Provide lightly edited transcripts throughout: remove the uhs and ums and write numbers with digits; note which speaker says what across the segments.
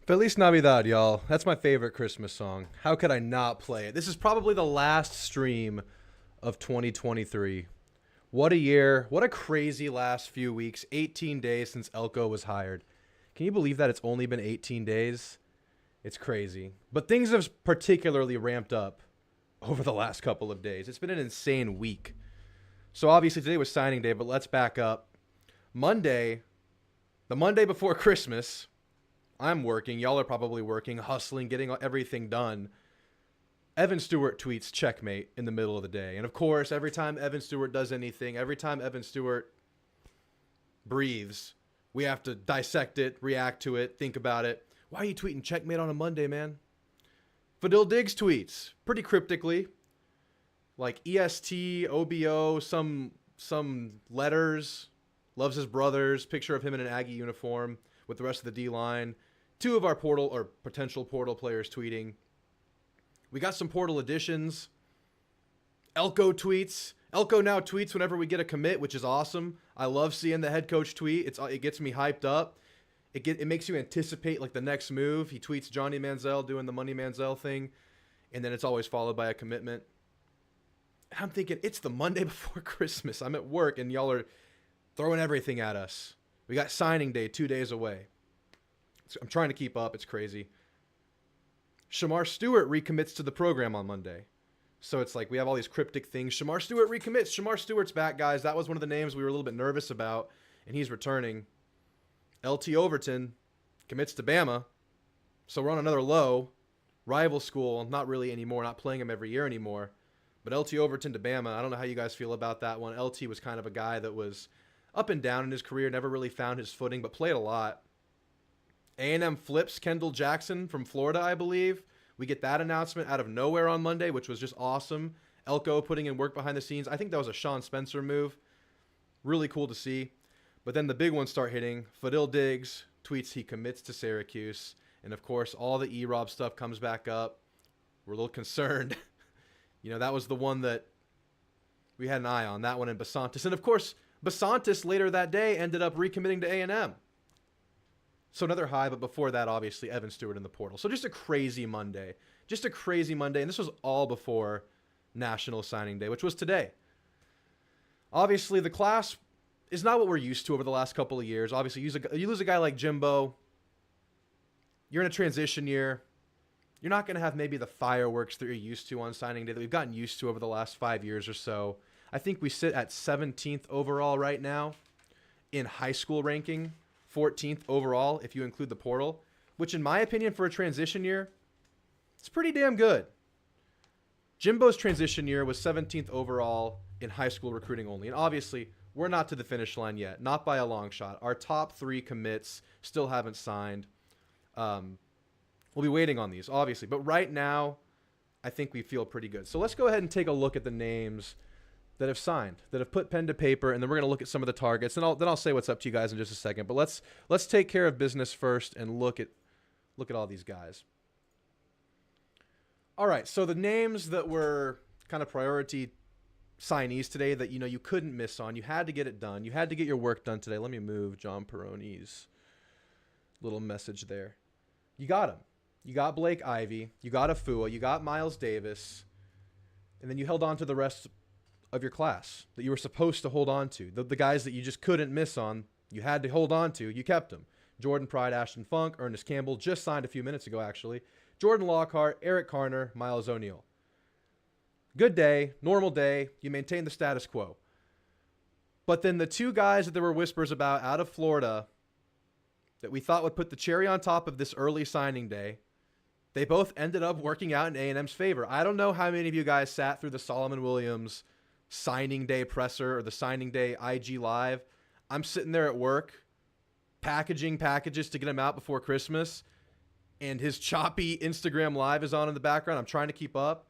Speaker 1: Feliz Navidad, y'all. That's my favorite Christmas song. How could I not play it? This is probably the last stream of 2023. What a year. What a crazy last few weeks. 18 days since Elco was hired. Can you believe that it's only been 18 days? It's crazy. But things have particularly ramped up over the last couple of days. It's been an insane week. So obviously today was signing day, but let's back up. Monday, the Monday before Christmas, I'm working. Y'all are probably working, hustling, getting everything done. Evan Stewart tweets checkmate in the middle of the day. And of course, every time Evan Stewart does anything, every time Evan Stewart breathes, we have to dissect it, react to it, think about it. Why are you tweeting checkmate on a Monday, man? Fadil Diggs tweets pretty cryptically, like EST, OBO, some letters, loves his brothers, picture of him in an Aggie uniform with the rest of the D-line. Two of our portal or potential portal players tweeting. We got some portal additions. Elco tweets. Elco now tweets whenever we get a commit, which is awesome. I love seeing the head coach tweet. It gets me hyped up. It makes you anticipate like the next move. He tweets Johnny Manziel doing the Money Manziel thing, and then it's always followed by a commitment. I'm thinking it's the Monday before Christmas. I'm at work, and y'all are throwing everything at us. We got signing day 2 days away. I'm trying to keep up. It's crazy. Shamar Stewart recommits to the program on Monday. So it's like we have all these cryptic things. Shamar Stewart recommits. Shamar Stewart's back, guys. That was one of the names we were a little bit nervous about, and he's returning. LT Overton commits to Bama. So we're on another low. Rival school, not really anymore, not playing him every year anymore. But LT Overton to Bama, I don't know how you guys feel about that one. LT was kind of a guy that was up and down in his career, never really found his footing, but played a lot. A&M flips Kendall Jackson from Florida, I believe. We get that announcement out of nowhere on Monday, which was just awesome. Elco putting in work behind the scenes. I think that was a Sean Spencer move. Really cool to see. But then the big ones start hitting. Fadil Diggs tweets he commits to Syracuse. And, of course, all the E-Rob stuff comes back up. We're a little concerned. That was the one that we had an eye on, that one in Basantis. And, of course, Basantis later that day ended up recommitting to A&M. So another high, but before that, obviously, Evan Stewart in the portal. So just a crazy Monday. Just a crazy Monday. And this was all before National Signing Day, which was today. Obviously, the class is not what we're used to over the last couple of years. Obviously, you lose a guy like Jimbo. You're in a transition year. You're not going to have maybe the fireworks that you're used to on signing day that we've gotten used to over the last 5 years or so. I think we sit at 17th overall right now in high school ranking. 14th overall if you include the portal, which in my opinion for a transition year, it's pretty damn good. Jimbo's transition year was 17th overall in high school recruiting only. And obviously, we're not to the finish line yet, not by a long shot. Our top 3 commits still haven't signed. We'll be waiting on these, obviously. But right now, I think we feel pretty good. So let's go ahead and take a look at the names that have signed, that have put pen to paper, and then we're going to look at some of the targets, and I'll say what's up to you guys in just a second. But let's take care of business first and look at all these guys. All right, so the names that were kind of priority signees today that you couldn't miss on, you had to get it done, you had to get your work done today. Let me move John Peroni's little message there. You got him. You got Blake Ivy, you got Afua, you got Miles Davis, and then you held on to the rest of your class that you were supposed to hold on to. The guys that you just couldn't miss on, you had to hold on to, you kept them. Jordan Pride, Ashton Funk, Ernest Campbell, just signed a few minutes ago actually. Jordan Lockhart, Eric Carner, Miles O'Neal. Good day, normal day, you maintain the status quo. But then the 2 guys that there were whispers about out of Florida that we thought would put the cherry on top of this early signing day, they both ended up working out in A&M's favor. I don't know how many of you guys sat through the Solomon Williams signing day presser or the signing day IG live. I'm sitting there at work packaging packages to get them out before Christmas, and his choppy Instagram live is on in the background. I'm trying to keep up.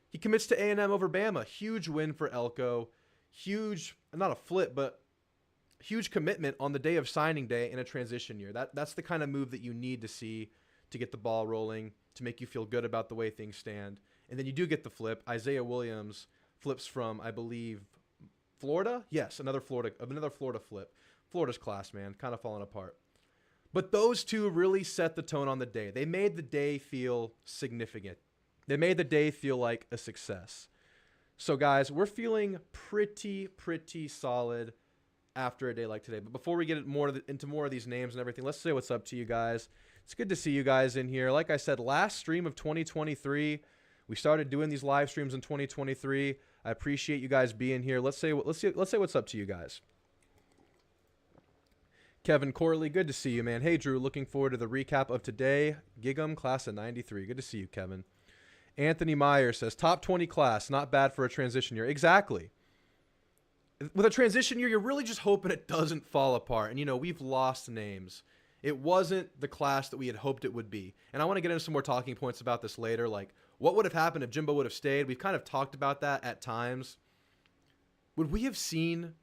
Speaker 1: He commits to A&M over Bama. Huge win for Elco. Huge, not a flip, but huge commitment on the day of signing day in a transition year. That's the kind of move that you need to see to get the ball rolling, to make you feel good about the way things stand. And then you do get the flip. Isaiah Williams flips from, I believe, Florida? Yes, another Florida flip. Florida's class, man, kind of falling apart. But those two really set the tone on the day. They made the day feel significant. They made the day feel like a success. So, guys, we're feeling pretty solid after a day like today. But before we get into more of these names and everything, let's say what's up to you guys. It's good to see you guys in here. Like I said, last stream of 2023, we started doing these live streams in 2023. I appreciate you guys being here. Let's say what's up to you guys. Kevin Corley, good to see you, man. Hey, Drew, looking forward to the recap of today. Gig'em, class of 93. Good to see you, Kevin. Anthony Meyer says, top 20 class, not bad for a transition year. Exactly. With a transition year, you're really just hoping it doesn't fall apart. And, you know, we've lost names. It wasn't the class that we had hoped it would be. And I want to get into some more talking points about this later. Like, what would have happened if Jimbo would have stayed? We've kind of talked about that at times. Would we have seen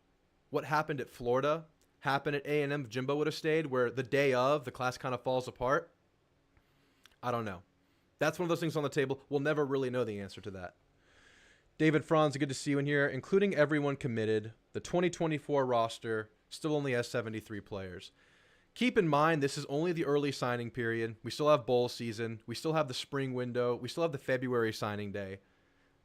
Speaker 1: what happened at Florida happen at A&M if Jimbo would have stayed, where the day of, the class kind of falls apart? I don't know. That's one of those things on the table. We'll never really know the answer to that. David Franz, good to see you in here. Including everyone committed, the 2024 roster still only has 73 players. Keep in mind, this is only the early signing period. We still have bowl season. We still have the spring window. We still have the February signing day.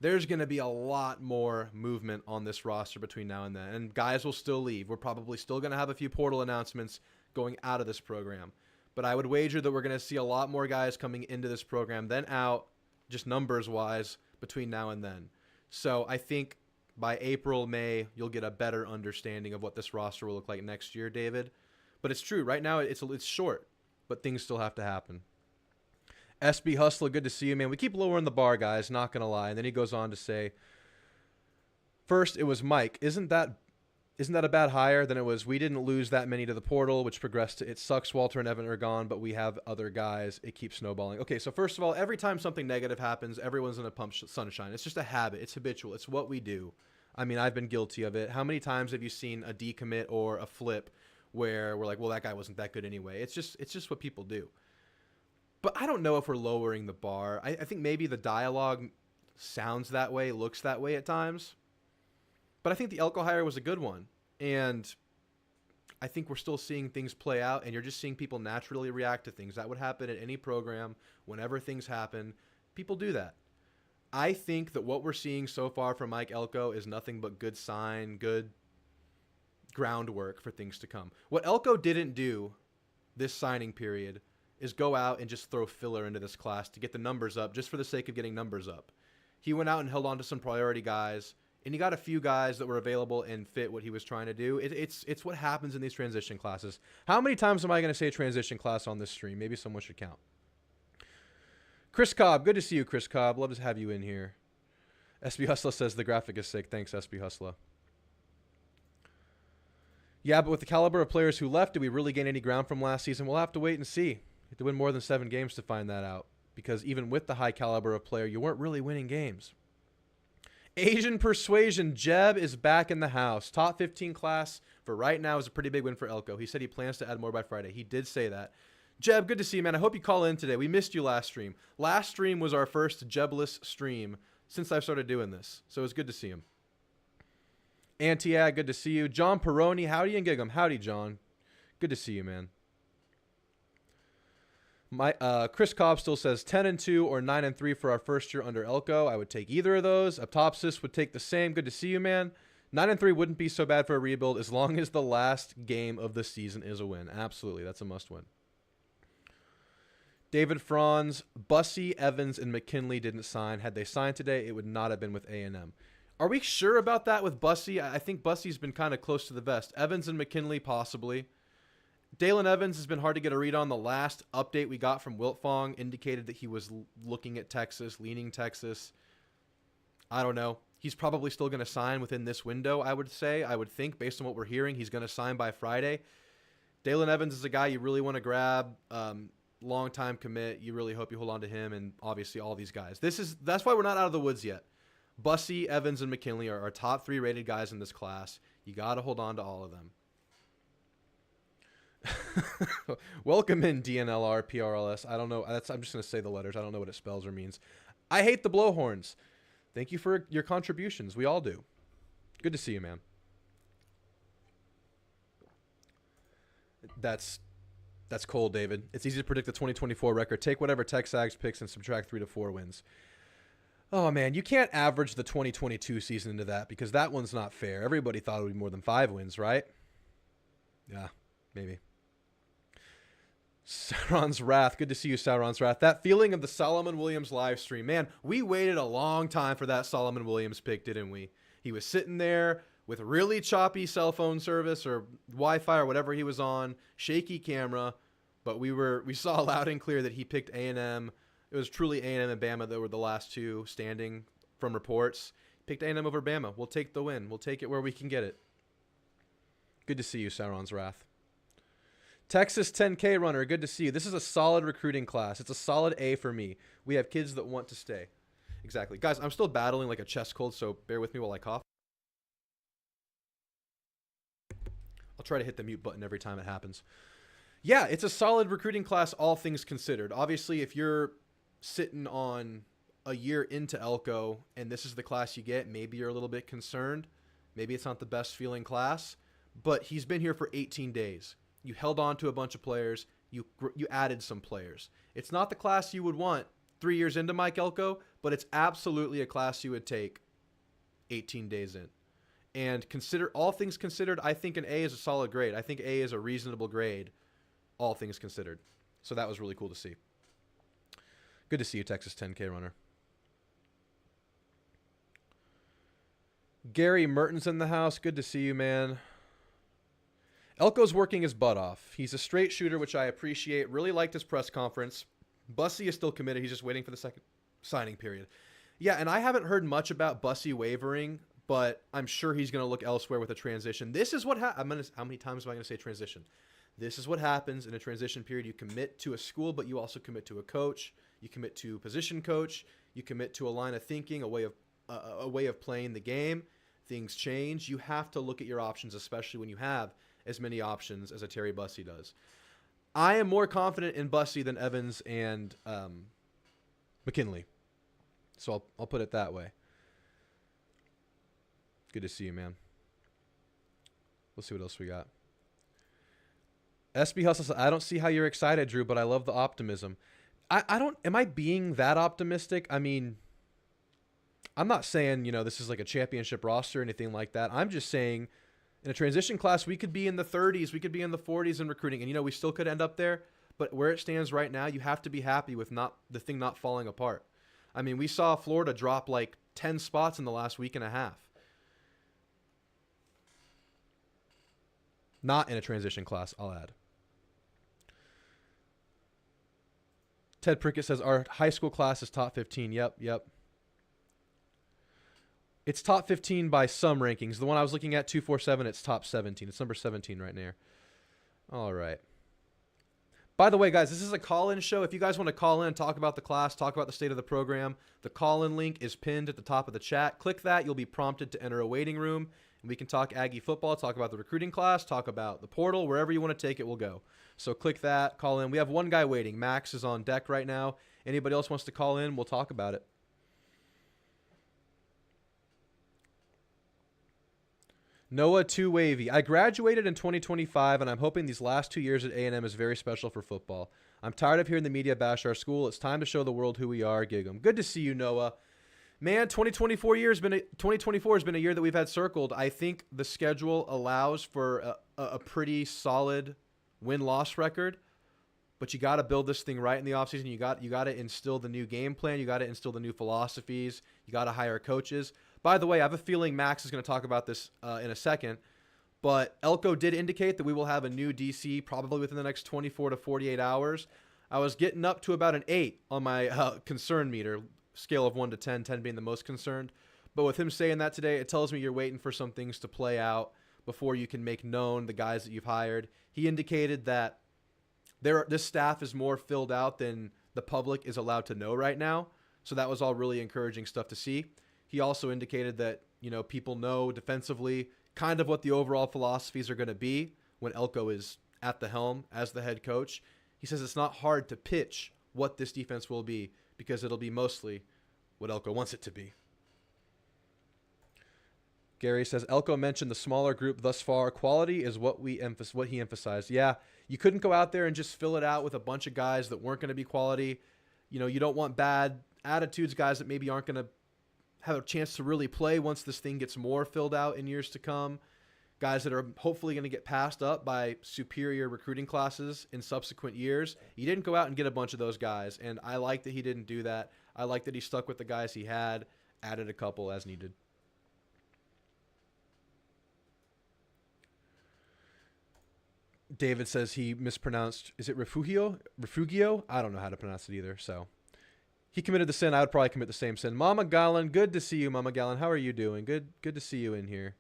Speaker 1: There's going to be a lot more movement on this roster between now and then. And guys will still leave. We're probably still going to have a few portal announcements going out of this program. But I would wager that we're going to see a lot more guys coming into this program than out, just numbers-wise, between now and then. So I think by April, May, you'll get a better understanding of what this roster will look like next year, David. But it's true. Right now, it's short, but things still have to happen. SB Hustler, good to see you, man. We keep lowering the bar, guys, not going to lie. And then he goes on to say, first, it was Mike. Isn't that a bad hire? Then it was, we didn't lose that many to the portal, which progressed to, it sucks Walter and Evan are gone, but we have other guys. It keeps snowballing. Okay, so first of all, every time something negative happens, everyone's in a pump sunshine. It's just a habit. It's habitual. It's what we do. I mean, I've been guilty of it. How many times have you seen a decommit or a flip where we're like, well, that guy wasn't that good anyway? It's just what people do. But I don't know if we're lowering the bar. I think maybe the dialogue sounds that way, looks that way at times. But I think the Elco hire was a good one. And I think we're still seeing things play out, and you're just seeing people naturally react to things. That would happen at any program. Whenever things happen, people do that. I think that what we're seeing so far from Mike Elco is nothing but good sign, good groundwork for things to come. What Elco didn't do this signing period is go out and just throw filler into this class to get the numbers up just for the sake of getting numbers up. He went out and held on to some priority guys, and he got a few guys that were available and fit what he was trying to do. It's what happens in these transition classes. How many times am I going to say transition class on this stream? Maybe someone should count. Chris Cobb, good to see you, Chris Cobb. Love to have you in here. SB Hustler says the graphic is sick. Thanks, SB Hustler. Yeah, but with the caliber of players who left, did we really gain any ground from last season? We'll have to wait and see. You have to win more than 7 games to find that out. Because even with the high caliber of player, you weren't really winning games. Asian Persuasion, Jeb is back in the house. Top 15 class for right now is a pretty big win for Elco. He said he plans to add more by Friday. He did say that. Jeb, good to see you, man. I hope you call in today. We missed you last stream. Last stream was our first Jebless stream since I started doing this. So it was good to see him. Antiag, good to see you. John Peroni, howdy and Gig'em. Howdy, John. Good to see you, man. Chris Cobb still says 10-2 or 9-3 for our first year under Elco. I would take either of those. Aptopsis would take the same. Good to see you, man. 9-3 wouldn't be so bad for a rebuild as long as the last game of the season is a win. Absolutely, that's a must-win. David Franz, Bussey, Evans, and McKinley didn't sign. Had they signed today, it would not have been with A&M. Are we sure about that with Bussey? I think Bussey's been kind of close to the vest. Evans and McKinley, possibly. Dalen Evans has been hard to get a read on. The last update we got from Wiltfong indicated that he was looking at Texas, leaning Texas. I don't know. He's probably still going to sign within this window, I would say. I would think, based on what we're hearing, he's going to sign by Friday. Dalen Evans is a guy you really want to grab. Long-time commit. You really hope you hold on to him, and obviously all these guys. That's why we're not out of the woods yet. Bussey, Evans, and McKinley are our top 3 rated guys in this class. You got to hold on to all of them. Welcome in, DNLR, PRLS. I don't know. I'm just going to say the letters. I don't know what it spells or means. I hate the blowhorns. Thank you for your contributions. We all do. Good to see you, man. That's That's cold, David. It's easy to predict the 2024 record. Take whatever Texags picks and subtract 3 to 4 wins. Oh, man, you can't average the 2022 season into that because that one's not fair. Everybody thought it would be more than 5 wins, right? Yeah, maybe. Sauron's Wrath. Good to see you, Sauron's Wrath. That feeling of the Solomon Williams live stream. Man, we waited a long time for that Solomon Williams pick, didn't we? He was sitting there with really choppy cell phone service or Wi-Fi or whatever he was on, shaky camera, but we saw loud and clear that he picked A&M. It was truly A&M and Bama that were the last two standing from reports. Picked A&M over Bama. We'll take the win. We'll take it where we can get it. Good to see you, Sauron's Wrath. Texas 10K runner, good to see you. This is a solid recruiting class. It's a solid A for me. We have kids that want to stay. Exactly. Guys, I'm still battling like a chest cold, so bear with me while I cough. I'll try to hit the mute button every time it happens. Yeah, it's a solid recruiting class, all things considered. Obviously, if you're sitting on a year into Elco and this is the class you get, maybe you're a little bit concerned. Maybe it's not the best feeling class, but he's been here for 18 days. You held on to a bunch of players. You added some players. It's not the class you would want 3 years into Mike Elco, but it's absolutely a class you would take 18 days in. And consider all things considered, I think an A is a solid grade. I think A is a reasonable grade, all things considered. So that was really cool to see. Good to see you, Texas 10K runner. Gary Merton's in the house. Good to see you, man. Elco's working his butt off. He's a straight shooter, which I appreciate. Really liked his press conference. Bussy is still committed. He's just waiting for the second signing period. Yeah, and I haven't heard much about Bussy wavering, but I'm sure he's going to look elsewhere with a transition. This is what happens. How many times am I going to say transition? This is what happens in a transition period. You commit to a school, but you also commit to a coach. You commit to a position coach. You commit to a line of thinking, a way of playing the game. Things change. You have to look at your options, especially when you have as many options as a Terry Bussy does. I am more confident in Bussy than Evans and McKinley. So I'll put it that way. Good to see you, man. Let's see what else we got. SB Hustle says, I don't see how you're excited, Drew, but I love the optimism. I don't, am I being that optimistic? I mean, I'm not saying, this is like a championship roster or anything like that. I'm just saying in a transition class, we could be in the 30s, we could be in the 40s in recruiting, and we still could end up there. But where it stands right now, you have to be happy with the thing not falling apart. I mean, we saw Florida drop like 10 spots in the last week and a half. Not in a transition class, I'll add. Ted Prickett says, our high school class is top 15. Yep. It's top 15 by some rankings. The one I was looking at, 247, it's top 17. It's number 17 right there. All right. By the way, guys, this is a call-in show. If you guys want to call in and talk about the class, talk about the state of the program, the call-in link is pinned at the top of the chat. Click that. You'll be prompted to enter a waiting room, and we can talk Aggie football, talk about the recruiting class, talk about the portal. Wherever you want to take it, we'll go. So click that, call in. We have one guy waiting. Max is on deck right now. Anybody else wants to call in, we'll talk about it. Noah Too Wavy. I graduated in 2025, and I'm hoping these last 2 years at A&M is very special for football. I'm tired of hearing the media bash our school. It's time to show the world who we are. Gig 'em. Good to see you, Noah. Man, 2024 has been a year that we've had circled. I think the schedule allows for a pretty solid win-loss record, but you got to build this thing right in the offseason. You got to instill the new game plan. You got to instill the new philosophies. You got to hire coaches. By the way, I have a feeling Max is going to talk about this in a second, but Elco did indicate that we will have a new DC probably within the next 24 to 48 hours. I was getting up to about an 8 on my concern meter, scale of 1 to 10, 10 being the most concerned. But with him saying that today, it tells me you're waiting for some things to play out before you can make known the guys that you've hired. He indicated that this staff is more filled out than the public is allowed to know right now. So that was all really encouraging stuff to see. He also indicated that, people know defensively kind of what the overall philosophies are going to be when Elco is at the helm as the head coach. He says it's not hard to pitch what this defense will be because it'll be mostly what Elco wants it to be. Gary says, Elco mentioned the smaller group thus far. Quality is what he emphasized. Yeah, you couldn't go out there and just fill it out with a bunch of guys that weren't going to be quality. You know, you don't want bad attitudes, guys that maybe aren't going to have a chance to really play once this thing gets more filled out in years to come. Guys that are hopefully going to get passed up by superior recruiting classes in subsequent years. He didn't go out and get a bunch of those guys, and I like that he didn't do that. I like that he stuck with the guys he had, added a couple as needed. David says he mispronounced, is it refugio? Refugio? I don't know how to pronounce it either, so. He committed the sin. I would probably commit the same sin. Mama Gallon, good to see you, Mama Gallon. How are you doing? Good to see you in here.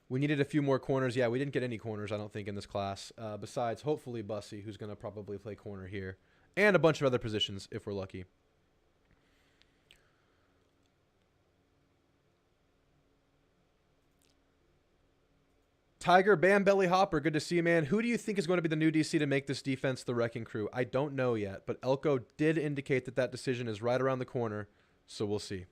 Speaker 1: We needed a few more corners. Yeah, we didn't get any corners, I don't think, in this class. Besides, hopefully, Bussy, who's going to probably play corner here. And a bunch of other positions, if we're lucky. Tiger, Bam Belly Hopper, good to see you, man. Who do you think is going to be the new DC to make this defense the wrecking crew? I don't know yet, but Elco did indicate that decision is right around the corner, so we'll see.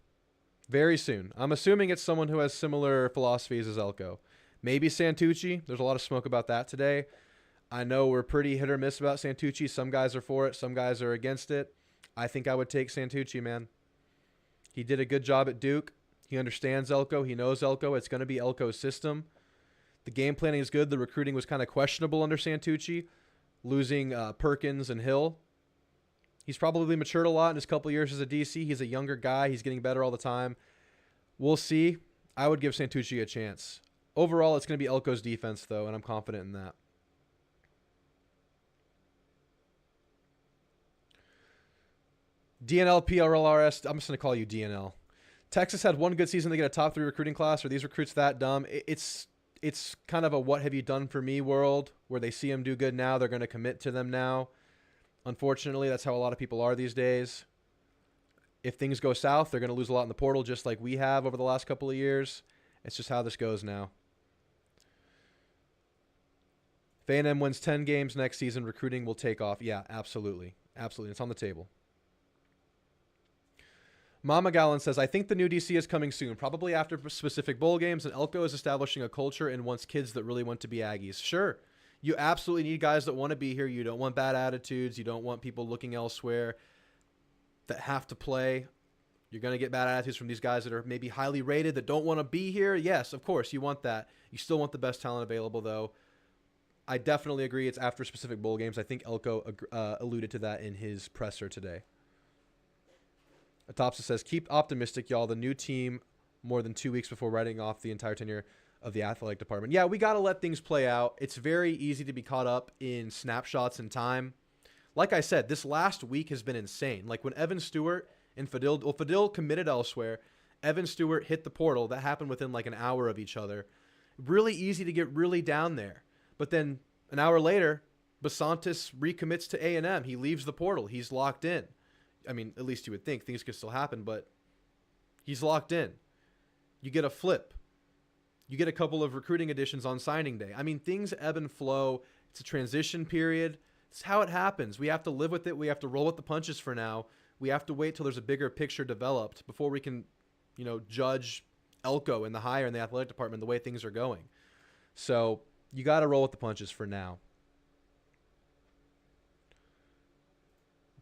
Speaker 1: Very soon. I'm assuming it's someone who has similar philosophies as Elco. Maybe Santucci. There's a lot of smoke about that today. I know we're pretty hit or miss about Santucci. Some guys are for it. Some guys are against it. I think I would take Santucci, man. He did a good job at Duke. He understands Elco. He knows Elco. It's going to be Elco's system. The game planning is good. The recruiting was kind of questionable under Santucci, losing Perkins and Hill. He's probably matured a lot in his couple years as a DC. He's a younger guy. He's getting better all the time. We'll see. I would give Santucci a chance. Overall, it's going to be Elco's defense, though, and I'm confident in that. DNL, PRLRS, I'm just going to call you DNL. Texas had one good season to get a top 3 recruiting class. Are these recruits that dumb? It's kind of a what have you done for me world where they see them do good now. They're going to commit to them now. Unfortunately, that's how a lot of people are these days. If things go south, they're going to lose a lot in the portal just like we have over the last couple of years. It's just how this goes now. If A&M wins 10 games next season, recruiting will take off. Yeah, absolutely. Absolutely. It's on the table. Mama Gallon says, I think the new DC is coming soon, probably after specific bowl games, and Elco is establishing a culture and wants kids that really want to be Aggies. Sure. You absolutely need guys that want to be here. You don't want bad attitudes. You don't want people looking elsewhere that have to play. You're going to get bad attitudes from these guys that are maybe highly rated that don't want to be here. Yes, of course, you want that. You still want the best talent available, though. I definitely agree it's after specific bowl games. I think Elco alluded to that in his presser today. Atopsa says, keep optimistic, y'all. The new team more than 2 weeks before writing off the entire tenure of the athletic department. Yeah, we got to let things play out. It's very easy to be caught up in snapshots in time. Like I said, this last week has been insane. Like when Evan Stewart and Fadil committed elsewhere, Evan Stewart hit the portal. That happened within like an hour of each other. Really easy to get really down there. But then an hour later, Basantis recommits to A&M. He leaves the portal. He's locked in. I mean, at least you would think things could still happen, but he's locked in. You get a flip. You get a couple of recruiting additions on signing day. I mean, things ebb and flow. It's a transition period. It's how it happens. We have to live with it. We have to roll with the punches for now. We have to wait till there's a bigger picture developed before we can, judge Elco and the hire and the athletic department the way things are going. So you got to roll with the punches for now.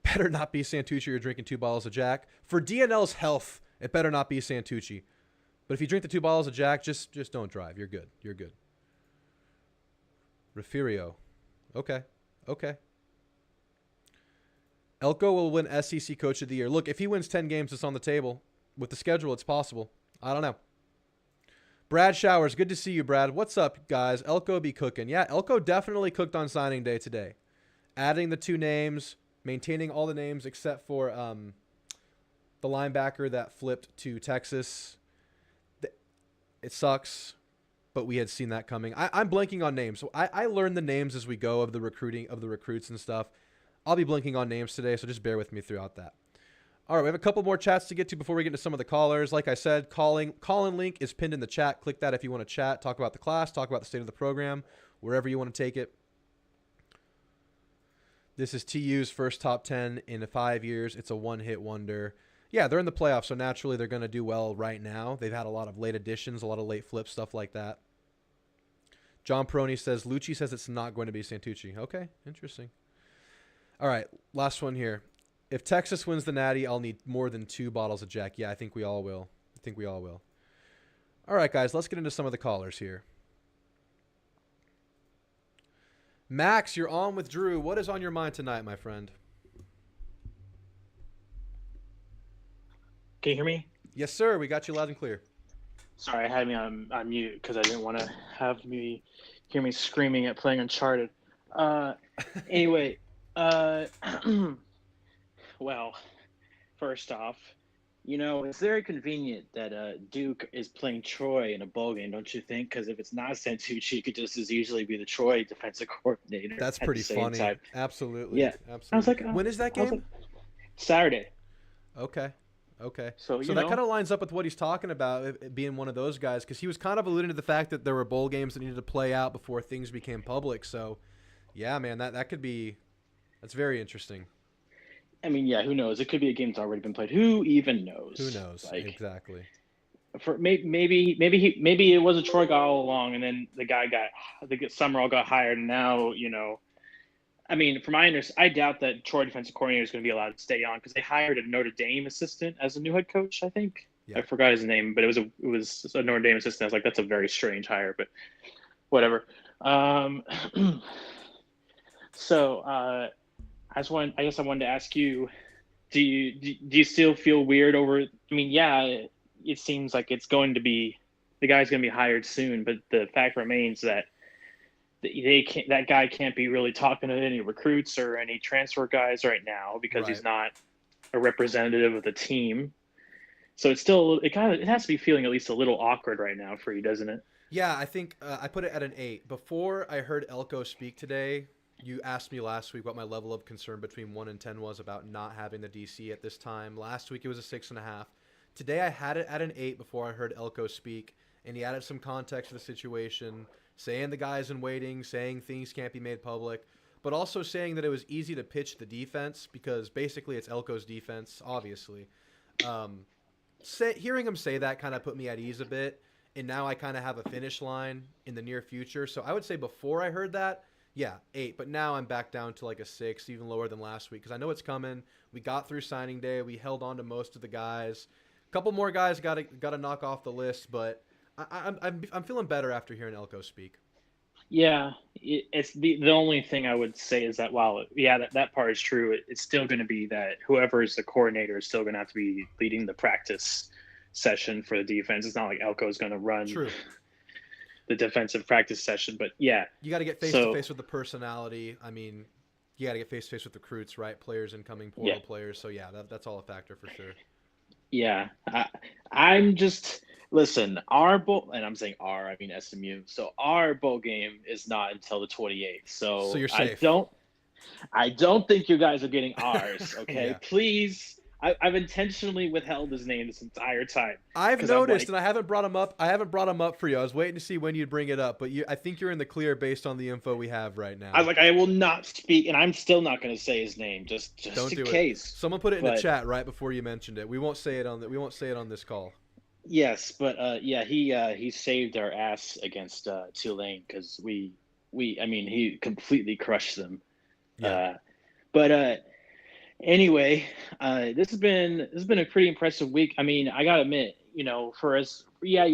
Speaker 1: Better not be Santucci or drinking 2 bottles of Jack. For DNL's health, it better not be Santucci. But if you drink the 2 bottles of Jack, just don't drive. You're good. You're good. Refurio. Okay. Elco will win SEC Coach of the Year. Look, if he wins 10 games, it's on the table. With the schedule, it's possible. I don't know. Brad Showers. Good to see you, Brad. What's up, guys? Elco be cooking. Yeah, Elco definitely cooked on signing day today. Adding the 2 names, maintaining all the names except for the linebacker that flipped to Texas. It sucks, but we had seen that coming. I'm blanking on names. So I learn the names as we go of the recruits and stuff. I'll be blanking on names today, so just bear with me throughout that. All right, we have a couple more chats to get to before we get into some of the callers. Like I said, call-in link is pinned in the chat. Click that if you want to chat, talk about the class, talk about the state of the program, wherever you want to take it. This is TU's first top 10 in 5 years. It's a one-hit wonder. Yeah, they're in the playoffs, so naturally they're going to do well right now. They've had a lot of late additions, a lot of late flips, stuff like that. John Peroni says, Lucci says it's not going to be Santucci. Okay, interesting. All right, last one here. If Texas wins the Natty, I'll need more than 2 bottles of Jack. Yeah, I think we all will. All right, guys, let's get into some of the callers here. Max, you're on with Drew. What is on your mind tonight, my friend?
Speaker 2: Can you hear me?
Speaker 1: Yes, sir. We got you loud and clear.
Speaker 2: Sorry, I had me on mute because I didn't want to have me hear me screaming at playing Uncharted. Anyway, well, first off, it's very convenient that Duke is playing Troy in a bowl game, don't you think? Because if it's not Santucci, it could just as easily be the Troy defensive coordinator.
Speaker 1: That's
Speaker 2: at the
Speaker 1: pretty
Speaker 2: same
Speaker 1: funny.
Speaker 2: time.
Speaker 1: Absolutely.
Speaker 2: Yeah. I was
Speaker 1: Absolutely.
Speaker 2: like,
Speaker 1: When is that game?
Speaker 2: Saturday.
Speaker 1: Okay.
Speaker 2: So
Speaker 1: that kind of lines up with what he's talking about, it being one of those guys, because he was kind of alluding to the fact that there were bowl games that needed to play out before things became public. So, yeah, man, that's very interesting.
Speaker 2: I mean, yeah, who knows? It could be a game that's already been played. Who even knows?
Speaker 1: Who knows? Exactly.
Speaker 2: For maybe it was a Troy guy all along, and then Summerall got hired, and now I mean, from my understanding, I doubt that Troy defensive coordinator is going to be allowed to stay on because they hired a Notre Dame assistant as a new head coach. I think I forgot his name, but it was a Notre Dame assistant. I was like, that's a very strange hire, but whatever. So I guess I wanted to ask you, do you still feel weird over? I mean, yeah, it seems like the guy's going to be hired soon, but the fact remains that that guy can't be really talking to any recruits or any transfer guys right now because he's not a representative of the team. So it has to be feeling at least a little awkward right now for you, doesn't it?
Speaker 1: Yeah, I think I put it at an 8. Before I heard Elco speak today, you asked me last week what my level of concern between 1 and 10 was about not having the DC at this time. Last week it was a 6.5. Today I had it at an 8 before I heard Elco speak, and he added some context to the situation, saying the guy's in waiting, saying things can't be made public, but also saying that it was easy to pitch the defense because basically it's Elco's defense, obviously. Hearing him say that kind of put me at ease a bit, and now I kind of have a finish line in the near future. So I would say before I heard that, yeah, 8. But now I'm back down to like a 6, even lower than last week because I know it's coming. We got through signing day. We held on to most of the guys. A couple more guys got to knock off the list, but I'm feeling better after hearing Elco speak.
Speaker 2: Yeah, it's the only thing I would say is that that part is true. It's still going to be that whoever is the coordinator is still going to have to be leading the practice session for the defense. It's not like Elco is going to run the defensive practice session, but yeah,
Speaker 1: you got to get face to face with the personality. I mean, you got to get face to face with recruits, right? Players, incoming portal players. So yeah, that's all a factor for sure.
Speaker 2: Yeah, I'm just listen. Our bowl, and I'm saying our, I mean SMU. So our bowl game is not until the 28th. So
Speaker 1: you're safe.
Speaker 2: I don't think you guys are getting ours. Okay, please. I've intentionally withheld his name this entire time.
Speaker 1: I've noticed, and I haven't brought him up. I haven't brought him up for you. I was waiting to see when you'd bring it up, but I think you're in the clear based on the info we have right now.
Speaker 2: I was like, I will not speak, and I'm still not going to say his name, just
Speaker 1: don't
Speaker 2: in
Speaker 1: do
Speaker 2: case.
Speaker 1: Someone put it in the chat right before you mentioned it. We won't say it on this call.
Speaker 2: Yes, but he saved our ass against Tulane because he completely crushed them.
Speaker 1: Yeah.
Speaker 2: Anyway, this has been a pretty impressive week. I mean, I gotta admit, you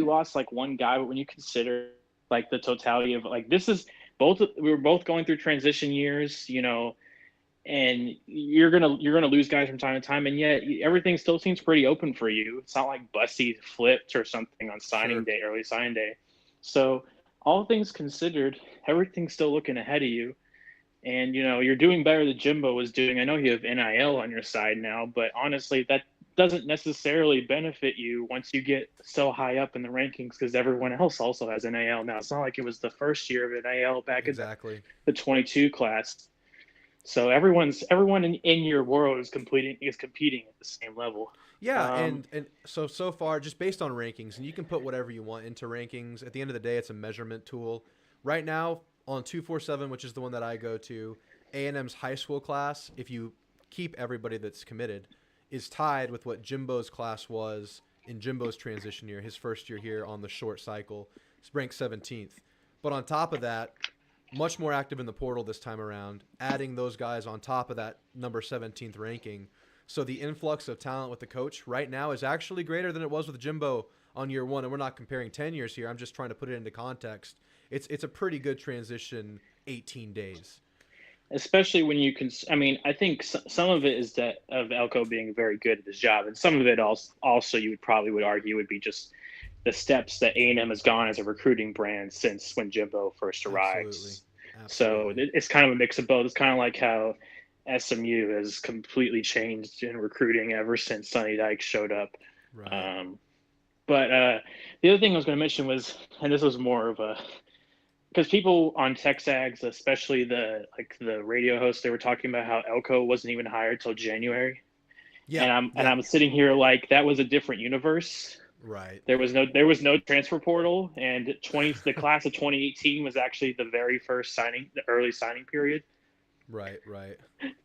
Speaker 2: lost like one guy, but when you consider like the totality of like we were both going through transition years, and you're gonna lose guys from time to time, and yet everything still seems pretty open for you. It's not like Bussy flipped or something on signing day, early signing day. So all things considered, everything's still looking ahead of you. And, you're doing better than Jimbo was doing. I know you have NIL on your side now, but honestly, that doesn't necessarily benefit you once you get so high up in the rankings because everyone else also has NIL now. It's not like it was the first year of NIL back in the 22 class. So everyone in your world is competing at the same level.
Speaker 1: Yeah, and so far, just based on rankings, and you can put whatever you want into rankings. At the end of the day, it's a measurement tool. Right now, on 247, which is the one that I go to, A&M's high school class, if you keep everybody that's committed, is tied with what Jimbo's class was in Jimbo's transition year, his first year here on the short cycle. He's ranked 17th. But on top of that, much more active in the portal this time around, adding those guys on top of that number 17th ranking. So the influx of talent with the coach right now is actually greater than it was with Jimbo on year one. And we're not comparing 10 years here. I'm just trying to put it into context. It's a pretty good transition 18 days.
Speaker 2: Especially when you can, I mean, I think some of it is that of Elco being very good at his job, and some of it also you would argue would be just the steps that A&M has gone as a recruiting brand since when Jimbo first arrives. So it's kind of a mix of both. It's kind of like how SMU has completely changed in recruiting ever since Sonny Dykes showed up.
Speaker 1: Right.
Speaker 2: But the other thing I was going to mention was, and this was more of a, because people on TexAgs, especially the radio hosts, they were talking about how Elco wasn't even hired till January.
Speaker 1: Yeah.
Speaker 2: And I'm sitting here like that was a different universe.
Speaker 1: Right.
Speaker 2: There was no transfer portal, and the class of 2018 was actually the very first the early signing period.
Speaker 1: Right.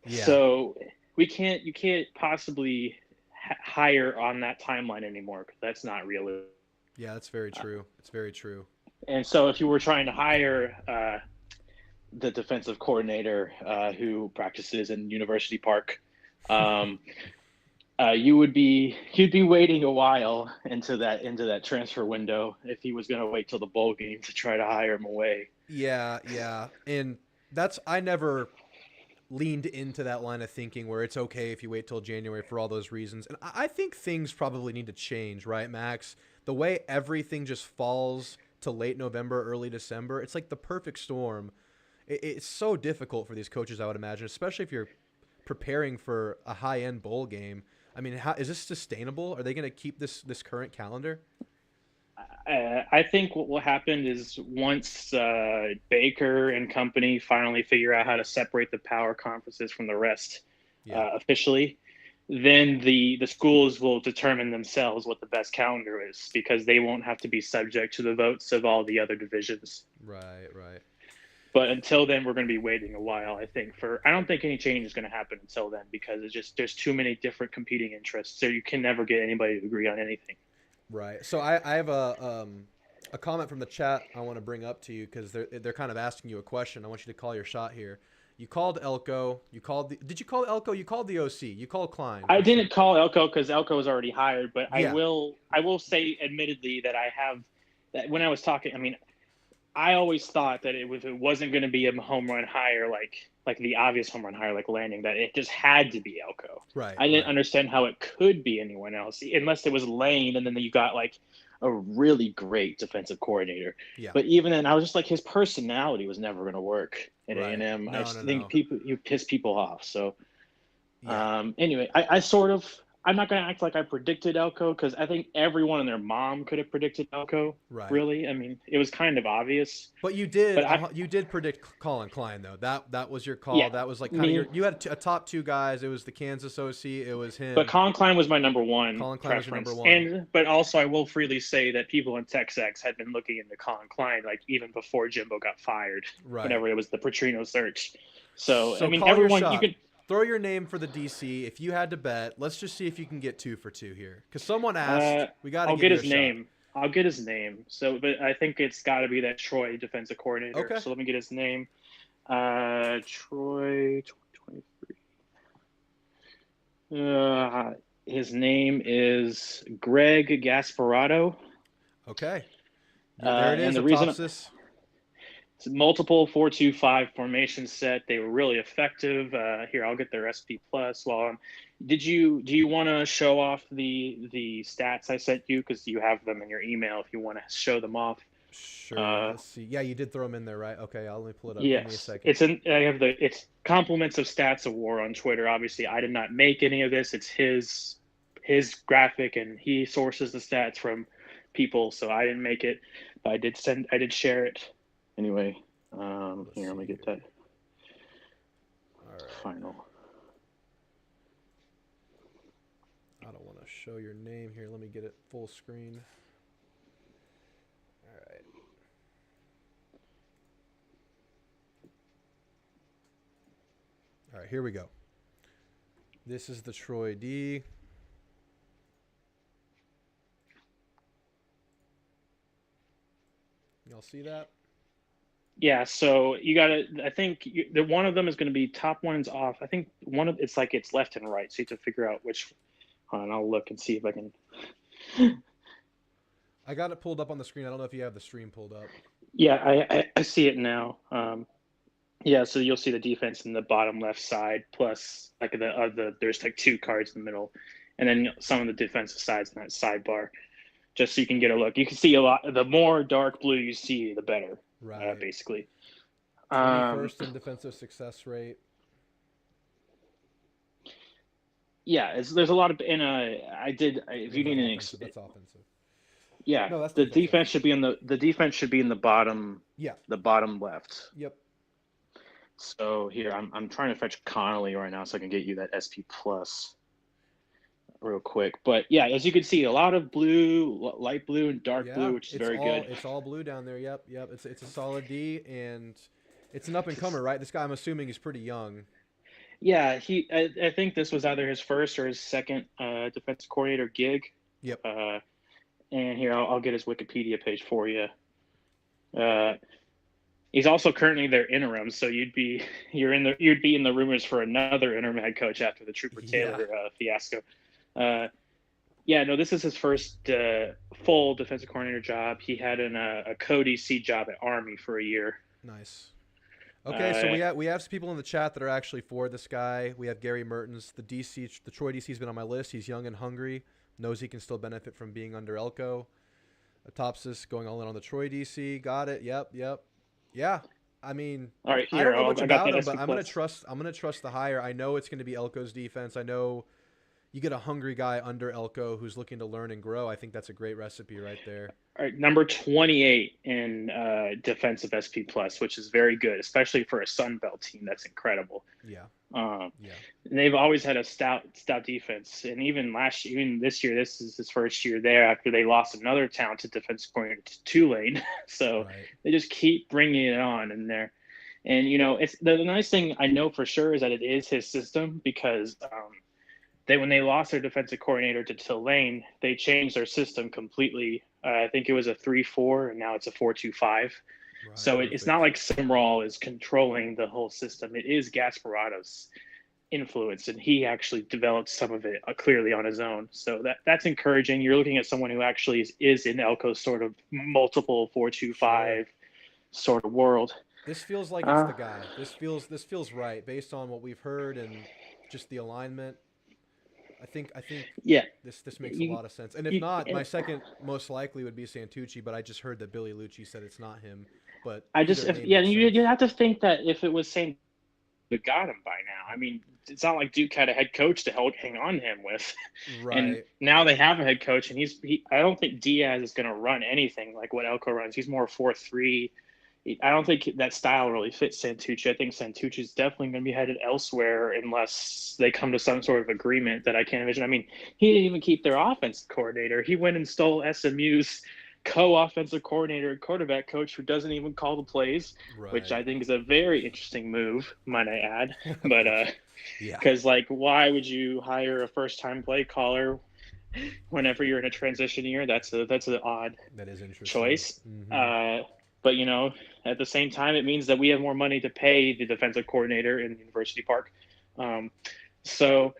Speaker 1: Yeah.
Speaker 2: So you can't possibly hire on that timeline anymore, because that's not realistic.
Speaker 1: Yeah, that's very true. It's very true.
Speaker 2: And so if you were trying to hire the defensive coordinator who practices in University Park, you'd be waiting a while into that transfer window if he was going to wait till the bowl game to try to hire him away.
Speaker 1: Yeah. And I never leaned into that line of thinking where it's okay if you wait till January for all those reasons. And I think things probably need to change, right, Max? The way everything just falls to late November, early December, it's like the perfect storm. It's so difficult for these coaches, I would imagine, especially if you're preparing for a high-end bowl game. I mean, is this sustainable? Are they going to keep this current calendar?
Speaker 2: I think what will happen is once Baker and company finally figure out how to separate the power conferences from the rest officially, then the schools will determine themselves what the best calendar is, because they won't have to be subject to the votes of all the other divisions.
Speaker 1: Right.
Speaker 2: But until then, we're going to be waiting a while, I think. I don't think any change is going to happen until then, because there's too many different competing interests. So you can never get anybody to agree on anything.
Speaker 1: Right. So I have a comment from the chat I want to bring up to you, because they're kind of asking you a question. I want you to call your shot here. You called Elco. Did you call Elco? You called the OC. You called Klein.
Speaker 2: I didn't call Elco because Elco was already hired, but
Speaker 1: Yeah.
Speaker 2: I will say admittedly that that when I was talking, I mean, I always thought that if it wasn't going to be a home run hire, like the obvious home run hire, like Lanning, that it just had to be Elco.
Speaker 1: Right.
Speaker 2: I didn't understand how it could be anyone else, unless it was Lane, and then you got like a really great defensive coordinator.
Speaker 1: Yeah.
Speaker 2: But even then, I was just like, his personality was never going to work at
Speaker 1: Right.
Speaker 2: A&M.
Speaker 1: No,
Speaker 2: I just
Speaker 1: no,
Speaker 2: think
Speaker 1: no.
Speaker 2: you piss people off. So
Speaker 1: Yeah.
Speaker 2: anyway, I'm not going to act like I predicted Elco, because I think everyone and their mom could have predicted Elco.
Speaker 1: Right.
Speaker 2: Really, I mean, it was kind of obvious.
Speaker 1: But you did.
Speaker 2: But
Speaker 1: you did predict Colin Klein, though. That was your call.
Speaker 2: Yeah,
Speaker 1: That was like kind of you had a top two guys. It was the Kansas OC. It was him.
Speaker 2: But Colin Klein was my number one
Speaker 1: Colin Klein was your
Speaker 2: preference.
Speaker 1: number one.
Speaker 2: But also, I will freely say that people in TexAgs had been looking into Colin Klein, like even before Jimbo got fired.
Speaker 1: Right.
Speaker 2: Whenever it was the Petrino search. So I mean,
Speaker 1: call
Speaker 2: everyone,
Speaker 1: your shot.
Speaker 2: you could
Speaker 1: throw your name for the DC. If you had to bet, let's just see if you can get 2 for 2 here. Because someone asked, we got to.
Speaker 2: I'll get his name. I'll get his name. So, but I think it's got to be that Troy defensive coordinator.
Speaker 1: Okay.
Speaker 2: So let me get his name. Troy 2023. His name is Greg Gasparato.
Speaker 1: Okay. There it is.
Speaker 2: And the reason
Speaker 1: it's
Speaker 2: multiple 4-2-5 formation set. They were really effective. Here, I'll get their SP plus. Do you want to show off the stats I sent you, because you have them in your email if you want to show them off?
Speaker 1: Sure. Let's see. Yeah, you did throw them in there, right? Okay, I'll let me pull it up.
Speaker 2: Yes.
Speaker 1: Give me a second.
Speaker 2: It's compliments of Stats of War on Twitter. Obviously, I did not make any of this. It's his graphic, and he sources the stats from people, so I didn't make it, but I did share it. Anyway, here, let me get that.
Speaker 1: All right.
Speaker 2: Final.
Speaker 1: I don't want to show your name here. Let me get it full screen. All right. All right, here we go. This is the Troy D. I'll see that.
Speaker 2: Yeah, so you got to. I think the one of them is going to be top one's off. I think one of it's like it's left and right, so you have to figure out which. Hold on, I'll look and see if I can.
Speaker 1: I got it pulled up on the screen. I don't know if you have the stream pulled up.
Speaker 2: Yeah, I see it now. Yeah, so you'll see the defense in the bottom left side, plus like there's like two cards in the middle, and then some of the defensive sides in that sidebar, just so you can get a look. You can see a lot. The more dark blue you see, the better.
Speaker 1: Right.
Speaker 2: Basically.
Speaker 1: 21st in defensive success rate.
Speaker 2: Yeah, there's a lot of if you need an
Speaker 1: that's offensive.
Speaker 2: Yeah,
Speaker 1: No, that's
Speaker 2: the
Speaker 1: defensive.
Speaker 2: defense should be in the bottom.
Speaker 1: Yeah.
Speaker 2: The bottom left.
Speaker 1: Yep.
Speaker 2: So here I'm trying to fetch Connolly right now so I can get you that SP plus real quick. But yeah, as you can see, a lot of blue, light blue, and dark blue, which is very good.
Speaker 1: It's all blue down there. Yep. It's a solid D, and it's an up and comer, right? This guy, I'm assuming, is pretty young.
Speaker 2: Yeah, I think this was either his first or his second defensive coordinator gig.
Speaker 1: Yep.
Speaker 2: And here I'll get his Wikipedia page for you. He's also currently their interim, so you'd be in the rumors for another interim head coach after the Trooper Taylor fiasco. This is his first full defensive coordinator job. He had a co-DC job at Army for a year.
Speaker 1: Nice. Okay, so we have some people in the chat that are actually for this guy. We have Gary Mertens, the Troy DC's been on my list. He's young and hungry, knows he can still benefit from being under Elco. Atopsis going all in on the Troy DC. Got it. Yep. Yeah. I mean,
Speaker 2: all right,
Speaker 1: I don't know much about him, but I'm gonna trust the hire. I know it's gonna be Elco's defense. I know you get a hungry guy under Elco who's looking to learn and grow. I think that's a great recipe right there.
Speaker 2: All right, number 28 in defensive SP plus, which is very good, especially for a Sun Belt team. That's incredible.
Speaker 1: Yeah.
Speaker 2: And they've always had a stout defense, and even this year, this is his first year there after they lost another talented defensive coordinator to Tulane. So They just keep bringing it on in there. And it's the nice thing I know for sure is that it is his system because when they lost their defensive coordinator to Tulane, they changed their system completely. I think it was a 3-4, and now it's a 4-2-5. Right, so it's not like Sumrall is controlling the whole system. It is Gasparado's influence, and he actually developed some of it clearly on his own. So that's encouraging. You're looking at someone who actually is in Elco's sort of multiple 4-2-5 sort of world.
Speaker 1: This feels like it's the guy. This feels right based on what we've heard and just the alignment. I think this makes a lot of sense. And if not, my second most likely would be Santucci, but I just heard that Billy Lucci said it's not him. But
Speaker 2: you have to think that if it was Santucci, we got him by now. I mean, it's not like Duke had a head coach to hang on him with.
Speaker 1: Right.
Speaker 2: And now they have a head coach, and I don't think Diaz is going to run anything like what Elco runs. He's more 4-3. I don't think that style really fits Santucci. I think Santucci is definitely going to be headed elsewhere unless they come to some sort of agreement that I can't envision. I mean, he didn't even keep their offensive coordinator. He went and stole SMU's co-offensive coordinator and quarterback coach who doesn't even call the plays, which I think is a very interesting move, might I add. But because why would you hire a first-time play caller whenever you're in a transition year? That's an odd choice. Mm-hmm. But, at the same time, it means that we have more money to pay the defensive coordinator in University Park. So,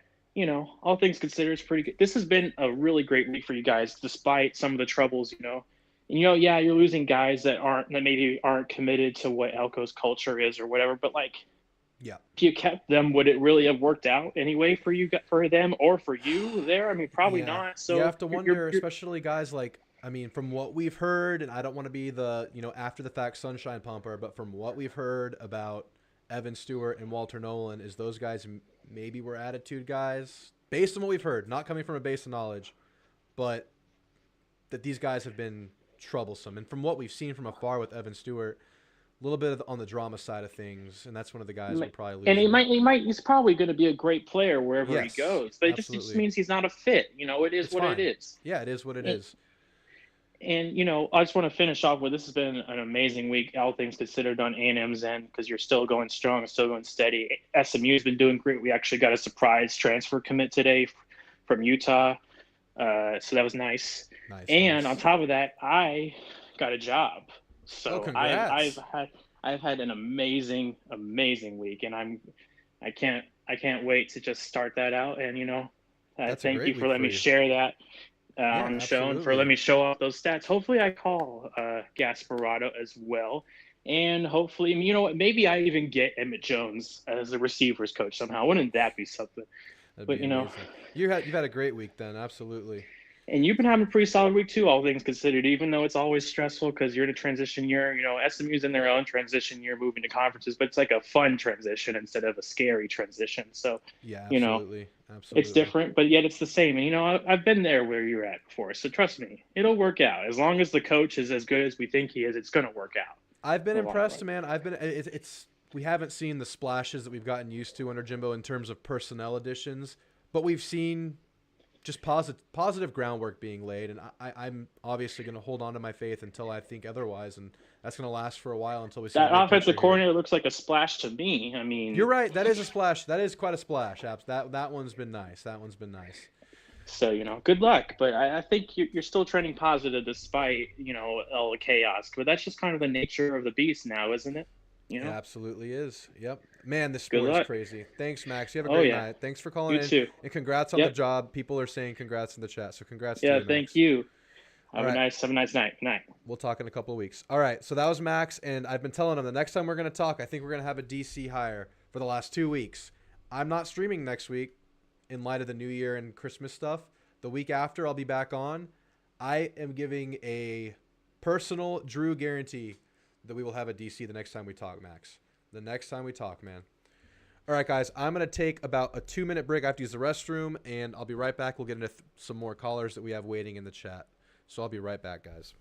Speaker 2: all things considered, it's pretty good. This has been a really great week for you guys, despite some of the troubles, And, you're losing guys that maybe aren't committed to what Elco's culture is or whatever. But, if you kept them, would it really have worked out anyway for them or for you there? I mean, probably not. So
Speaker 1: you have to wonder, especially guys from what we've heard, and I don't want to be the, after the fact sunshine pumper, but from what we've heard about Evan Stewart and Walter Nolan is those guys maybe were attitude guys based on what we've heard, not coming from a base of knowledge, but that these guys have been troublesome. And from what we've seen from afar with Evan Stewart, a little bit on the drama side of things, and that's one of the guys we'll probably lose.
Speaker 2: And he's probably going to be a great player wherever he goes, but it just means he's not a fit. It is what it is.
Speaker 1: Yeah, it is what it is.
Speaker 2: And, I just want to finish off with this has been an amazing week, all things considered, on A&M's end, because you're still going strong, still going steady. SMU's been doing great. We actually got a surprise transfer commit today from Utah, so that was nice. And on top of that, I got a job.
Speaker 1: Oh,
Speaker 2: So
Speaker 1: congrats.
Speaker 2: I've had an amazing week, and I can't wait to just start that out. And I
Speaker 1: That's a
Speaker 2: thank you
Speaker 1: great
Speaker 2: for
Speaker 1: week
Speaker 2: letting
Speaker 1: for
Speaker 2: me
Speaker 1: you.
Speaker 2: share that
Speaker 1: Yeah,
Speaker 2: on the show and for letting
Speaker 1: absolutely.
Speaker 2: me show off those stats. Hopefully, I call Gasparotto as well. And hopefully, you know what? Maybe I even get Emmett Jones as the receivers coach somehow. Wouldn't that be something?
Speaker 1: That'd
Speaker 2: But
Speaker 1: be amazing. You've had a great week then, absolutely.
Speaker 2: and you've been having a pretty solid week too, all things considered. Even though it's always stressful because you're in a transition year. SMU's in their own transition year, moving to conferences, but it's like a fun transition instead of a scary transition. So,
Speaker 1: Yeah,
Speaker 2: you know,
Speaker 1: absolutely.
Speaker 2: it's
Speaker 1: Absolutely.
Speaker 2: different, but yet it's the same. And I've been there where you're at before, so trust me, it'll work out. As long as the coach is as good as we think he is, it's going to work out
Speaker 1: I've been
Speaker 2: in the long
Speaker 1: impressed,
Speaker 2: run.
Speaker 1: man. It's we haven't seen the splashes that we've gotten used to under Jimbo in terms of personnel additions, but we've seen just positive groundwork being laid, and I'm obviously going to hold on to my faith until I think otherwise, and that's going to last for a while until we see the
Speaker 2: That
Speaker 1: big
Speaker 2: offensive
Speaker 1: picture here.
Speaker 2: coordinator looks like a splash to me. I
Speaker 1: You're
Speaker 2: mean,
Speaker 1: right. That is a splash. That is quite a splash. That one's been nice. That one's been nice.
Speaker 2: so good luck. But I think you're still trending positive despite all the chaos. But that's just kind of the nature of the beast now, isn't it? You
Speaker 1: It
Speaker 2: know.
Speaker 1: absolutely is. Yep. Man, this
Speaker 2: Good
Speaker 1: sport is
Speaker 2: luck.
Speaker 1: crazy. Thanks, Max. You have a
Speaker 2: Oh
Speaker 1: great
Speaker 2: yeah.
Speaker 1: night. Thanks for calling
Speaker 2: You
Speaker 1: in,
Speaker 2: too.
Speaker 1: and congrats on the
Speaker 2: Yep.
Speaker 1: job. People are saying congrats in the chat, so congrats to
Speaker 2: Yeah.
Speaker 1: you,
Speaker 2: Thank
Speaker 1: Max.
Speaker 2: you.
Speaker 1: All right.
Speaker 2: Have a nice night. Night.
Speaker 1: We'll talk in a couple of weeks. All right. So that was Max, and I've been telling him the next time we're going to talk, I think we're going to have a DC hire for the last 2 weeks. I'm not streaming next week in light of the New Year and Christmas stuff. The week after, I'll be back on. I am giving a personal Drew guarantee that we will have a DC the next time we talk, Max. The next time we talk, man. All right, guys, I'm going to take about a 2-minute break. I have to use the restroom, and I'll be right back. We'll get into some more callers that we have waiting in the chat. So I'll be right back, guys.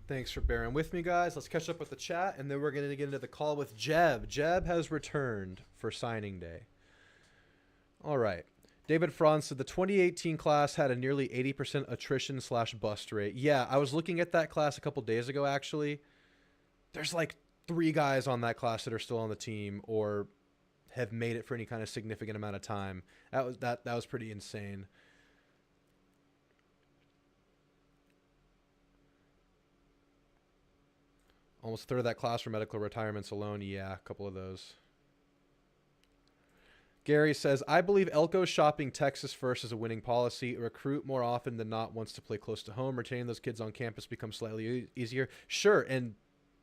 Speaker 1: Thanks for bearing with me, guys. Let's catch up with the chat, and then we're going to get into the call with Jeb. Jeb has returned for signing day. All right. David Franz said the 2018 class had a nearly 80% attrition / bust rate. Yeah, I was looking at that class a couple days ago, actually. There's like 3 guys on that class that are still on the team or have made it for any kind of significant amount of time. That was pretty insane. Almost a third of that class for medical retirements alone. Yeah, a couple of those. Gary says, I believe Elco shopping Texas first is a winning policy. A recruit more often than not wants to play close to home. Retaining those kids on campus becomes slightly easier. Sure, and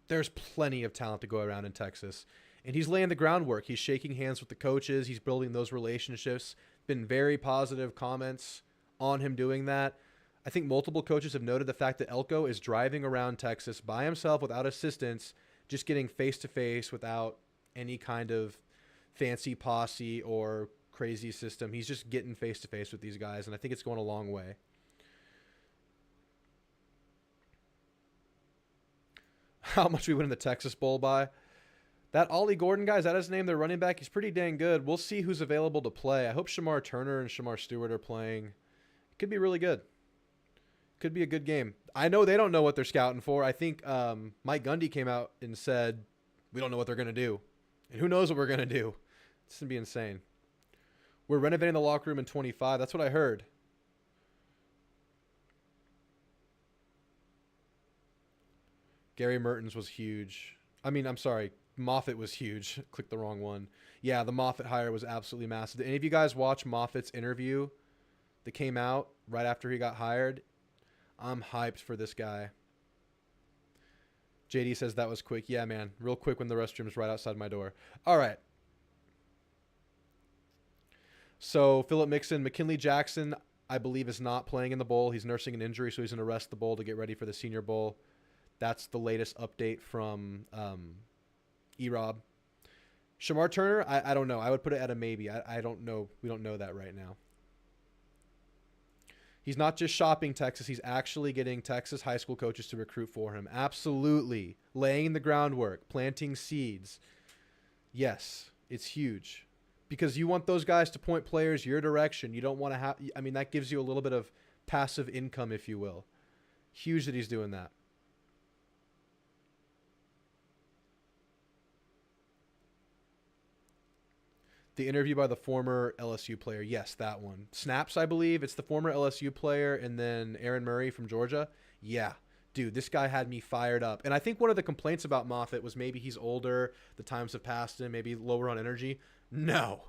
Speaker 1: there's plenty of talent to go around in Texas. And he's laying the groundwork. He's shaking hands with the coaches. He's building those relationships. Been very positive comments on him doing that. I think multiple coaches have noted the fact that Elco is driving around Texas by himself without assistance, just getting face-to-face without any kind of fancy posse or crazy system. He's just getting face-to-face with these guys, and I think it's going a long way. How much we win in the Texas Bowl by? That Ollie Gordon guy, is that his name? Their running back. He's pretty dang good. We'll see who's available to play. I hope Shamar Turner and Shamar Stewart are playing. It could be really good. Could be a good game. I know they don't know what they're scouting for. I think Mike Gundy came out and said, we don't know what they're going to do. And who knows what we're going to do. It's going to be insane. We're renovating the locker room in 25. That's what I heard. Gary Mertens was huge. I'm sorry. Moffitt was huge. Clicked the wrong one. Yeah, the Moffitt hire was absolutely massive. Did any of you guys watch Moffitt's interview that came out right after he got hired? I'm hyped for this guy. JD says that was quick. Yeah, man. Real quick when the restroom's right outside my door. All right. So Philip Mixon, McKinley Jackson, I believe, is not playing in the bowl. He's nursing an injury, so he's going to rest the bowl to get ready for the Senior Bowl. That's the latest update from E-Rob. Shamar Turner, I don't know. I would put it at a maybe. I don't know. We don't know that right now. He's not just shopping Texas. He's actually getting Texas high school coaches to recruit for him. Absolutely. Laying the groundwork, planting seeds. Yes, it's huge. Because you want those guys to point players your direction. You don't want to have... I mean, that gives you a little bit of passive income, if you will. Huge that he's doing that. The interview by the former LSU player. Yes, that one. Snaps, I believe. It's the former LSU player and then Aaron Murray from Georgia. Yeah. Dude, this guy had me fired up. And I think one of the complaints about Moffitt was maybe he's older, the times have passed him, maybe lower on energy. No.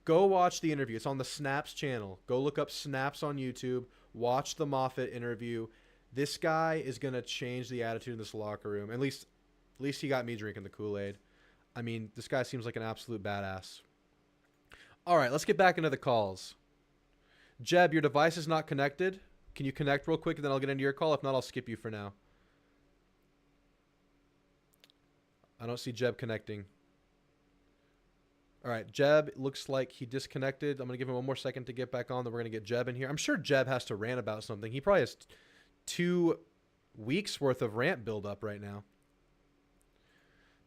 Speaker 1: Go watch the interview. It's on the Snaps channel. Go look up Snaps on YouTube. Watch the Moffitt interview. This guy is going to change the attitude in this locker room. At least he got me drinking the Kool-Aid. I mean, this guy seems like an absolute badass. All right, let's get back into the calls. Jeb, your device is not connected. Can you connect real quick and then I'll get into your call? If not, I'll skip you for now. I don't see Jeb connecting. All right, Jeb looks like he disconnected. I'm going to give him one more second to get back on, then we're going to get Jeb in here. I'm sure Jeb has to rant about something. He probably has 2 weeks worth of rant build up right now.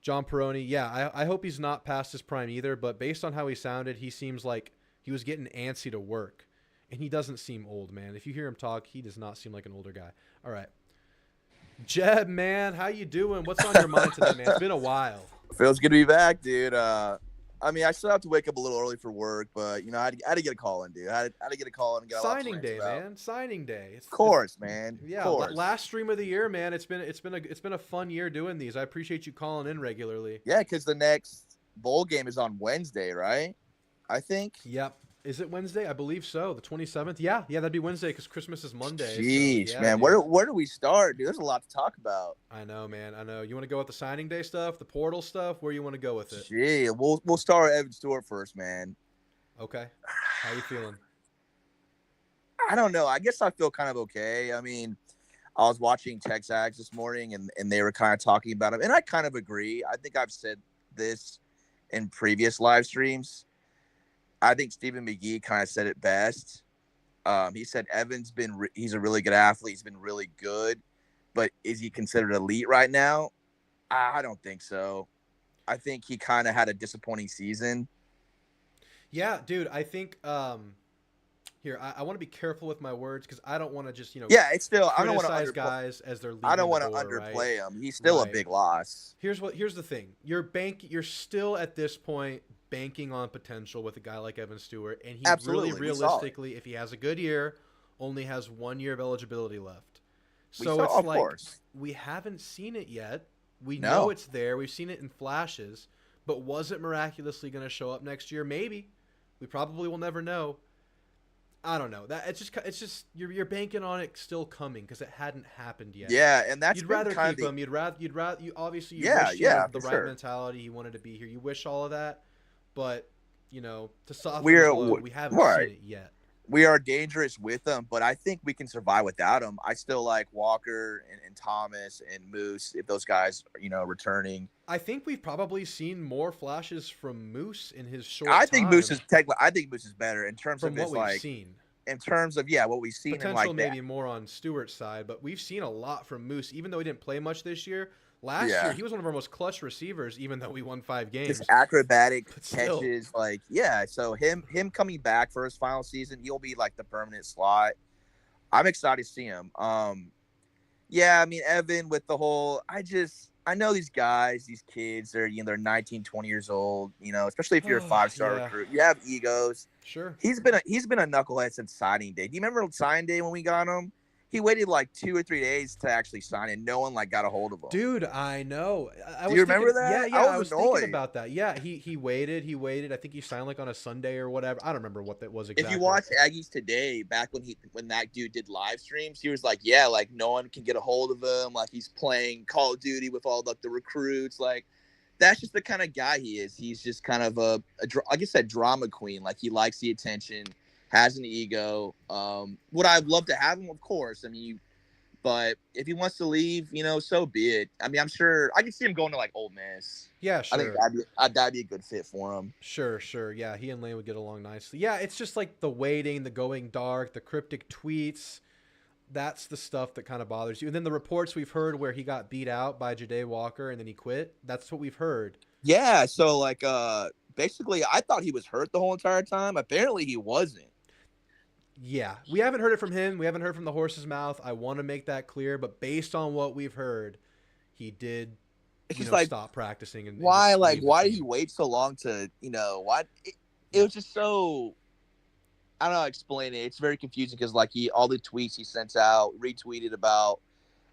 Speaker 1: John Peroni, yeah, I hope he's not past his prime either, but based on how he sounded, he seems like he was getting antsy to work. And he doesn't seem old, man. If you hear him talk, he does not seem like an older guy. All right. Jeb, man, how you doing? What's on your mind today, man? It's been a while.
Speaker 3: Feels good to be back, dude. I mean, I still have to wake up a little early for work, but, you know, I had to get a call in, dude. I had to get a call in and get a lot to
Speaker 1: Signing
Speaker 3: rant
Speaker 1: day,
Speaker 3: about.
Speaker 1: man. Signing day.
Speaker 3: Of course, man.
Speaker 1: Yeah,
Speaker 3: of course.
Speaker 1: last stream of the year, man. It's been a fun year doing these. I appreciate you calling in regularly.
Speaker 3: Yeah, because the next bowl game is on Wednesday, right? I think.
Speaker 1: Yep. Is it Wednesday? I believe so. The 27th. Yeah, that'd be Wednesday because Christmas is Monday.
Speaker 3: Jeez,
Speaker 1: so, yeah,
Speaker 3: man.
Speaker 1: dude.
Speaker 3: Where do we start, dude? There's a lot to talk about.
Speaker 1: I know, man. I know. You want to go with the signing day stuff, the portal stuff? Where you want to go with it?
Speaker 3: Gee, we'll start with Evan Stewart first, man.
Speaker 1: Okay. How you feeling?
Speaker 3: I don't know. I guess I feel kind of okay. I mean, I was watching Texags this morning, and they were kind of talking about him, and I kind of agree. I think I've said this in previous live streams. I think Stephen McGee kind of said it best. He said Evan's he's a really good athlete. He's been really good, but is he considered elite right now? I don't think so. I think he kind of had a disappointing season.
Speaker 1: Yeah, dude. I think here I want to be careful with my words because I don't want to just
Speaker 3: Yeah, it's still I don't want
Speaker 1: criticize
Speaker 3: to
Speaker 1: guys as they're leaving.
Speaker 3: I don't want to
Speaker 1: door,
Speaker 3: underplay
Speaker 1: right?
Speaker 3: him. He's still a big loss.
Speaker 1: Here's the thing. You're still at this point banking on potential with a guy like Evan Stewart, and he
Speaker 3: Absolutely,
Speaker 1: really realistically, if he has a good year, only has 1 year of eligibility left. So it's like we haven't seen it yet. We know it's there. We've seen it in flashes, but was it miraculously going to show up next year? Maybe. We probably will never know. I don't know. That it's just you're banking on it still coming because it hadn't happened yet.
Speaker 3: Yeah, and that's
Speaker 1: you'd rather keep him. You'd rather you obviously wish he had the right mentality. He wanted to be here. You wish all of that, but to soften the blow, we haven't seen it yet.
Speaker 3: We are dangerous with him, but I think we can survive without him. I still like Walker and Thomas and Moose if those guys are returning.
Speaker 1: I think we've probably seen more flashes from Moose in his short
Speaker 3: I think
Speaker 1: time
Speaker 3: Moose is better in terms
Speaker 1: from
Speaker 3: of
Speaker 1: what we've seen.
Speaker 3: In terms of what we've seen.
Speaker 1: Potential maybe more on Stewart's side, but we've seen a lot from Moose, even though he didn't play much this year. Last year, he was one of our most clutch receivers, even though we won 5 games.
Speaker 3: His acrobatic catches, so him coming back for his final season, he'll be like the permanent slot. I'm excited to see him. I mean, Evan with the whole, I know these guys, these kids, they're 19, 20 years old, especially if you're a 5-star recruit. You have egos.
Speaker 1: Sure.
Speaker 3: He's been a knucklehead since signing day. Do you remember signing day when we got him? he waited like 2 or 3 days to actually sign, and no one like got a hold of him.
Speaker 1: Dude, I know. I
Speaker 3: Do
Speaker 1: was
Speaker 3: you remember
Speaker 1: thinking,
Speaker 3: that?
Speaker 1: yeah, I
Speaker 3: I was
Speaker 1: was thinking
Speaker 3: annoyed.
Speaker 1: about that. Yeah, he waited. I think he signed like on a Sunday or whatever. I don't remember what that was
Speaker 3: If
Speaker 1: exactly.
Speaker 3: you watch Aggies today, back when that dude did live streams, he was like, yeah, like no one can get a hold of him. Like he's playing Call of Duty with all like the recruits. Like that's just the kind of guy he is. He's just kind of like I said, drama queen. Like he likes the attention, has an ego. Would I love to have him? Of course. I mean, but if he wants to leave, so be it. I mean, I'm sure I can see him going to like Ole Miss.
Speaker 1: Yeah,
Speaker 3: I think
Speaker 1: sure.
Speaker 3: that'd be a good fit for him.
Speaker 1: Sure. Yeah, he and Lane would get along nicely. Yeah, it's just like the waiting, the going dark, the cryptic tweets. That's the stuff that kind of bothers you. And then the reports we've heard where he got beat out by Ja'Day Walker and then he quit. That's what we've heard.
Speaker 3: Yeah, so like basically I thought he was hurt the whole entire time. Apparently he wasn't.
Speaker 1: Yeah, we haven't heard it from him. We haven't heard from the horse's mouth. I want to make that clear, but based on what we've heard, he did
Speaker 3: It's just like
Speaker 1: stop practicing and
Speaker 3: why
Speaker 1: just leave the
Speaker 3: why did
Speaker 1: team.
Speaker 3: he wait so long to, why it was just so I don't know how to explain it. It's very confusing because like all the tweets he sent out, retweeted about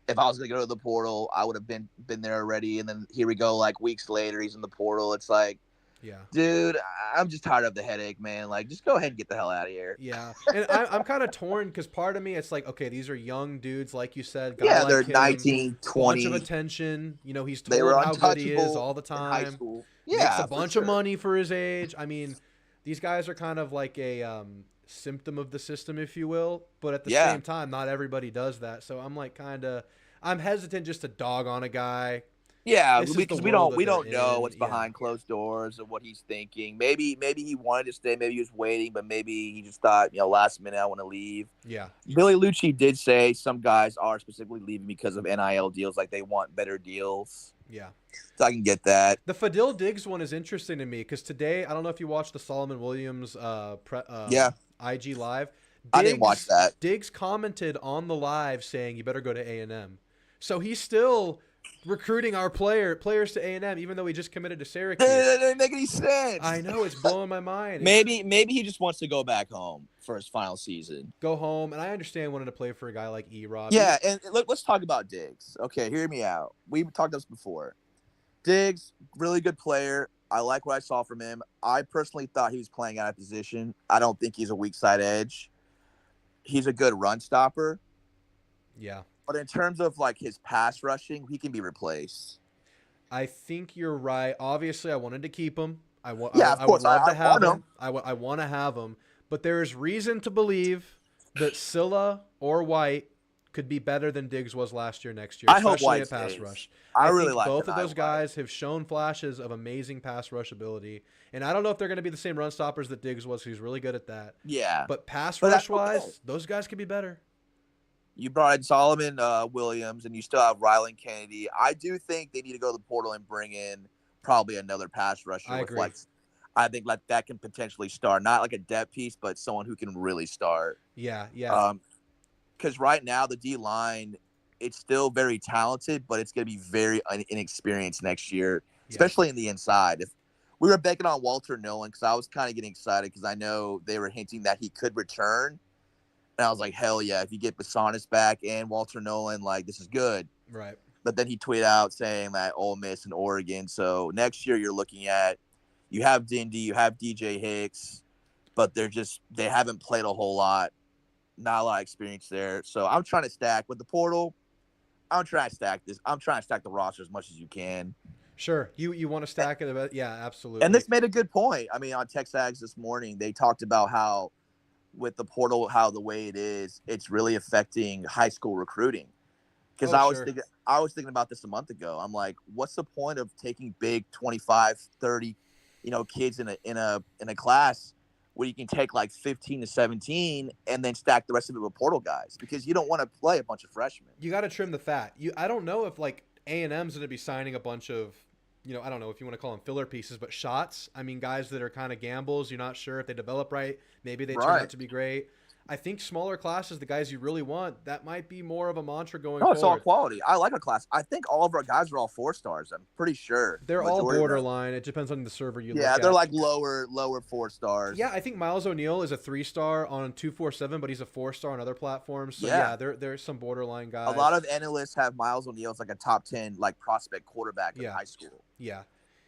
Speaker 3: if I was gonna go to the portal, I would have been there already. And then here we go, like weeks later, he's in the portal. It's like,
Speaker 1: Yeah.
Speaker 3: dude, I'm just tired of the headache, man. Like, just go ahead and get the hell out of here.
Speaker 1: Yeah, and I'm kind of torn because part of me, it's like, okay, these are young dudes, like you said. Guy
Speaker 3: Yeah,
Speaker 1: like
Speaker 3: they're
Speaker 1: him,
Speaker 3: 19, 20.
Speaker 1: bunch of attention. He's
Speaker 3: They
Speaker 1: told
Speaker 3: were
Speaker 1: how good he is
Speaker 3: untouchable
Speaker 1: all the
Speaker 3: in high
Speaker 1: time.
Speaker 3: school.
Speaker 1: Makes
Speaker 3: Yeah,
Speaker 1: a bunch of money for his age. I mean, these guys are kind of like a symptom of the system, if you will. But at the same time, not everybody does that. So I'm like I'm hesitant just to dog on a guy.
Speaker 3: Yeah,
Speaker 1: This is
Speaker 3: because
Speaker 1: the
Speaker 3: we
Speaker 1: world
Speaker 3: don't
Speaker 1: that they're
Speaker 3: know
Speaker 1: in.
Speaker 3: what's
Speaker 1: Yeah.
Speaker 3: behind closed doors and what he's thinking. Maybe he wanted to stay. Maybe he was waiting, but maybe he just thought, last minute I want to leave.
Speaker 1: Yeah.
Speaker 3: Billy Lucci did say some guys are specifically leaving because of NIL deals, like they want better deals.
Speaker 1: Yeah.
Speaker 3: So I can get that.
Speaker 1: The Fadil Diggs one is interesting to me because today, I don't know if you watched the Solomon Williams IG live.
Speaker 3: I didn't watch that.
Speaker 1: Diggs commented on the live saying, you better go to A&M. So he's still recruiting our players to A&M, even though he just committed to Syracuse.
Speaker 3: That doesn't make any sense.
Speaker 1: I know, it's blowing my mind.
Speaker 3: Maybe he just wants to go back home for his final season.
Speaker 1: Go home, and I understand wanting to play for a guy like E-Rob.
Speaker 3: Yeah, and let's talk about Diggs. Okay, hear me out. We've talked about this before. Diggs, really good player. I like what I saw from him. I personally thought he was playing out of position. I don't think he's a weak side edge. He's a good run stopper.
Speaker 1: Yeah.
Speaker 3: But in terms of like his pass rushing, he can be replaced.
Speaker 1: I think you're right. Obviously, I wanted to keep him. I would
Speaker 3: course.
Speaker 1: love to have
Speaker 3: want
Speaker 1: him. I want to have him. But there is reason to believe that Scylla or White could be better than Diggs was last year, next year,
Speaker 3: I hope
Speaker 1: especially
Speaker 3: White
Speaker 1: at pass
Speaker 3: stays.
Speaker 1: rush.
Speaker 3: I
Speaker 1: think
Speaker 3: really like
Speaker 1: both of
Speaker 3: Denial
Speaker 1: those guys have shown flashes of amazing pass rush ability. And I don't know if they're going to be the same run stoppers that Diggs was. He's really good at that.
Speaker 3: Yeah.
Speaker 1: But pass
Speaker 3: But
Speaker 1: rush
Speaker 3: that's okay.
Speaker 1: wise, those guys could be better.
Speaker 3: You brought in Solomon Williams, and you still have Rylan Kennedy. I do think they need to go to the portal and bring in probably another pass rusher.
Speaker 1: I agree.
Speaker 3: I think like that can potentially start, not like a depth piece, but someone who can really start.
Speaker 1: Yeah.
Speaker 3: Because right now the D line, it's still very talented, but it's going to be very inexperienced next year, especially in the inside. If we were banking on Walter Nolan, because I was kind of getting excited because I know they were hinting that he could return. And I was like, hell yeah, if you get Basanis back and Walter Nolan, like, this is good.
Speaker 1: Right.
Speaker 3: But then he tweeted out saying that Ole Miss and Oregon. So next year you're looking at, you have Dindy, you have DJ Hicks, but they haven't played a whole lot. Not a lot of experience there. So I'm trying to stack with the portal. I'm trying to stack this. I'm trying to stack the roster as much as you can.
Speaker 1: Sure. You want to stack it a bit? Yeah, absolutely.
Speaker 3: And this made a good point. I mean, on TexAgs this morning, they talked about how with the portal, how the way it is, it's really affecting high school recruiting. Because I was thinking about this a month ago. I'm like, what's the point of taking big 25, 30, kids in a class where you can take like 15 to 17 and then stack the rest of it with portal guys, because you don't want to play a bunch of freshmen.
Speaker 1: You got to trim the fat. I don't know if like A&M's going to be signing a bunch of, I don't know if you want to call them filler pieces, but shots. I mean, guys that are kind of gambles. You're not sure if they develop right. Maybe they turn out to be great. I think smaller classes, the guys you really want, that might be more of a mantra going
Speaker 3: No,
Speaker 1: forward.
Speaker 3: it's all quality. I like a class. I think all of our guys are all 4-stars. I'm pretty sure.
Speaker 1: They're all
Speaker 3: Majority of them.
Speaker 1: borderline. It depends on the server you look
Speaker 3: Yeah,
Speaker 1: at.
Speaker 3: they're like lower 4-stars.
Speaker 1: Yeah, I think Miles O'Neill is a 3-star on 247, but he's a 4-star on other platforms. So yeah, there's some borderline guys.
Speaker 3: A lot of analysts have Miles O'Neill as like a top 10 like prospect quarterback in high school.
Speaker 1: Yeah.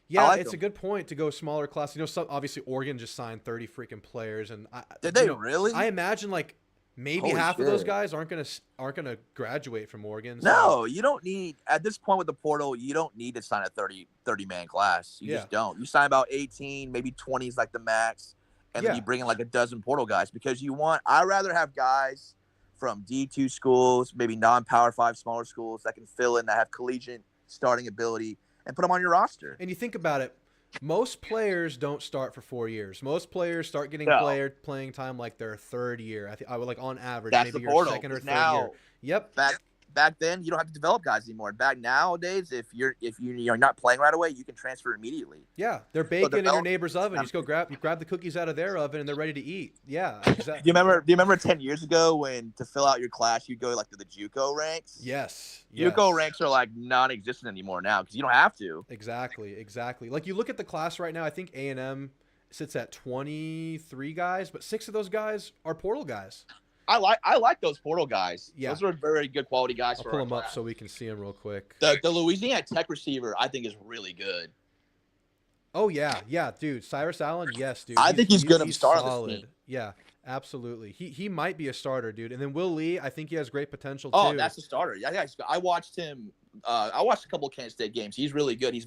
Speaker 1: Yeah,
Speaker 3: like
Speaker 1: it's
Speaker 3: them.
Speaker 1: a good point to go smaller class. You know, some obviously Oregon just signed 30 freaking players, and
Speaker 3: Did they really?
Speaker 1: I imagine like maybe
Speaker 3: Holy
Speaker 1: half of those
Speaker 3: shit.
Speaker 1: guys aren't gonna graduate from Oregon. So.
Speaker 3: No, you don't need at this point with the portal. You don't need to sign a 30 man class. You just don't. You sign about 18, maybe 20 is like the max, and then you bring in like a dozen portal guys because you want. I rather have guys from D2 schools, maybe non-Power 5 smaller schools that can fill in that have collegiate starting ability and put them on your roster.
Speaker 1: And you think about it, most players don't start for 4 years. Most players start getting playing time like their third year. I would like on average,
Speaker 3: That's
Speaker 1: maybe
Speaker 3: the
Speaker 1: your
Speaker 3: portal.
Speaker 1: second or third
Speaker 3: Now,
Speaker 1: year. Yep.
Speaker 3: Back then, you don't have to develop guys anymore. Back nowadays, if you're not playing right away, you can transfer immediately.
Speaker 1: Yeah, they're baking in your neighbor's oven. You just go grab the cookies out of their oven, and they're ready to eat. Yeah, exactly.
Speaker 3: Do you remember 10 years ago when to fill out your class, you'd go like to the JUCO ranks?
Speaker 1: Yes.
Speaker 3: JUCO ranks are like non-existent anymore now because you don't have to.
Speaker 1: Exactly. Like you look at the class right now. I think A&M sits at 23 guys, but 6 of those guys are portal guys.
Speaker 3: I like those portal guys.
Speaker 1: Yeah.
Speaker 3: Those are very good quality guys.
Speaker 1: I'll pull them up so we can see them real quick.
Speaker 3: The Louisiana Tech receiver, I think, is really good.
Speaker 1: Oh, yeah, dude. Cyrus Allen, yes, dude.
Speaker 3: I think he's going to start on this team.
Speaker 1: Yeah, absolutely. He might be a starter, dude. And then Will Lee, I think he has great potential, too.
Speaker 3: Oh, that's a starter. Yeah, I watched him. I watched a couple of Kansas State games. He's really good. He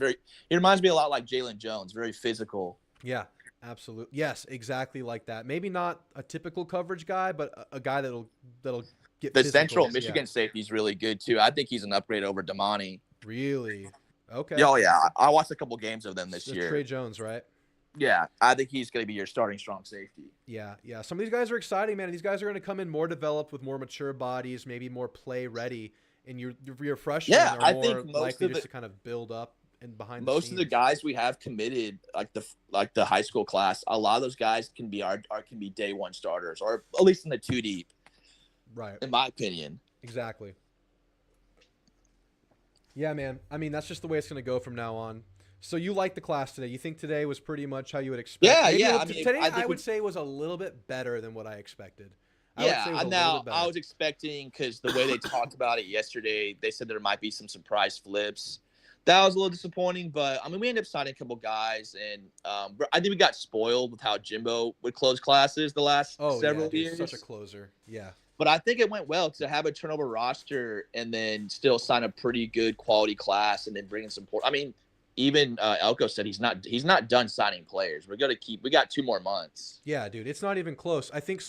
Speaker 3: reminds me a lot like Jalen Jones, very physical.
Speaker 1: Yeah. Absolutely. Yes, exactly like that. Maybe not a typical coverage guy, but a guy that'll get
Speaker 3: the
Speaker 1: physical.
Speaker 3: Central Michigan safety's really good too. I think he's an upgrade over Damani.
Speaker 1: Really? Okay.
Speaker 3: Oh yeah, I watched a couple games of them this year.
Speaker 1: Trey Jones, right?
Speaker 3: Yeah, I think he's going to be your starting strong safety.
Speaker 1: Yeah. Some of these guys are exciting, man. These guys are going to come in more developed with more mature bodies, maybe more play ready, and your freshmen are
Speaker 3: I
Speaker 1: more
Speaker 3: think
Speaker 1: likely just to kind of build up. And behind
Speaker 3: most of the guys we have committed, like the high school class, a lot of those guys can be can be day one starters, or at least in the 2 deep.
Speaker 1: Right.
Speaker 3: In my opinion.
Speaker 1: Exactly. Yeah, man. I mean, that's just the way it's going to go from now on. So you like the class today? You think today was pretty much how you would expect?
Speaker 3: Yeah.
Speaker 1: Today I would say was a little bit better than what I expected.
Speaker 3: I was expecting, because the way they talked about it yesterday, they said there might be some surprise flips. That was a little disappointing, but I mean, we ended up signing a couple guys, and I think we got spoiled with how Jimbo would close classes the last several years.
Speaker 1: Such a closer, yeah.
Speaker 3: But I think it went well to have a turnover roster and then still sign a pretty good quality class, and then bring in some. I mean, even Elco said he's not done signing players. We got 2 more months.
Speaker 1: Yeah, dude, it's not even close. I think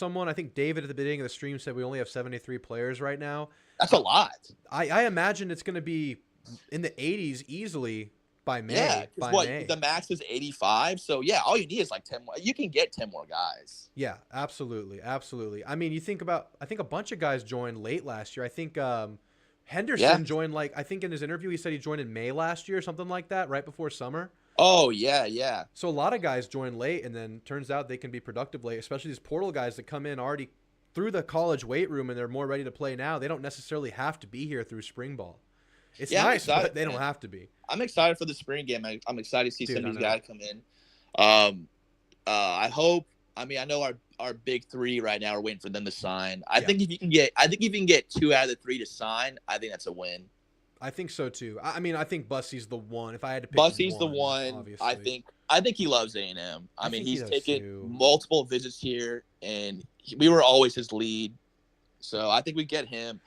Speaker 1: David at the beginning of the stream said we only have 73 players right now.
Speaker 3: That's a lot.
Speaker 1: I imagine it's going to be in the 80s easily by May.
Speaker 3: Yeah,
Speaker 1: May.
Speaker 3: The max is 85. So yeah, all you need is like 10 more. You can get 10 more guys.
Speaker 1: Yeah, absolutely. I mean, I think a bunch of guys joined late last year. I think Henderson joined, like, I think in his interview he said he joined in May last year, something like that, right before summer.
Speaker 3: Oh yeah.
Speaker 1: So a lot of guys join late, and then turns out they can be productive late, especially these portal guys that come in already through the college weight room and they're more ready to play now. They don't necessarily have to be here through spring ball. It's nice, but they don't have to be.
Speaker 3: I'm excited for the spring game. I'm excited to see some of these guys come in. I hope. I mean, I know our big 3 right now are waiting for them to sign. I think if you can get 2 out of the 3 to sign, I think that's a win.
Speaker 1: I think so too. I mean, I think Bussey's the one. If I had to pick
Speaker 3: Bussey's the one.
Speaker 1: Obviously.
Speaker 3: I think he loves A&M. I mean, he's taken multiple visits here, and we were always his lead. So I think we get him.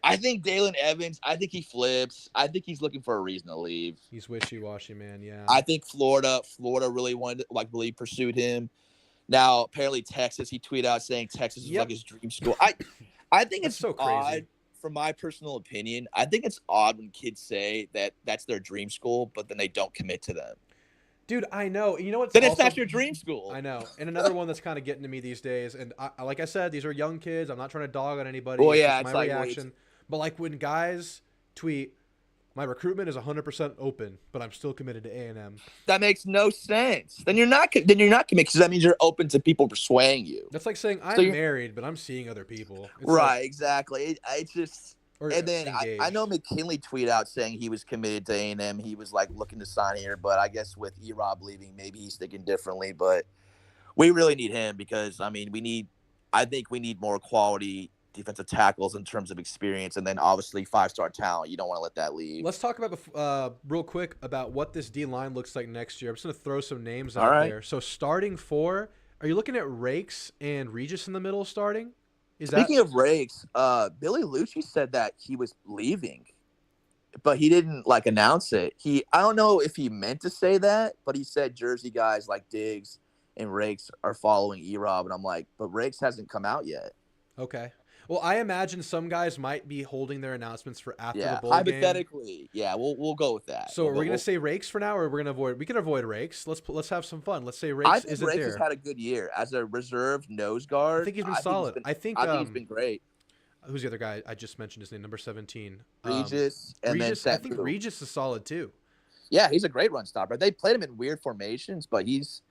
Speaker 3: I think Dalen Evans, I think he flips. I think he's looking for a reason to leave.
Speaker 1: He's wishy-washy, man, yeah.
Speaker 3: I think Florida really wanted to, really pursued him. Now, apparently Texas, he tweeted out saying Texas is like his dream school. I think it's so crazy. Odd, from my personal opinion. I think it's odd when kids say that that's their dream school, but then they don't commit to them.
Speaker 1: Dude, I know. You know what's
Speaker 3: Then it's not your dream school.
Speaker 1: I know. And another one that's kind of getting to me these days, and like I said, these are young kids. I'm not trying to dog on anybody.
Speaker 3: Well, yeah,
Speaker 1: it's my reaction. But like when guys tweet, My recruitment is 100% open, but I'm still committed to A&M.
Speaker 3: That makes no sense. Then you're not committed because that means you're open to people persuading you.
Speaker 1: That's like saying
Speaker 3: So
Speaker 1: I'm
Speaker 3: you're
Speaker 1: married, but I'm seeing other people. It's
Speaker 3: right,
Speaker 1: like,
Speaker 3: exactly. It's just.
Speaker 1: or
Speaker 3: And then
Speaker 1: engaged.
Speaker 3: I know McKinley tweeted out saying he was committed to A&M. He was like looking to sign here, but I guess with E-Rob leaving, maybe he's thinking differently. But we really need him because I think we need more quality defensive tackles in terms of experience, and then obviously 5-star talent. You don't want to let that leave.
Speaker 1: Let's talk about real quick about what this D line looks like next year. I'm just gonna throw some names
Speaker 3: All
Speaker 1: out
Speaker 3: right.
Speaker 1: there. So starting 4, are you looking at Rakes and Regis in the middle starting?
Speaker 3: Speaking of Rakes, Billy Lucci said that he was leaving, but he didn't like announce it. I don't know if he meant to say that, but he said Jersey guys like Diggs and Rakes are following E-Rob, and I'm like, but Rakes hasn't come out yet.
Speaker 1: Okay. Well, I imagine some guys might be holding their announcements for after the bowl game.
Speaker 3: Hypothetically, yeah, we'll go with that.
Speaker 1: So are we gonna say Rakes for now, or we're gonna avoid? We can avoid Rakes. Let's have some fun. Let's say Rakes
Speaker 3: I think
Speaker 1: isn't
Speaker 3: Rakes
Speaker 1: there.
Speaker 3: has had a good year as a reserve nose guard.
Speaker 1: I think he's been solid. I think
Speaker 3: he's been great.
Speaker 1: Who's the other guy? I just mentioned his name, number 17.
Speaker 3: Regis, and
Speaker 1: Regis,
Speaker 3: then
Speaker 1: I think Regis is solid too.
Speaker 3: Yeah, he's a great run stopper. They played him in weird formations, but he's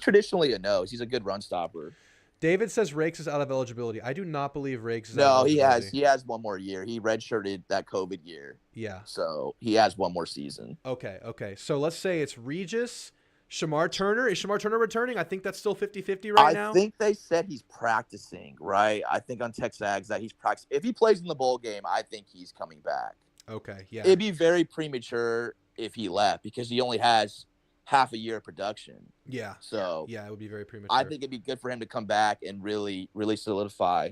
Speaker 3: traditionally a nose. He's a good run stopper.
Speaker 1: David says Rakes is out of eligibility. I do not believe Rakes is out
Speaker 3: No,
Speaker 1: of eligibility.
Speaker 3: he has one more year. He redshirted that COVID year.
Speaker 1: Yeah.
Speaker 3: So he has one more season.
Speaker 1: Okay. So let's say it's Regis, Shamar Turner. Is Shamar Turner returning? I think that's still 50-50 right now.
Speaker 3: I think they said he's practicing, right? I think on Texags that he's practicing. If he plays in the bowl game, I think he's coming back.
Speaker 1: Okay, yeah.
Speaker 3: It'd be very premature if he left because he only has half a year of production.
Speaker 1: Yeah.
Speaker 3: So
Speaker 1: yeah, it would be very premature.
Speaker 3: I think it'd be good for him to come back and really, really solidify.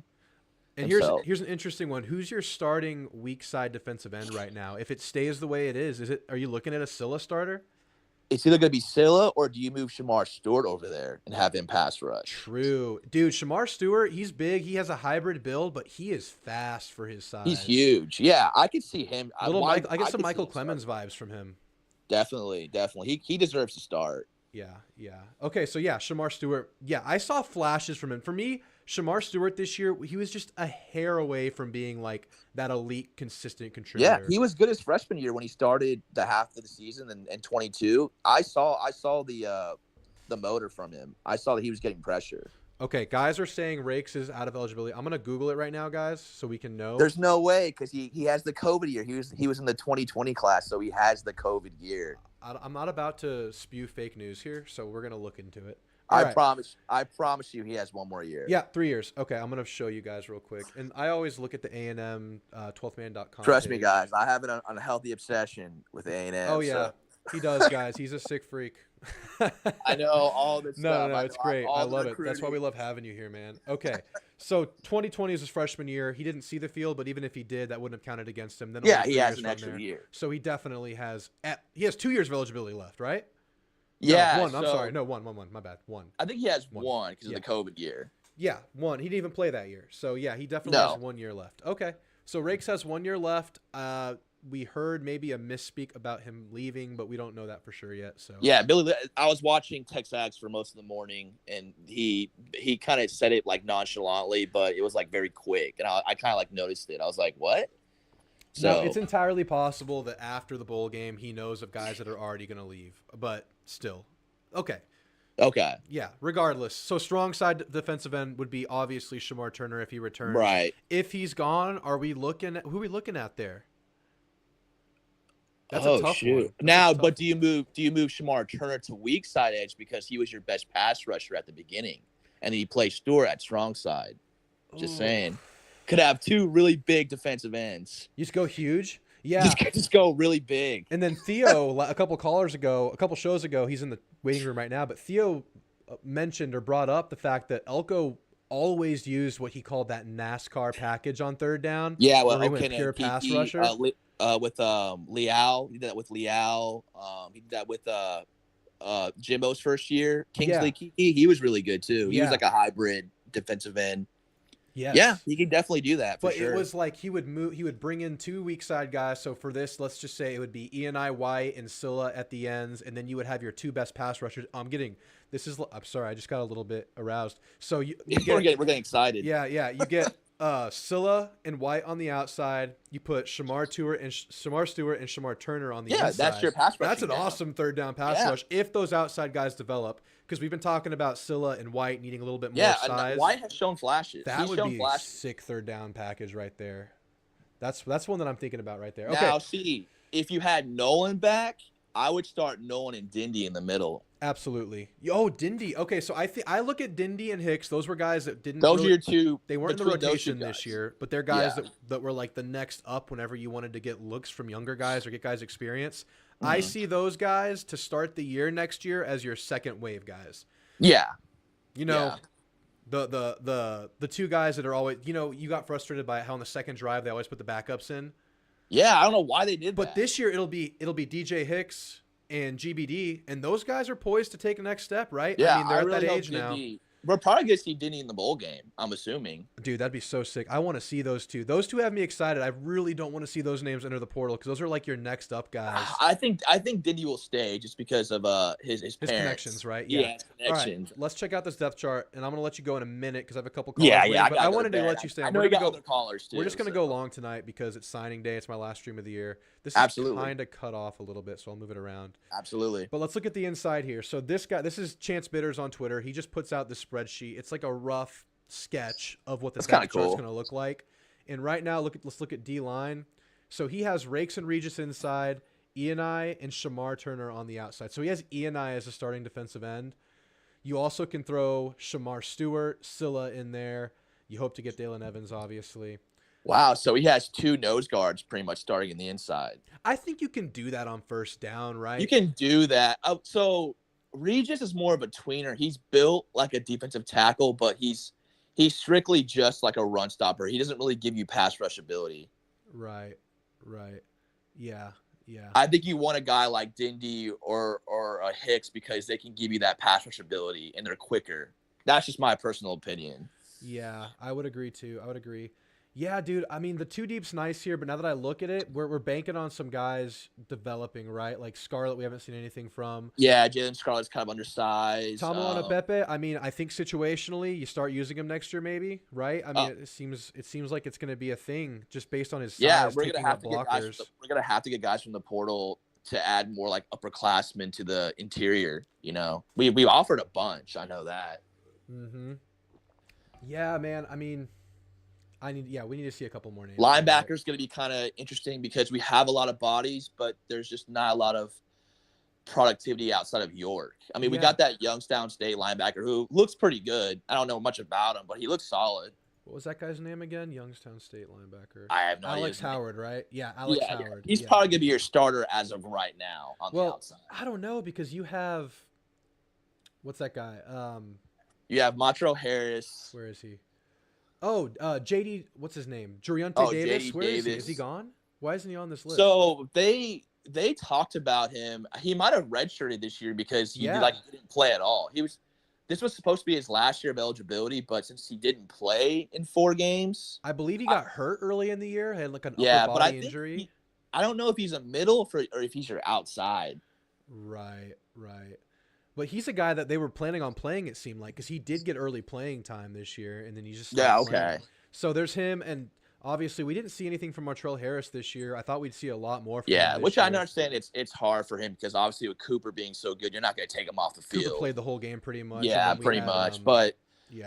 Speaker 1: And here's an interesting one. Who's your starting weak side defensive end right now? If it stays the way it is, are you looking at a Scylla starter?
Speaker 3: It's either going to be Scylla or do you move Shamar Stewart over there and have him pass rush?
Speaker 1: True. Dude, Shamar Stewart, he's big. He has a hybrid build, but he is fast for his size.
Speaker 3: He's huge. Yeah, I could see him.
Speaker 1: I get some Michael Clemens vibes from him.
Speaker 3: Definitely. He deserves to start.
Speaker 1: Yeah. Okay, so yeah, Shamar Stewart. Yeah, I saw flashes from him. For me, Shamar Stewart this year, he was just a hair away from being like that elite, consistent contributor.
Speaker 3: Yeah, he was good his freshman year when he started the half of the season in 22. I saw the motor from him. I saw that he was getting pressure.
Speaker 1: Okay, guys are saying Rakes is out of eligibility. I'm gonna Google it right now, guys, so we can know.
Speaker 3: There's no way because he has the COVID year. He was in the 2020 class, so he has the COVID year.
Speaker 1: I'm not about to spew fake news here, so we're gonna look into it.
Speaker 3: I promise you, he has one more year.
Speaker 1: Yeah, 3 years. Okay, I'm gonna show you guys real quick, and I always look at the A&M 12thman.com.
Speaker 3: Trust me,
Speaker 1: page.
Speaker 3: guys. I have an unhealthy obsession with A&M.
Speaker 1: Oh yeah,
Speaker 3: so.
Speaker 1: he does, guys. He's a sick freak.
Speaker 3: I know all this stuff.
Speaker 1: No, it's great. I love it. That's why we love having you here, man. Okay, so 2020 is his freshman year. He didn't see the field, but even if he did, that wouldn't have counted against him. Then
Speaker 3: yeah, he has an extra year.
Speaker 1: So he definitely has. He has 2 years of eligibility left, right?
Speaker 3: Yeah,
Speaker 1: no, one. I'm sorry. No, one. My bad. One.
Speaker 3: I think he has one because of the COVID year.
Speaker 1: Yeah, one. He didn't even play that year. So yeah, he definitely has 1 year left. Okay, so Rakes has 1 year left. We heard maybe a misspeak about him leaving, but we don't know that for sure yet. So
Speaker 3: yeah, Billy. I was watching Texags for most of the morning, and he kind of said it like nonchalantly, but it was like very quick, and I kind of like noticed it. I was like, what?
Speaker 1: So no, it's entirely possible that after the bowl game, he knows of guys that are already going to leave, but still, okay. Yeah, regardless. So strong side defensive end would be obviously Shamar Turner if he returns.
Speaker 3: Right.
Speaker 1: If he's gone, who are we looking at there? That's a tough one.
Speaker 3: Now, but do you move Shamar Turner to weak side edge because he was your best pass rusher at the beginning, and then you play Stewart at strong side? Just saying, could have 2 really big defensive ends.
Speaker 1: You just go huge. Yeah,
Speaker 3: just go really big.
Speaker 1: And then Theo, a couple shows ago, he's in the waiting room right now. But Theo mentioned or brought up the fact that Elco always used what he called that NASCAR packed on third down.
Speaker 3: Yeah, well,
Speaker 1: he went pure pass rusher.
Speaker 3: With Leal, he did that with Leal. He did that with Jimbo's first year. Kingsley Kiki, he was really good too. He was like a hybrid defensive end.
Speaker 1: Yes.
Speaker 3: Yeah, he could definitely do that.
Speaker 1: But it was like he would bring in 2 weak side guys. So for this, let's just say it would be Eni White and Scylla at the ends, and then you would have your 2 best pass rushers. I'm sorry, I just got a little bit aroused. So
Speaker 3: we're getting excited.
Speaker 1: Yeah, you get Scylla and White on the outside. You put Shamar Stewart and Shamar Turner on the inside.
Speaker 3: That's your pass rush.
Speaker 1: That's an awesome third down pass rush if those outside guys develop. Because we've been talking about Scylla and White needing a little bit more size.
Speaker 3: And White has shown flashes.
Speaker 1: That would be a sick third down package right there. That's one that I'm thinking about right there. Okay.
Speaker 3: Now, see, if you had Nolan back, I would start Nolan and Dindy in the middle.
Speaker 1: Absolutely. Oh, Dindy. Okay, so I look at Dindy and Hicks. Those were guys that didn't.
Speaker 3: Those are your two.
Speaker 1: They weren't in the rotation this year, but they're guys that were like the next up whenever you wanted to get looks from younger guys or get guys experience. Mm-hmm. I see those guys to start the year next year as your second wave guys.
Speaker 3: Yeah.
Speaker 1: The two guys that are always, you got frustrated by how on the second drive they always put the backups in.
Speaker 3: Yeah, I don't know why they did that.
Speaker 1: But this year it'll be DJ Hicks and GBD, and those guys are poised to take the next step, right?
Speaker 3: Yeah,
Speaker 1: I mean, they're at that age now.
Speaker 3: We're probably going to see Dinny in the bowl game, I'm assuming.
Speaker 1: Dude, that'd be so sick. I want to see those two. Those two have me excited. I really don't want to see those names enter the portal because those are like your next up guys.
Speaker 3: I think Dinny will stay just because of his parents.
Speaker 1: Connections, right?
Speaker 3: Yeah, his connections.
Speaker 1: All right, let's check out this depth chart, and I'm going to let you go in a minute because I have a couple callers.
Speaker 3: But
Speaker 1: I wanted to let you stay.
Speaker 3: I know you got other callers, too.
Speaker 1: We're just going to go long tonight because it's signing day. It's my last stream of the year. This is kind of cut off a little bit, so I'll move it around.
Speaker 3: Absolutely.
Speaker 1: But let's look at the inside here. So this is Chance Bitters on Twitter. He just puts out this spreadsheet. It's like a rough sketch of what the depth chart's going to look like. And right now, let's look at D-line. So he has Rakes and Regis inside, Ianai and Shamar Turner on the outside. So he has Ianai as a starting defensive end. You also can throw Shamar Stewart, Scylla in there. You hope to get Dalen Evans, obviously.
Speaker 3: Wow, so he has two nose guards pretty much starting in the inside.
Speaker 1: I think you can do that on first down, right?
Speaker 3: You can do that. So Regis is more of a tweener. He's built like a defensive tackle, but he's strictly just like a run stopper. He doesn't really give you pass rush ability.
Speaker 1: Right. Yeah.
Speaker 3: I think you want a guy like Dindy or a Hicks because they can give you that pass rush ability and they're quicker. That's just my personal opinion.
Speaker 1: Yeah, I would agree too. Yeah, dude. I mean, the two deep's nice here, but now that I look at it, we're banking on some guys developing, right? Like Scarlett, we haven't seen anything from.
Speaker 3: Yeah, Jalen Scarlett's kind of undersized.
Speaker 1: Tamalana Pepe, I mean, I think situationally, you start using him next year, maybe, right? I mean, it seems like it's going to be a thing just based on his size.
Speaker 3: Yeah, we're gonna have to get guys from the portal to add more like upperclassmen to the interior. We offered a bunch. I know that.
Speaker 1: Mm-hmm. Yeah, man. I mean. we need to see a couple more names.
Speaker 3: Linebacker's going to be kind of interesting because we have a lot of bodies, but there's just not a lot of productivity outside of York. I mean, we got that Youngstown State linebacker who looks pretty good. I don't know much about him, but he looks solid.
Speaker 1: What was that guy's name again? Youngstown State linebacker.
Speaker 3: I have no idea.
Speaker 1: Alex Howard, right? Yeah, Alex Howard.
Speaker 3: He's probably going to be your starter as of right now on the outside.
Speaker 1: I don't know because you have – what's that guy?
Speaker 3: You have Montrell Harris.
Speaker 1: Where is he? Oh, JD, what's his name? Juriante Davis. Where is he? Is he gone? Why isn't he on this list?
Speaker 3: So they talked about him. He might have redshirted this year because he didn't play at all. This was supposed to be his last year of eligibility, but since he didn't play in 4 games,
Speaker 1: I believe he got hurt early in the year. Had like an upper body injury.
Speaker 3: I don't know if he's a middle or if he's your outside.
Speaker 1: Right. But he's a guy that they were planning on playing, it seemed like, because he did get early playing time this year, and then he just stopped playing. So there's him, and obviously we didn't see anything from Montrell Harris this year. I thought we'd see a lot more from him this
Speaker 3: which
Speaker 1: year.
Speaker 3: I understand it's hard for him because obviously with Cooper being so good, you're not going to take him off the field.
Speaker 1: Cooper played the whole game pretty much.
Speaker 3: Yeah, pretty much. But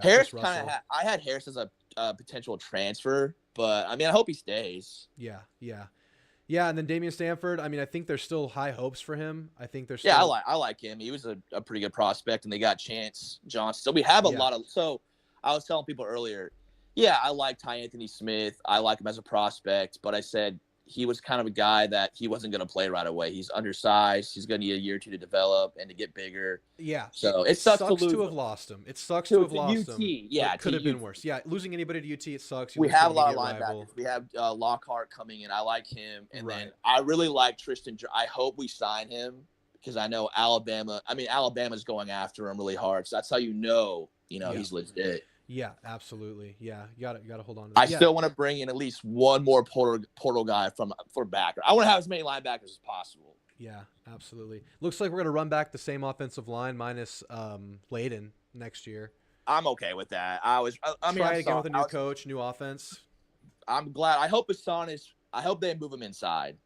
Speaker 3: Harris I had Harris as a potential transfer, but I mean, I hope he stays.
Speaker 1: Yeah, and then Damian Stanford, I mean, I think there's still high hopes for him. I think there's
Speaker 3: I like him. He was a pretty good prospect, and they got Chance Johnson. So we have a lot of – so I was telling people earlier, I like Ty Anthony Smith. I like him as a prospect, but I said he was kind of a guy that he wasn't going to play right away. He's undersized. He's going to need a year or two to develop and to get bigger.
Speaker 1: Yeah.
Speaker 3: So it sucks to
Speaker 1: have lost him. It sucks to have lost
Speaker 3: UT.
Speaker 1: him.
Speaker 3: Yeah.
Speaker 1: It could have been worse. Yeah, losing anybody to UT, it sucks.
Speaker 3: We have a lot of linebackers. We have Lockhart coming in. I like him. And then I really like Tristan. I hope we sign him because I know Alabama's going after him really hard. So that's how he's legit.
Speaker 1: Yeah, absolutely. Yeah, you got to hold on to
Speaker 3: that. I still want to bring in at least one more portal guy for backer. I want to have as many linebackers as possible.
Speaker 1: Yeah, absolutely. Looks like we're going to run back the same offensive line minus Layden next year.
Speaker 3: I'm okay with that. I mean,
Speaker 1: Try
Speaker 3: I'm
Speaker 1: it again
Speaker 3: sorry.
Speaker 1: with a new coach, new offense.
Speaker 3: I'm glad. I hope I hope they move him inside.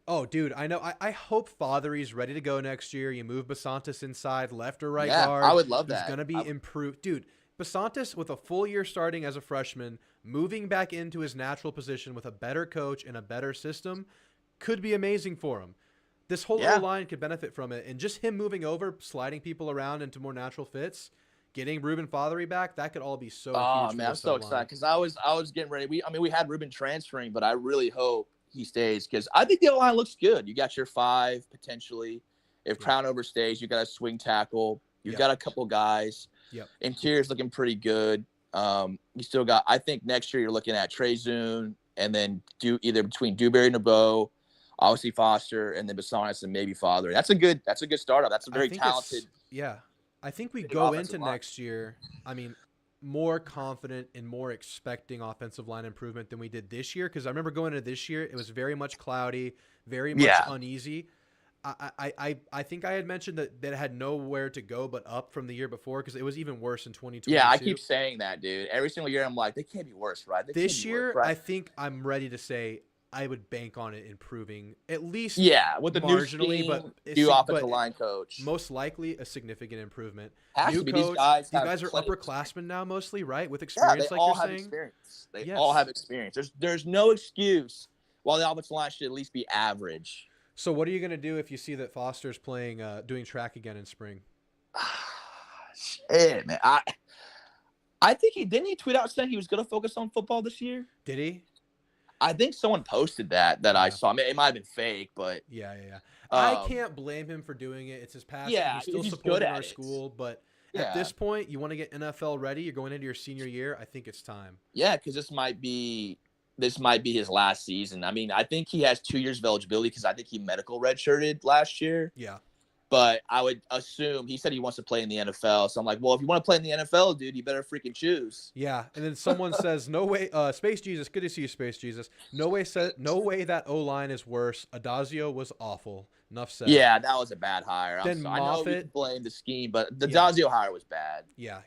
Speaker 1: Oh, dude, I know. I hope Fathery's ready to go next year. You move Basantis inside, left or right
Speaker 3: Yeah, I
Speaker 1: guard.
Speaker 3: would love
Speaker 1: He's
Speaker 3: that.
Speaker 1: going to be improved. Dude, Basantis with a full year starting as a freshman, moving back into his natural position with a better coach and a better system could be amazing for him. This whole
Speaker 3: Yeah.
Speaker 1: O-line could benefit from it. And just him moving over, sliding people around into more natural fits, getting Ruben Fathery back, that could all be so
Speaker 3: Oh
Speaker 1: huge.
Speaker 3: man, I'm so excited because I was getting ready. We had Ruben transferring, but I really hope he stays because I think the O-line looks good. You got your 5 potentially. If Crownover stays, you got a swing tackle. You've got a couple guys.
Speaker 1: Yep.
Speaker 3: Interior's looking pretty good. You still got. I think next year you're looking at Trey Zune and then do either between Dewberry and Nebo, obviously Foster, and then Basanis and maybe Father. That's a good startup. That's a very talented.
Speaker 1: Yeah. I think we
Speaker 3: big
Speaker 1: go
Speaker 3: offensive
Speaker 1: into
Speaker 3: line.
Speaker 1: next year, I mean, more confident and more expecting offensive line improvement than we did this year. Because I remember going into this year, it was very much cloudy, very much uneasy. I think I had mentioned that it had nowhere to go but up from the year before because it was even worse in 2022.
Speaker 3: Yeah, I keep saying that, dude. Every single year I'm like, they can't be worse, right?
Speaker 1: This year, I think I'm ready to say I would bank on it improving at least
Speaker 3: with the
Speaker 1: marginally,
Speaker 3: new scheme,
Speaker 1: but
Speaker 3: new offensive line coach.
Speaker 1: Most likely a significant improvement.
Speaker 3: Has
Speaker 1: new
Speaker 3: to be.
Speaker 1: coach,
Speaker 3: These guys
Speaker 1: are upperclassmen now mostly, right? With
Speaker 3: Yeah,
Speaker 1: experience,
Speaker 3: they
Speaker 1: like
Speaker 3: all
Speaker 1: you're
Speaker 3: have
Speaker 1: saying.
Speaker 3: experience. They all have experience. There's no excuse why the offensive line should at least be average.
Speaker 1: So what are you gonna do if you see that Foster's playing, doing track again in spring?
Speaker 3: Shit, man. I think didn't he tweet out saying he was gonna focus on football this year?
Speaker 1: Did he?
Speaker 3: I think someone posted that I saw. I mean, it might have been fake, but
Speaker 1: yeah. I can't blame him for doing it. It's his passion.
Speaker 3: Yeah,
Speaker 1: he's still
Speaker 3: he's
Speaker 1: supporting
Speaker 3: good at
Speaker 1: our
Speaker 3: it.
Speaker 1: school, but at this point, you want to get NFL ready. You're going into your senior year. I think it's time.
Speaker 3: Yeah, because this might be his last season. I mean, I think he has 2 years of eligibility because I think he medical redshirted last year.
Speaker 1: Yeah.
Speaker 3: But I would assume he said he wants to play in the NFL. So I'm like, well, if you want to play in the NFL, dude, you better freaking choose.
Speaker 1: Yeah. And then someone says, no way, Space Jesus, good to see you, Space Jesus. No way that O-line is worse. Adazio was awful. Enough said.
Speaker 3: Yeah, that was a bad hire.
Speaker 1: Then
Speaker 3: I know we
Speaker 1: Moffitt,
Speaker 3: blame the scheme, but the Adazio hire was bad.
Speaker 1: Yeah.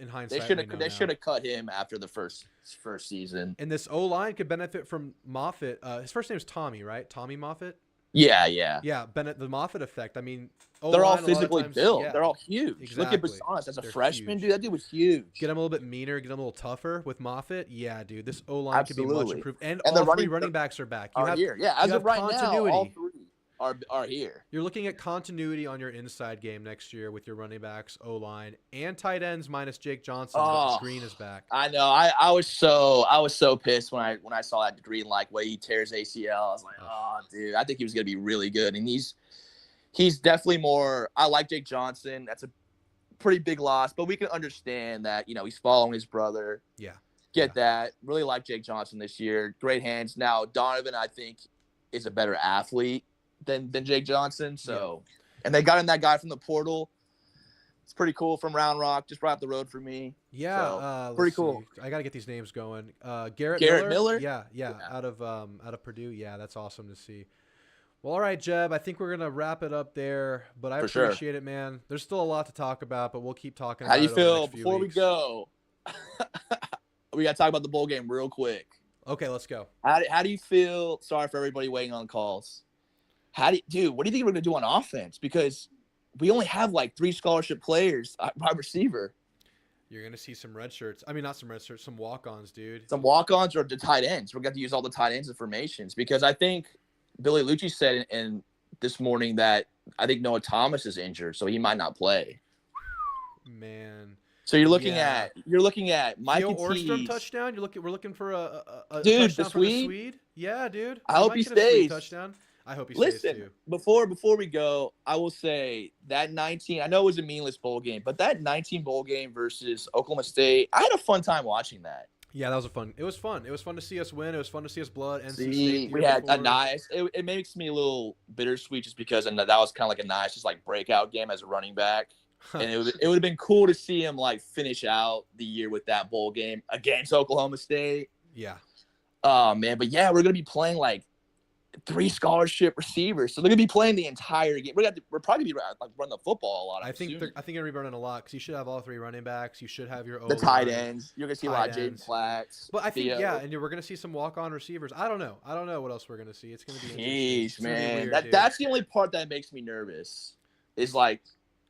Speaker 1: In hindsight,
Speaker 3: they should have cut him after the first season.
Speaker 1: And this O-line could benefit from Moffitt. His first name is Tommy, right? Tommy Moffitt?
Speaker 3: Yeah.
Speaker 1: Yeah, the Moffitt effect. I mean,
Speaker 3: they're all physically built.
Speaker 1: Yeah,
Speaker 3: they're all huge.
Speaker 1: Exactly.
Speaker 3: Look at Basanis as a freshman,
Speaker 1: huge.
Speaker 3: dude. That dude was huge.
Speaker 1: Get him a little bit meaner, get him a little tougher with Moffitt. Yeah, dude, this O-line could be much improved. And all
Speaker 3: the
Speaker 1: three running backs are back. You have
Speaker 3: here. Yeah, as of right
Speaker 1: continuity.
Speaker 3: now, all 3 are here.
Speaker 1: You're looking at continuity on your inside game next year with your running backs, O-line, and tight ends minus Jake Johnson. But Green is back.
Speaker 3: I know. I was so pissed when I saw that Green way he tears ACL. I was like, oh, dude, I think he was gonna be really good, and he's definitely more. I like Jake Johnson. That's a pretty big loss, but we can understand that he's following his brother.
Speaker 1: Yeah,
Speaker 3: get that. Really like Jake Johnson this year. Great hands. Now Donovan, I think, is a better athlete than Jake Johnson. So, and they got in that guy from the portal. It's pretty cool from Round Rock, just right up the road for me.
Speaker 1: Yeah,
Speaker 3: so, pretty cool.
Speaker 1: I got to get these names going. Garrett
Speaker 3: Miller?
Speaker 1: Yeah, out of Purdue. Yeah, that's awesome to see. Well, all right, Jeb, I think we're going to wrap it up there, but I appreciate it, man. There's still a lot to talk about, but we'll keep talking about it.
Speaker 3: How do you feel before we
Speaker 1: weeks.
Speaker 3: go? We got to talk about the bowl game real quick.
Speaker 1: Okay, let's go.
Speaker 3: How do you feel? Sorry for everybody waiting on calls. Dude, what do you think we're going to do on offense? Because we only have 3 scholarship players wide receiver.
Speaker 1: You're going to see some red shirts. I mean, not some red shirts, some walk-ons, dude.
Speaker 3: Some walk-ons or the tight ends. We're going to use all the tight ends informations because I think Billy Lucci said in this morning that I think Noah Thomas is injured, so he might not play.
Speaker 1: Man.
Speaker 3: So you're looking at Mike
Speaker 1: Orstrom touchdown. We're looking for a
Speaker 3: dude,
Speaker 1: touchdown for the Swede. Yeah, dude.
Speaker 3: I hope he stays.
Speaker 1: Touchdown. I hope he
Speaker 3: stays
Speaker 1: too.
Speaker 3: Before we go, I will say that 19. I know it was a meaningless bowl game, but that 19 bowl game versus Oklahoma State, I had a fun time watching that.
Speaker 1: Yeah, that was fun. It was fun. It was fun to see us win. It was fun to see us blood.
Speaker 3: We had a nice. It makes me a little bittersweet just because, and that was kind of a nice, just breakout game as a running back. And it would have been cool to see him finish out the year with that bowl game against Oklahoma State.
Speaker 1: Yeah.
Speaker 3: Oh man, but yeah, we're gonna be playing 3 scholarship receivers. So they're going to be playing the entire game. We're probably going to be like run the football a lot.
Speaker 1: I think you're going to be running a lot because you should have all 3 running backs. You should have your
Speaker 3: the tight ends. You're going to see a lot of Jaden Plax.
Speaker 1: But I think, and we're going to see some walk-on receivers. I don't know what else we're going to see. It's going to be interesting.
Speaker 3: Man. That's the only part that makes me nervous is like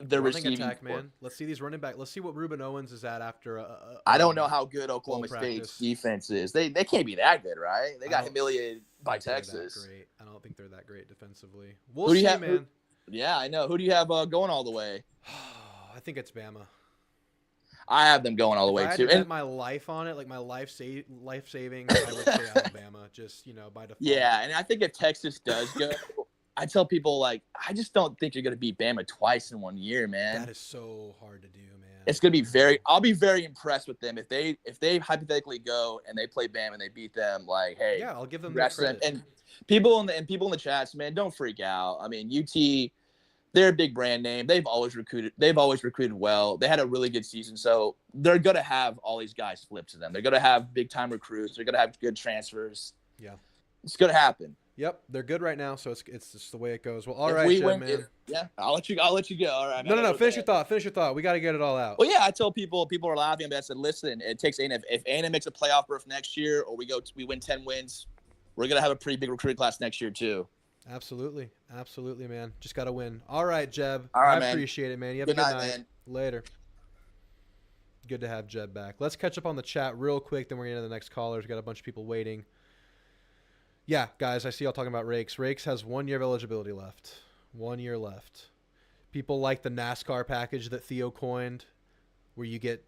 Speaker 3: the receiving
Speaker 1: attack, man. Let's see these running back. Let's see what Ruben Owens is at after
Speaker 3: I don't know how good Oklahoma State's defense is. They can't be that good, right? They got humiliated by Texas.
Speaker 1: Great. I don't think they're that great defensively. We'll see, man.
Speaker 3: Yeah, I know. Who do you have going all the way?
Speaker 1: I think it's Bama.
Speaker 3: I have them going all the way too.
Speaker 1: I had my life on it, like my life saving. I would say Alabama, just by default.
Speaker 3: Yeah, and I think if Texas does go, I tell people I just don't think you're going to beat Bama twice in 1 year, man.
Speaker 1: That is so hard to do, man.
Speaker 3: It's going to be I'll be very impressed with them if they hypothetically go and they play Bama and they beat them. Like, hey,
Speaker 1: yeah, I'll give them that credit.
Speaker 3: And people in the chats, man, don't freak out. I mean, UT, they're a big brand name. They've always recruited well. They had a really good season, so they're going to have all these guys flip to them. They're going to have big time recruits. They're going to have good transfers.
Speaker 1: Yeah,
Speaker 3: it's going to happen.
Speaker 1: Yep, they're good right now, so it's just the way it goes. Well, all right, Jeb, man.
Speaker 3: I'll let you go. All right.
Speaker 1: No. Finish your thought. We got to get it all out.
Speaker 3: Well, yeah, I tell people are laughing, but I said, listen, it takes A&M. If A&M makes a playoff berth next year, or we win 10 wins, we're gonna have a pretty big recruiting class next year too.
Speaker 1: Absolutely, man. Just got to win. All right, Jeb.
Speaker 3: All right,
Speaker 1: I appreciate it, man. You have a good night.
Speaker 3: Man.
Speaker 1: Later. Good to have Jeb back. Let's catch up on the chat real quick, then we're going to the next callers. We got a bunch of people waiting. Yeah, guys, I see y'all talking about Rakes. Rakes has 1 year of eligibility left. 1 year left. People like the NASCAR package that Theo coined, where you get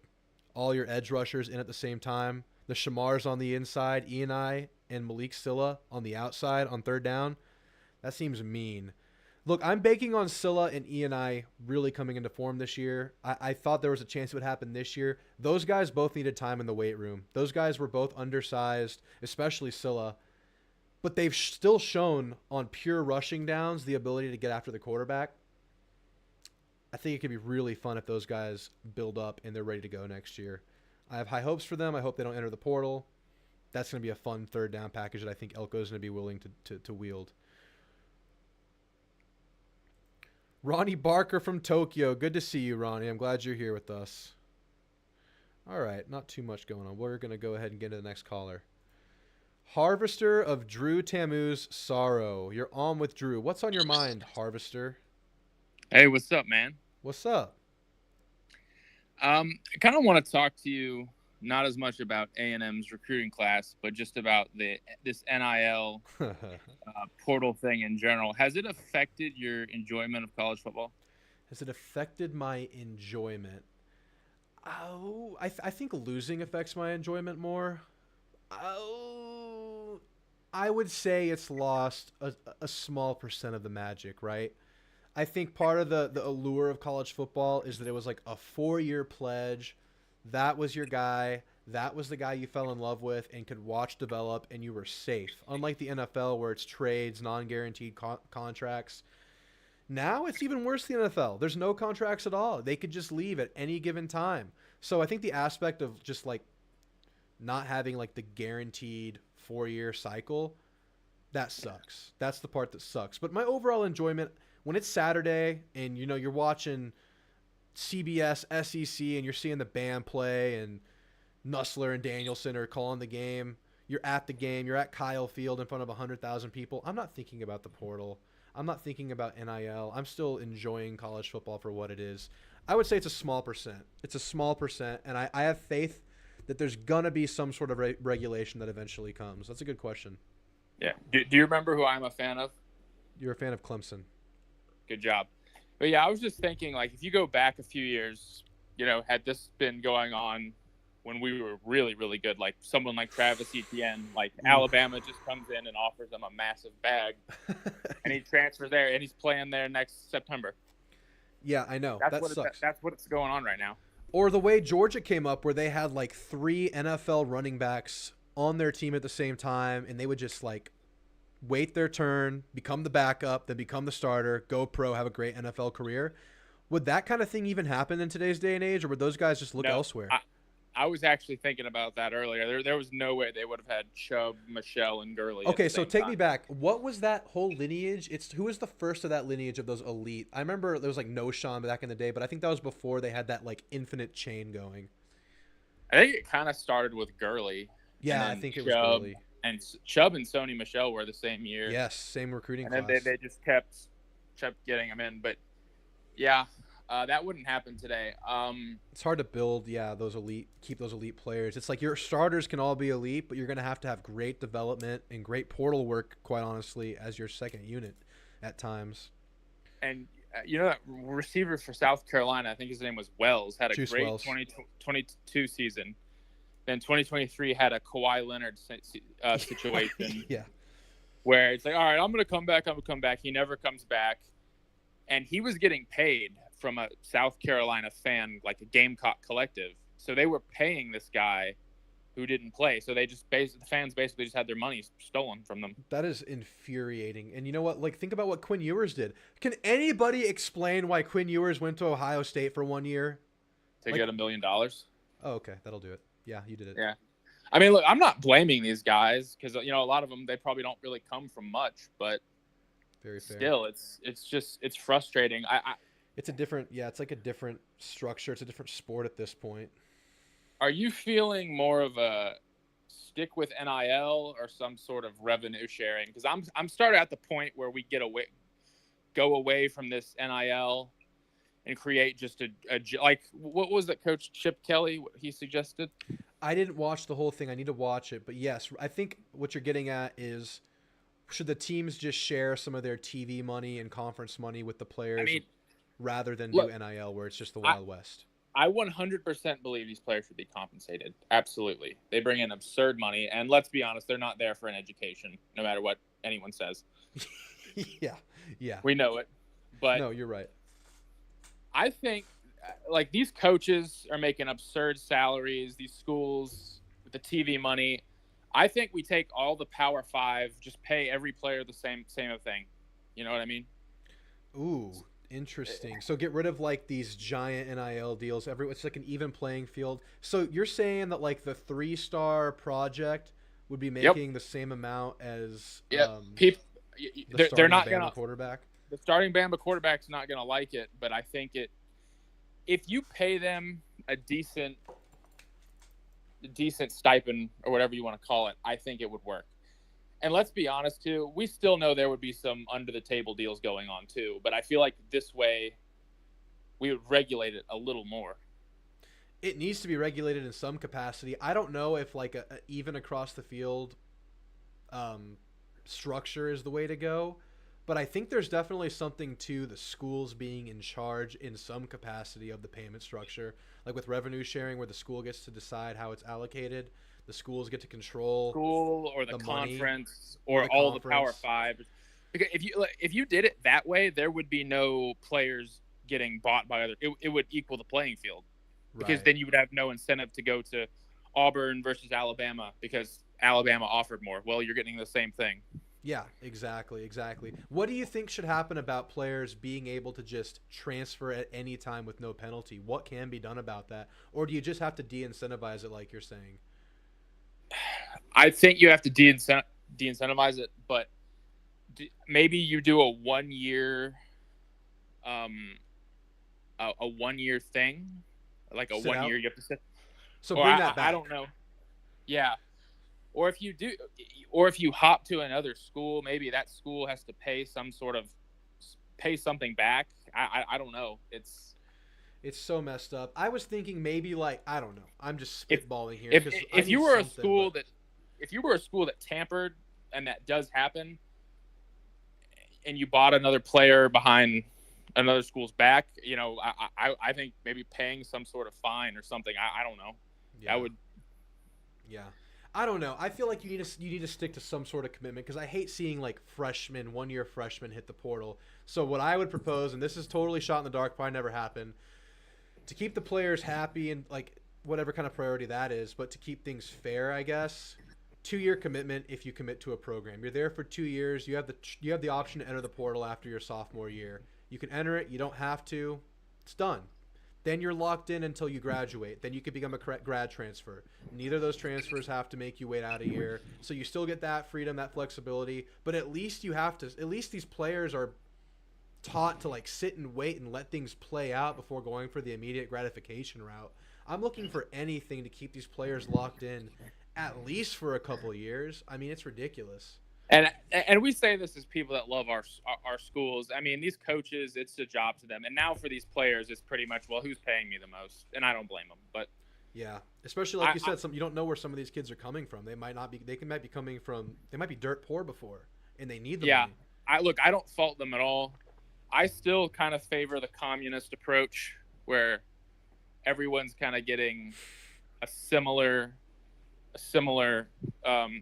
Speaker 1: all your edge rushers in at the same time. The Shamars on the inside, Eni and Malik Silla on the outside on third down. That seems mean. Look, I'm banking on Silla and Eni really coming into form this year. I thought there was a chance it would happen this year. Those guys both needed time in the weight room. Those guys were both undersized, especially Silla. But they've still shown on pure rushing downs the ability to get after the quarterback. I think it could be really fun if those guys build up and they're ready to go next year. I have high hopes for them. I hope they don't enter the portal. That's going to be a fun third down package that I think Elco is going to be willing to wield. Ronnie Barker from Tokyo. Good to see you, Ronnie. I'm glad you're here with us. All right, not too much going on. We're going to go ahead and get to the next caller. Harvester of Drew Tammuz Sorrow. You're on with Drew. What's on your mind, Harvester?
Speaker 4: Hey, what's up, man?
Speaker 1: What's up?
Speaker 4: I kind of want to talk to you not as much about A&M's recruiting class, but just about this NIL portal thing in general. Has it affected your enjoyment of college football?
Speaker 1: Has it affected my enjoyment? Oh, I think losing affects my enjoyment more. Oh, I would say it's lost a small percent of the magic, right? I think part of the allure of college football is that it was like a 4-year pledge. That was your guy. That was the guy you fell in love with and could watch develop, and you were safe. Unlike the NFL where it's trades, non-guaranteed contracts. Now it's even worse than the NFL. There's no contracts at all. They could just leave at any given time. So I think the aspect of just like not having like the guaranteed 4-year cycle, that sucks. That's the part that sucks. But my overall enjoyment, when it's Saturday and you're watching CBS, SEC, and you're seeing the band play and Nussler and Danielson are calling the game, you're at the game, you're at Kyle Field in front of 100,000 people. I'm not thinking about the portal. I'm not thinking about NIL. I'm still enjoying college football for what it is. I would say it's a small percent. It's a small percent, and I have faith that there's going to be some sort of regulation that eventually comes. That's a good question.
Speaker 4: Yeah. Do you remember who I'm a fan of?
Speaker 1: You're a fan of Clemson.
Speaker 4: Good job. But yeah, I was just thinking, like, if you go back a few years, had this been going on when we were really, really good, like someone like Travis Etienne, like Alabama just comes in and offers them a massive bag, and he transfers there, and he's playing there next September.
Speaker 1: Yeah, I know. That sucks.
Speaker 4: That's what's going on right now.
Speaker 1: Or the way Georgia came up where they had like 3 NFL running backs on their team at the same time, and they would just like wait their turn, become the backup, then become the starter, go pro, have a great NFL career. Would that kind of thing even happen in today's day and age, or would those guys just look elsewhere?
Speaker 4: I was actually thinking about that earlier. There was no way they would have had Chubb, Michelle, and Gurley.
Speaker 1: Okay,
Speaker 4: at the
Speaker 1: so
Speaker 4: same
Speaker 1: take
Speaker 4: time.
Speaker 1: me back. What was that whole lineage? Who was the first of that lineage of those elite? I remember there was like No Sean back in the day, but I think that was before they had that like infinite chain going.
Speaker 4: I think it kind of started with Gurley.
Speaker 1: Yeah,
Speaker 4: and
Speaker 1: I
Speaker 4: then
Speaker 1: think it was
Speaker 4: Chubb,
Speaker 1: Gurley.
Speaker 4: And Chubb and Sony Michelle were the same year.
Speaker 1: Yes, same recruiting
Speaker 4: And then
Speaker 1: class.
Speaker 4: they just kept getting them in. But yeah, that wouldn't happen today.
Speaker 1: It's hard to build, keep those elite players. It's like your starters can all be elite, but you're going to have great development and great portal work, quite honestly, as your second unit at times.
Speaker 4: And that receiver for South Carolina, I think his name was Wells, had a
Speaker 1: Juice
Speaker 4: great
Speaker 1: Wells.
Speaker 4: 2022 season. Then 2023 had a Kawhi Leonard situation.
Speaker 1: Yeah.
Speaker 4: Where it's like, all right, I'm going to come back. He never comes back. And he was getting paid from a South Carolina fan, like a Gamecock collective. So they were paying this guy who didn't play. So the fans basically just had their money stolen from them.
Speaker 1: That is infuriating. And you know what? Like, think about what Quinn Ewers did. Can anybody explain why Quinn Ewers went to Ohio State for 1 year?
Speaker 4: To get $1 million. Oh,
Speaker 1: okay. That'll do it. Yeah, you did it.
Speaker 4: Yeah. I mean, look, I'm not blaming these guys because, a lot of them, they probably don't really come from much, but
Speaker 1: very fair.
Speaker 4: Still, it's frustrating.
Speaker 1: It's like a different structure. It's a different sport at this point.
Speaker 4: Are you feeling more of a stick with NIL or some sort of revenue sharing? Because I'm starting at the point where we go away from this NIL and create just what was that Coach Chip Kelly, what he suggested?
Speaker 1: I didn't watch the whole thing. I need to watch it. But yes, I think what you're getting at is, should the teams just share some of their TV money and conference money with the players rather than do NIL where it's just the Wild West?
Speaker 4: I 100% believe these players should be compensated. Absolutely. They bring in absurd money. And let's be honest, they're not there for an education, no matter what anyone says.
Speaker 1: Yeah.
Speaker 4: We know it. But
Speaker 1: no, you're right.
Speaker 4: I think these coaches are making absurd salaries, these schools with the TV money. I think we take all the Power Five, just pay every player the same thing. You know what I mean?
Speaker 1: Ooh, interesting. So get rid of these giant NIL deals. It's like an even playing field. So you're saying that the 3-star project would be making the same amount as
Speaker 4: they're not
Speaker 1: gonna quarterback.
Speaker 4: The starting Bama quarterback's not gonna like it, but I think if you pay them a decent stipend or whatever you want to call it, I think it would work. And let's be honest too, we still know there would be some under the table deals going on too, but I feel like this way we would regulate it a little more.
Speaker 1: It needs to be regulated in some capacity. I don't know if a even across the field structure is the way to go, but I think there's definitely something to the schools being in charge in some capacity of the payment structure, like with revenue sharing, where the school gets to decide how it's allocated. The schools get to control
Speaker 4: school or the conference or
Speaker 1: the
Speaker 4: all
Speaker 1: conference.
Speaker 4: The Power Five. Because if you did it that way, there would be no players getting bought by other. It would equal the playing field, because then you would have no incentive to go to Auburn versus Alabama because Alabama offered more. Well, you're getting the same thing.
Speaker 1: Yeah, exactly. What do you think should happen about players being able to just transfer at any time with no penalty? What can be done about that? Or do you just have to de-incentivize it like you're saying?
Speaker 4: I think you have to de-incentivize it, but maybe you do a 1 year a 1 year thing, like a 1 year you have to sit.
Speaker 1: So bring that back.
Speaker 4: I don't know. Yeah. Or if you hop to another school, maybe that school has to pay something back. I don't know. It's so
Speaker 1: messed up. I was thinking maybe I don't know. I'm just spitballing here.
Speaker 4: If you were a school that tampered, and that does happen, and you bought another player behind another school's back, I think maybe paying some sort of fine or something. I don't know.
Speaker 1: Yeah. I don't know. I feel like you need to stick to some sort of commitment, because I hate seeing 1-year freshmen hit the portal. So what I would propose, and this is totally shot in the dark, probably never happen, to keep the players happy and whatever kind of priority that is, but to keep things fair, I guess, 2-year commitment. If you commit to a program, you're there for 2 years. You have the option to enter the portal after your sophomore year. You can enter it. You don't have to. It's done. Then you're locked in until you graduate. Then you could become a grad transfer. Neither of those transfers have to make you wait out a year. So you still get that freedom, that flexibility. But at least these players are taught to like sit and wait and let things play out before going for the immediate gratification route. I'm looking for anything to keep these players locked in at least for a couple of years. I mean, it's ridiculous.
Speaker 4: And we say this as people that love our schools. I mean, these coaches, it's a job to them. And now for these players, it's pretty much, well, who's paying me the most? And I don't blame them. But
Speaker 1: yeah, especially like you said, you don't know where some of these kids are coming from. They might be coming from. They might be dirt poor before, and they need the money.
Speaker 4: I don't fault them at all. I still kind of favor the communist approach where everyone's kind of getting a similar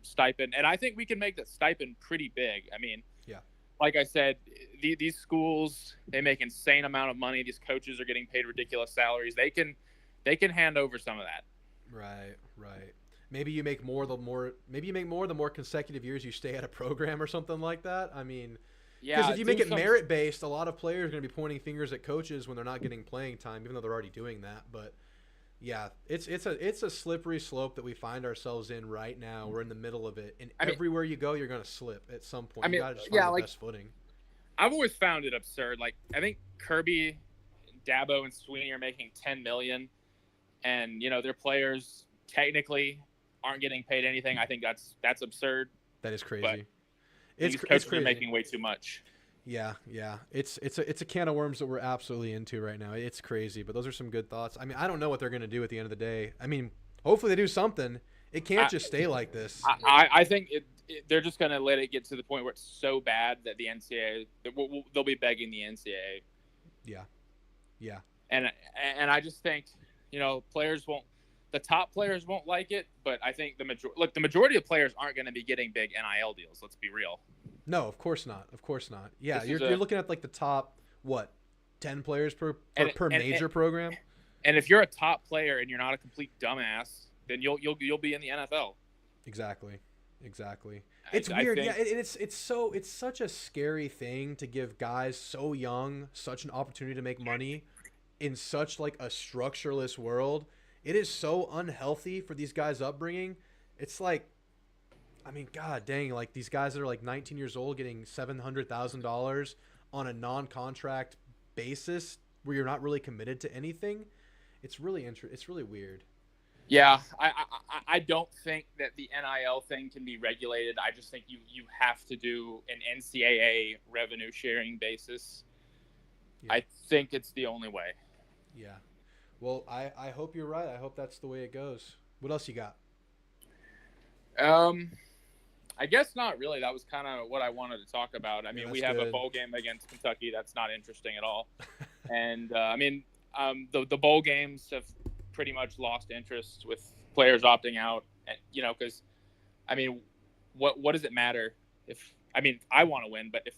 Speaker 4: stipend, and I think we can make that stipend pretty big. I mean,
Speaker 1: yeah,
Speaker 4: like I said, these schools, they make insane amount of money. These coaches are getting paid ridiculous salaries. They can hand over some of that.
Speaker 1: Right. Maybe you make more the more consecutive years you stay at a program or something like that. I mean, because if you make it merit based, a lot of players are going to be pointing fingers at coaches when they're not getting playing time, even though they're already doing that. But yeah, it's a slippery slope that we find ourselves in right now. We're in the middle of it, and everywhere you go, you're going to slip at some point. You got to just find the best footing.
Speaker 4: I've always found it absurd. Like, I think Kirby, Dabo, and Sweeney are making $10 million, and their players technically aren't getting paid anything. I think that's absurd.
Speaker 1: That is crazy.
Speaker 4: But
Speaker 1: it's
Speaker 4: coaches
Speaker 1: crazy.
Speaker 4: Are making way too much.
Speaker 1: Yeah. It's a can of worms that we're absolutely into right now. It's crazy, but those are some good thoughts. I mean, I don't know what they're going to do at the end of the day. I mean, hopefully they do something. It can't just stay like this.
Speaker 4: I think they're just going to let it get to the point where it's so bad that the NCAA, they'll be begging the NCAA.
Speaker 1: Yeah.
Speaker 4: And I just think, the top players won't like it, but I think the majority of players aren't going to be getting big NIL deals. Let's be real.
Speaker 1: No, of course not. Yeah, you're looking at like the top 10 players per major program.
Speaker 4: And if you're a top player and you're not a complete dumbass, then you'll be in the NFL.
Speaker 1: Exactly. It's weird. Yeah, it's such a scary thing to give guys so young such an opportunity to make money in such like a structureless world. It is so unhealthy for these guys' upbringing. It's like, I mean, god dang, like these guys that are like 19 years old getting $700,000 on a non-contract basis where you're not really committed to anything. It's really weird.
Speaker 4: Yeah, I don't think that the NIL thing can be regulated. I just think you have to do an NCAA revenue sharing basis. Yeah. I think it's the only way.
Speaker 1: Yeah. Well, I hope you're right. I hope that's the way it goes. What else you got?
Speaker 4: I guess not really. That was kind of what I wanted to talk about. I mean, we have a bowl game against Kentucky. That's not interesting at all. And, the bowl games have pretty much lost interest with players opting out, because, what does it matter I want to win, but if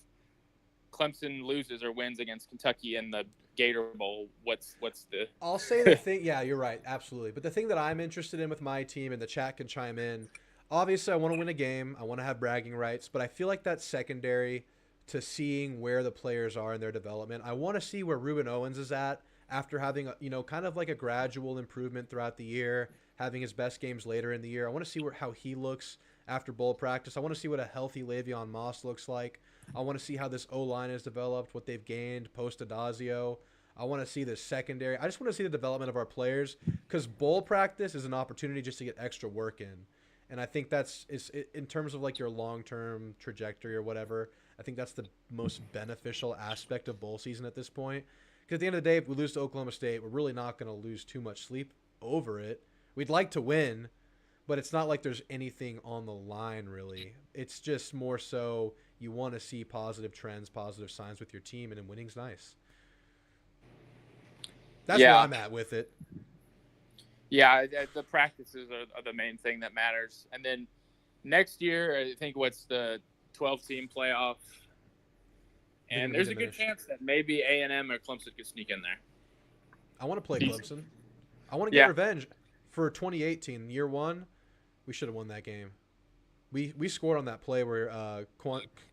Speaker 4: Clemson loses or wins against Kentucky in the Gator Bowl, what's the...
Speaker 1: I'll say the thing. Yeah, you're right. Absolutely. But the thing that I'm interested in with my team, and the chat can chime in, obviously I want to win a game. I want to have bragging rights, but I feel like that's secondary to seeing where the players are in their development. I want to see where Ruben Owens is at after having, kind of like a gradual improvement throughout the year, having his best games later in the year. I want to see how he looks after bowl practice. I want to see what a healthy Le'Veon Moss looks like. I want to see how this O-line has developed, what they've gained post-Adazio. I want to see the secondary. I just want to see the development of our players, because bowl practice is an opportunity just to get extra work in. And I think that's in terms of like your long-term trajectory or whatever, I think that's the most beneficial aspect of bowl season at this point. Because at the end of the day, if we lose to Oklahoma State, we're really not going to lose too much sleep over it. We'd like to win, but it's not like there's anything on the line, really. It's just more so you want to see positive trends, positive signs with your team, and then winning's nice. That's where I'm at with it.
Speaker 4: Yeah, the practices are the main thing that matters. And then next year, I think what's the 12-team playoff? And there's a good chance that maybe A&M or Clemson could sneak in there.
Speaker 1: I want to play Clemson. I want to get revenge for 2018, year one. We should have won that game. We scored on that play where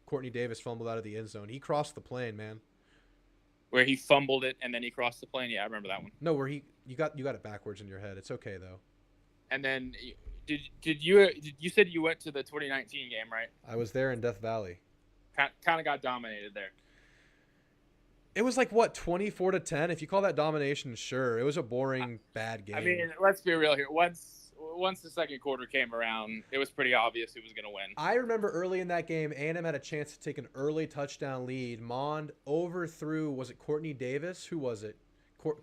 Speaker 1: Courtney Davis fumbled out of the end zone. He crossed the plane, man.
Speaker 4: where he fumbled it and then he crossed the plane. Yeah, I remember that one.
Speaker 1: No, where you got it backwards in your head. It's okay though.
Speaker 4: And then did you said you went to the 2019 game, right?
Speaker 1: I was there in Death Valley.
Speaker 4: Kind of got dominated there.
Speaker 1: It was like what, 24-10. If you call that domination, sure. It was a boring, bad game.
Speaker 4: I mean, let's be real here. Once the second quarter came around, it was pretty obvious who was going to win.
Speaker 1: I remember early in that game, A&M had a chance to take an early touchdown lead. Mond overthrew, was it Courtney Davis? Who was it?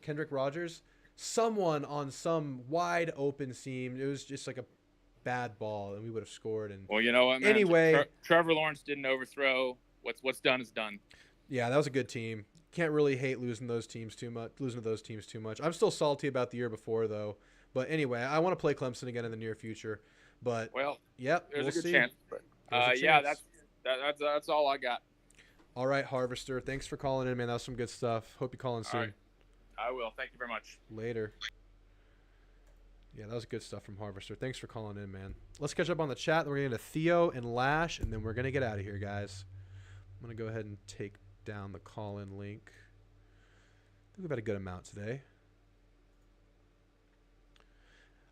Speaker 1: Kendrick Rogers? Someone on some wide open seam. It was just like a bad ball, and we would have scored. And
Speaker 4: well, you know what, man?
Speaker 1: Anyway,
Speaker 4: Trevor Lawrence didn't overthrow. What's done is done.
Speaker 1: Yeah, that was a good team. Can't really hate losing to those teams too much. I'm still salty about the year before, though. But anyway, I want to play Clemson again in the near future. But
Speaker 4: well,
Speaker 1: yep,
Speaker 4: there's
Speaker 1: we'll
Speaker 4: a good
Speaker 1: see.
Speaker 4: chance. Yeah, that's all I got.
Speaker 1: All right, Harvester. Thanks for calling in, man. That was some good stuff. Hope you call in soon.
Speaker 4: All right. I will. Thank you very much.
Speaker 1: Later. Yeah, that was good stuff from Harvester. Thanks for calling in, man. Let's catch up on the chat. Then we're going to Theo and Lash, and then we're going to get out of here, guys. I'm going to go ahead and take down the call-in link. I think we've had a good amount today.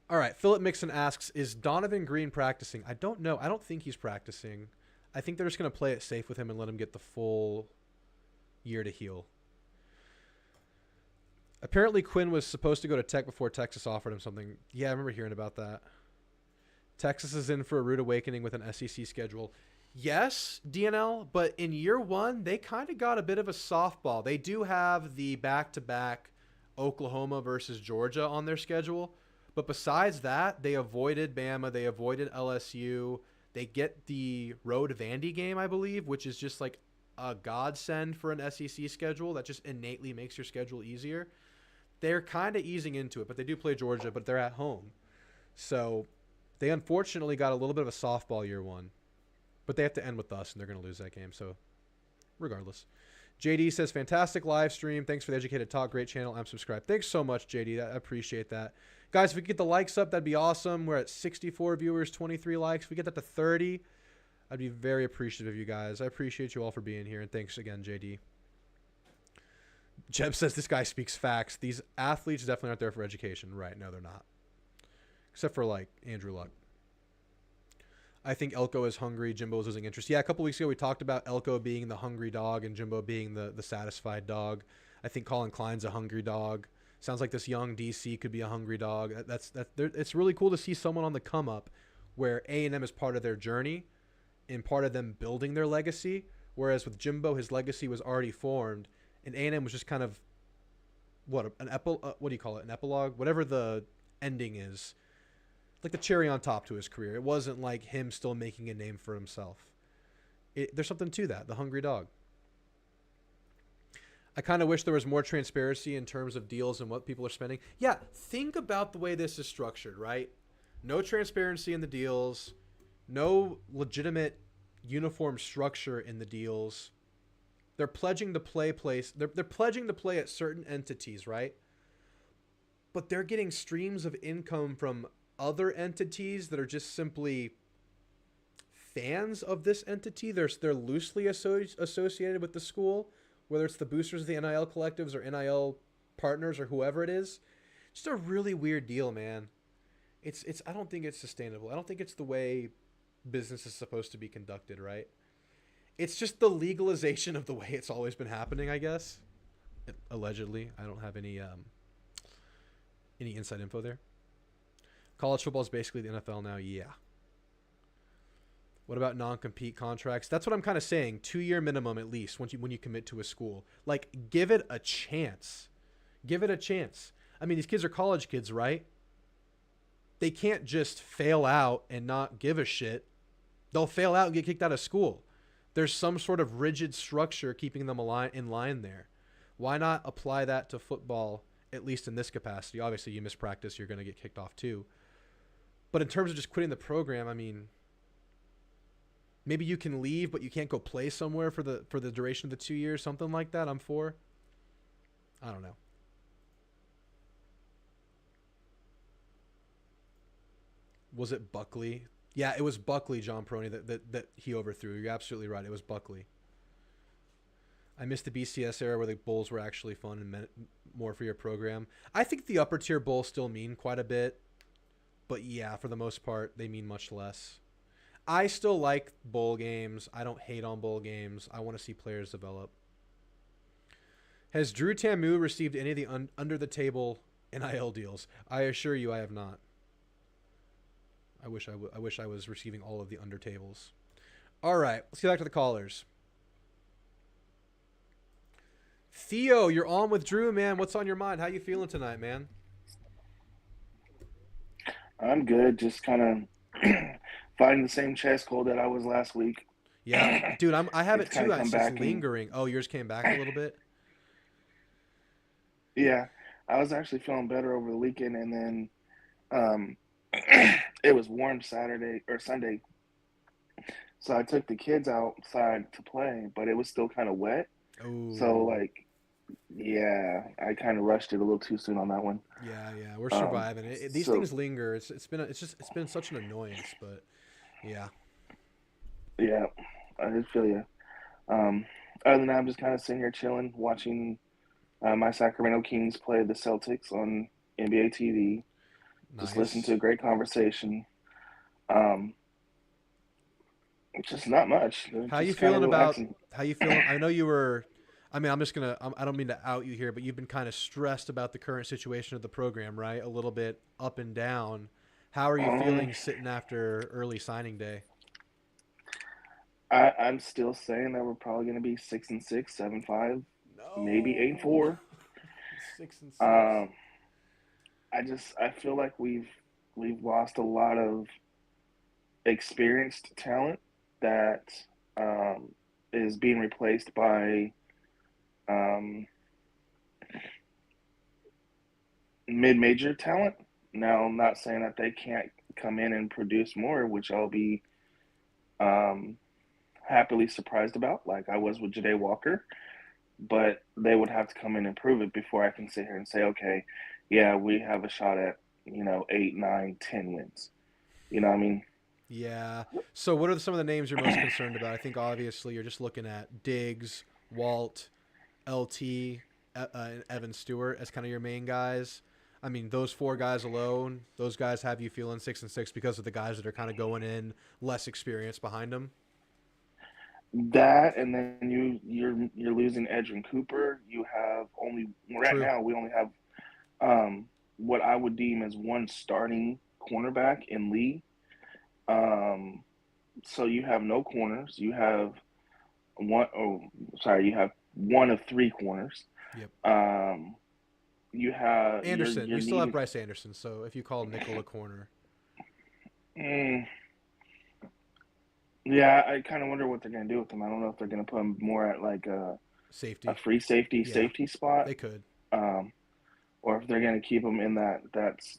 Speaker 1: All right, Philip Mixon asks, is Donovan Green practicing? I don't know. I don't think he's practicing. I think they're just going to play it safe with him and let him get the full year to heal. Apparently, Quinn was supposed to go to Tech before Texas offered him something. Yeah, I remember hearing about that. Texas is in for a rude awakening with an SEC schedule. Yes, DNL, but in year one, they kind of got a bit of a softball. They do have the back-to-back Oklahoma versus Georgia on their schedule. But besides that, they avoided Bama. They avoided LSU. They get the road Vandy game, I believe, which is just like a godsend for an SEC schedule. That just innately makes your schedule easier. They're kind of easing into it, but they do play Georgia, but they're at home. So they unfortunately got a little bit of a softball year one. But they have to end with us, and they're going to lose that game. So regardless. JD says, fantastic live stream. Thanks for the educated talk. Great channel. I'm subscribed. Thanks so much, JD. I appreciate that. Guys, if we could get the likes up, that'd be awesome. We're at 64 viewers, 23 likes. If we get that to 30, I'd be very appreciative of you guys. I appreciate you all for being here, and thanks again, JD. Jeb says this guy speaks facts. These athletes definitely aren't there for education. Right, no, they're not. Except for, like, Andrew Luck. I think Elco is hungry. Jimbo is losing interest. Yeah, a couple weeks ago we talked about Elco being the hungry dog and Jimbo being the satisfied dog. I think Colin Klein's a hungry dog. Sounds like this young DC could be a hungry dog. It's really cool to see someone on the come up where A&M is part of their journey and part of them building their legacy. Whereas with Jimbo, his legacy was already formed, and A&M was just kind of what do you call it? An epilogue, whatever the ending is. Like the cherry on top to his career. It wasn't like him still making a name for himself. There's something to that, the hungry dog. I kind of wish there was more transparency in terms of deals and what people are spending. Yeah, think about the way this is structured, right? No transparency in the deals, no legitimate uniform structure in the deals. They're pledging to play they're pledging to play at certain entities, right? But they're getting streams of income from other entities that are just simply fans of this entity. They're loosely associated with the school, whether it's the boosters of the NIL collectives or NIL partners or whoever it is. Just a really weird deal, man. It's I don't think it's sustainable. I don't think it's the way business is supposed to be conducted, right? It's just the legalization of the way it's always been happening, I guess. Allegedly. I don't have any inside info there. College football is basically the NFL now. Yeah. What about non-compete contracts? That's what I'm kind of saying. 2-year minimum at least when you commit to a school. Like, give it a chance. Give it a chance. I mean, these kids are college kids, right? They can't just fail out and not give a shit. They'll fail out and get kicked out of school. There's some sort of rigid structure keeping them in line there. Why not apply that to football, at least in this capacity? Obviously, you miss practice, you're going to get kicked off too. But in terms of just quitting the program, I mean, maybe you can leave, but you can't go play somewhere for the duration of the 2 years, something like that. I'm for. I don't know. Was it Buckley? Yeah, it was Buckley, John Peroni, that he overthrew. You're absolutely right. It was Buckley. I miss the BCS era where the bowls were actually fun and meant more for your program. I think the upper tier bowls still mean quite a bit, but yeah, for the most part, they mean much less. I still like bowl games. I don't hate on bowl games. I want to see players develop. Has Drew Tamu received any of the under the table NIL deals? I assure you, I have not. I wish I was receiving all of the under tables. All right, let's get back to the callers. Theo, you're on with Drew, man. What's on your mind? How you feeling tonight, man?
Speaker 5: I'm good. Just kind of fighting the same chest cold that I was last week.
Speaker 1: Yeah, dude, I have
Speaker 5: It's
Speaker 1: it too.
Speaker 5: kinda come
Speaker 1: It's just
Speaker 5: back
Speaker 1: lingering. Oh, yours came back a little bit.
Speaker 5: Yeah, I was actually feeling better over the weekend, and then um, it was warm Saturday or Sunday, so I took the kids outside to play, but it was still kind of wet. So
Speaker 1: Oh,
Speaker 5: like, yeah, I kind of rushed it a little too soon on that one.
Speaker 1: yeah, we're
Speaker 5: Um,
Speaker 1: surviving. These
Speaker 5: so
Speaker 1: things linger. It's been such an annoyance, but yeah.
Speaker 5: yeah, I just feel you. Um, Other than that, I'm just kind of sitting here chilling, watching my Sacramento Kings play the Celtics on NBA TV. Just listen to
Speaker 1: Nice.
Speaker 5: a great conversation. Um, just not much.
Speaker 1: How you
Speaker 5: Just kind of
Speaker 1: feeling about
Speaker 5: relaxing.
Speaker 1: how you feeling? I know you were. I mean, I'm just gonna. I don't mean to out you here, but you've been kind of stressed about the current situation of the program, right? A little bit up and down. How are you
Speaker 5: Um,
Speaker 1: feeling sitting after early signing day?
Speaker 5: I'm still saying that we're probably going to be 6-6, 7-5, maybe eight
Speaker 1: No,
Speaker 5: four.
Speaker 1: 6-6.
Speaker 5: Um, I feel like we've lost a lot of experienced talent that um, is being replaced by um, mid-major talent. Now, I'm not saying that they can't come in and produce more, which I'll be um, happily surprised about, like I was with Jade Walker. But they would have to come in and prove it before I can sit here and say, okay, yeah, we have a shot at 8, 9, 10 wins. You know what I mean?
Speaker 1: Yeah. So, what are some of the names you're most concerned about? I think obviously you're just looking at Diggs, Walt, LT, and Evan Stewart as kind of your main guys. I mean, those four guys alone, those guys have you feeling 6-6 because of the guys that are kind of going in less experience behind them.
Speaker 5: That, and then you're losing Edrin Cooper. You have only right
Speaker 1: True.
Speaker 5: now we only have what I would deem as one starting cornerback in Lee. Um, so you have no corners. You have you have one of three corners.
Speaker 1: Yep.
Speaker 5: Um, you have
Speaker 1: Anderson,
Speaker 5: you're
Speaker 1: you still have
Speaker 5: needing.
Speaker 1: Bryce Anderson. So if you call nickel a corner,
Speaker 5: Mm, yeah, I kind of wonder what they're gonna do with him. I don't know if they're gonna put him more at like a
Speaker 1: safety,
Speaker 5: free safety
Speaker 1: yeah,
Speaker 5: spot,
Speaker 1: they could.
Speaker 5: um, or if they're gonna keep him in that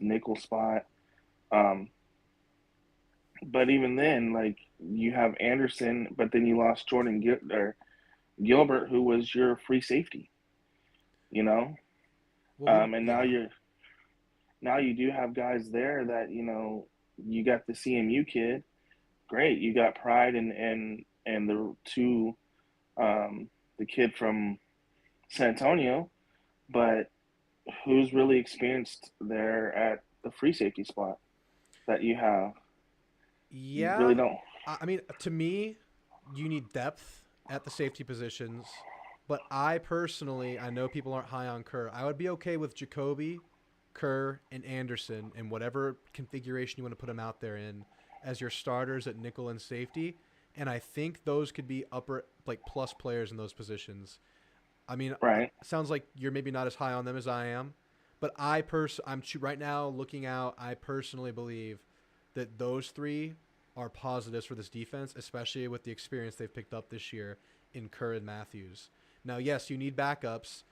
Speaker 5: nickel spot. Um, but even then, like you have Anderson, but then you lost Gilbert, who was your free safety. You know,
Speaker 1: Well, we
Speaker 5: and
Speaker 1: yeah.
Speaker 5: now you do have guys there that you got the CMU kid. Great, you got Pride and the two the kid from San Antonio, but who's really experienced there at the free safety spot that you have? You really
Speaker 1: Yeah,
Speaker 5: don't.
Speaker 1: I mean, to me, you need depth at the safety positions. But I personally, I know people aren't high on Kerr. I would be okay with Jacoby, Kerr, and Anderson in whatever configuration you want to put them out there in as your starters at nickel and safety. And I think those could be upper, like plus players in those positions. I mean,
Speaker 5: Right.
Speaker 1: sounds like you're maybe not as high on them as I am. But right now looking out, I personally believe that those three are positives for this defense, especially with the experience they've picked up this year in Kerr and Matthews. Now, yes, you need backups,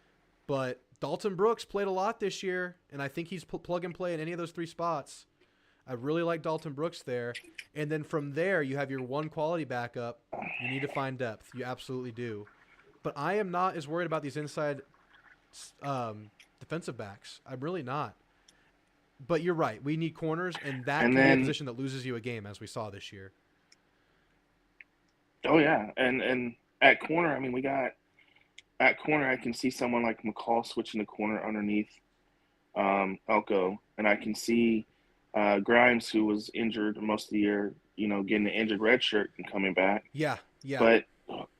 Speaker 1: but Dalton Brooks played a lot this year, and I think he's plug and play in any of those three spots. I really like Dalton Brooks there. And then from there, you have your one quality backup. You need to find depth. You absolutely do. But I am not as worried about these inside defensive backs. I'm really not. But you're right. We need corners, and that
Speaker 5: And
Speaker 1: can be a
Speaker 5: then,
Speaker 1: position that loses you a game, as we saw this year.
Speaker 5: oh yeah, and at corner, I mean, we got at corner, I can see someone like McCall switching the corner underneath Elco, and I can see Grimes, who was injured most of the year, getting an injured red shirt and coming back.
Speaker 1: Yeah, yeah.
Speaker 5: But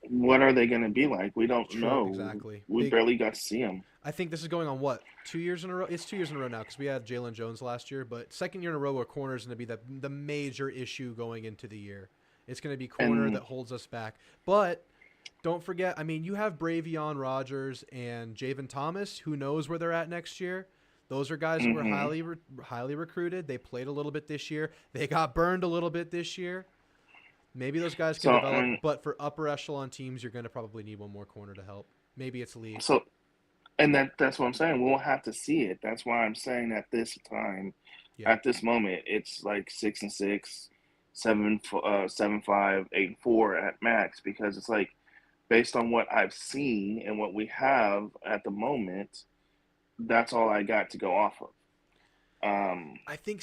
Speaker 5: what are they going to be like? We don't
Speaker 1: True,
Speaker 5: know.
Speaker 1: exactly.
Speaker 5: We barely got to see them.
Speaker 1: I think this is going on, what, 2 years in a row? It's 2 years in a row now because we had Jalen Jones last year, but second year in a row where corner is going to be the major issue going into the year. It's going to be corner that holds us back. But don't forget, I mean, you have Bravion Rogers and Javen Thomas. Who knows where they're at next year? Those are guys that were highly recruited. They played a little bit this year. They got burned a little bit this year. Maybe those guys can develop, but for upper echelon teams, you're going to probably need one more corner to help. Maybe it's Lee.
Speaker 5: And that's what I'm saying. We'll have to see it. That's why I'm saying at this time, at this moment, it's like 6-6, 7-5, 8-4 at max, because it's like based on what I've seen and what we have at the moment, that's all I got to go off of.
Speaker 1: I think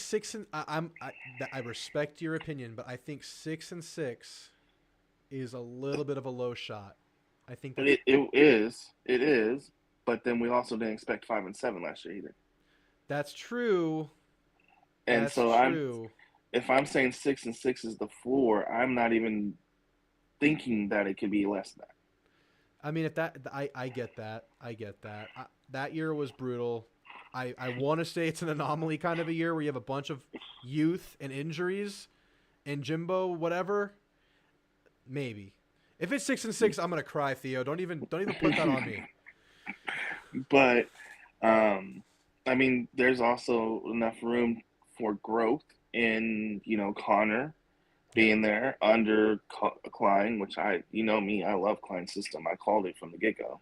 Speaker 1: I respect your opinion, but I think 6-6 is a little bit of a low shot. I think
Speaker 5: it is, but then we also didn't expect 5-7 last year either.
Speaker 1: That's true.
Speaker 5: And so if I'm saying 6-6 is the floor, I'm not even thinking that it could be less than that.
Speaker 1: I mean, I get that. That year was brutal. I want to say it's an anomaly kind of a year where you have a bunch of youth and injuries and Jimbo, whatever. Maybe. If it's 6-6, I'm gonna cry, Theo. Don't even put that on me.
Speaker 5: But I mean, there's also enough room for growth in Connor being there under Klein, which me, I love Klein's system. I called it from the get-go.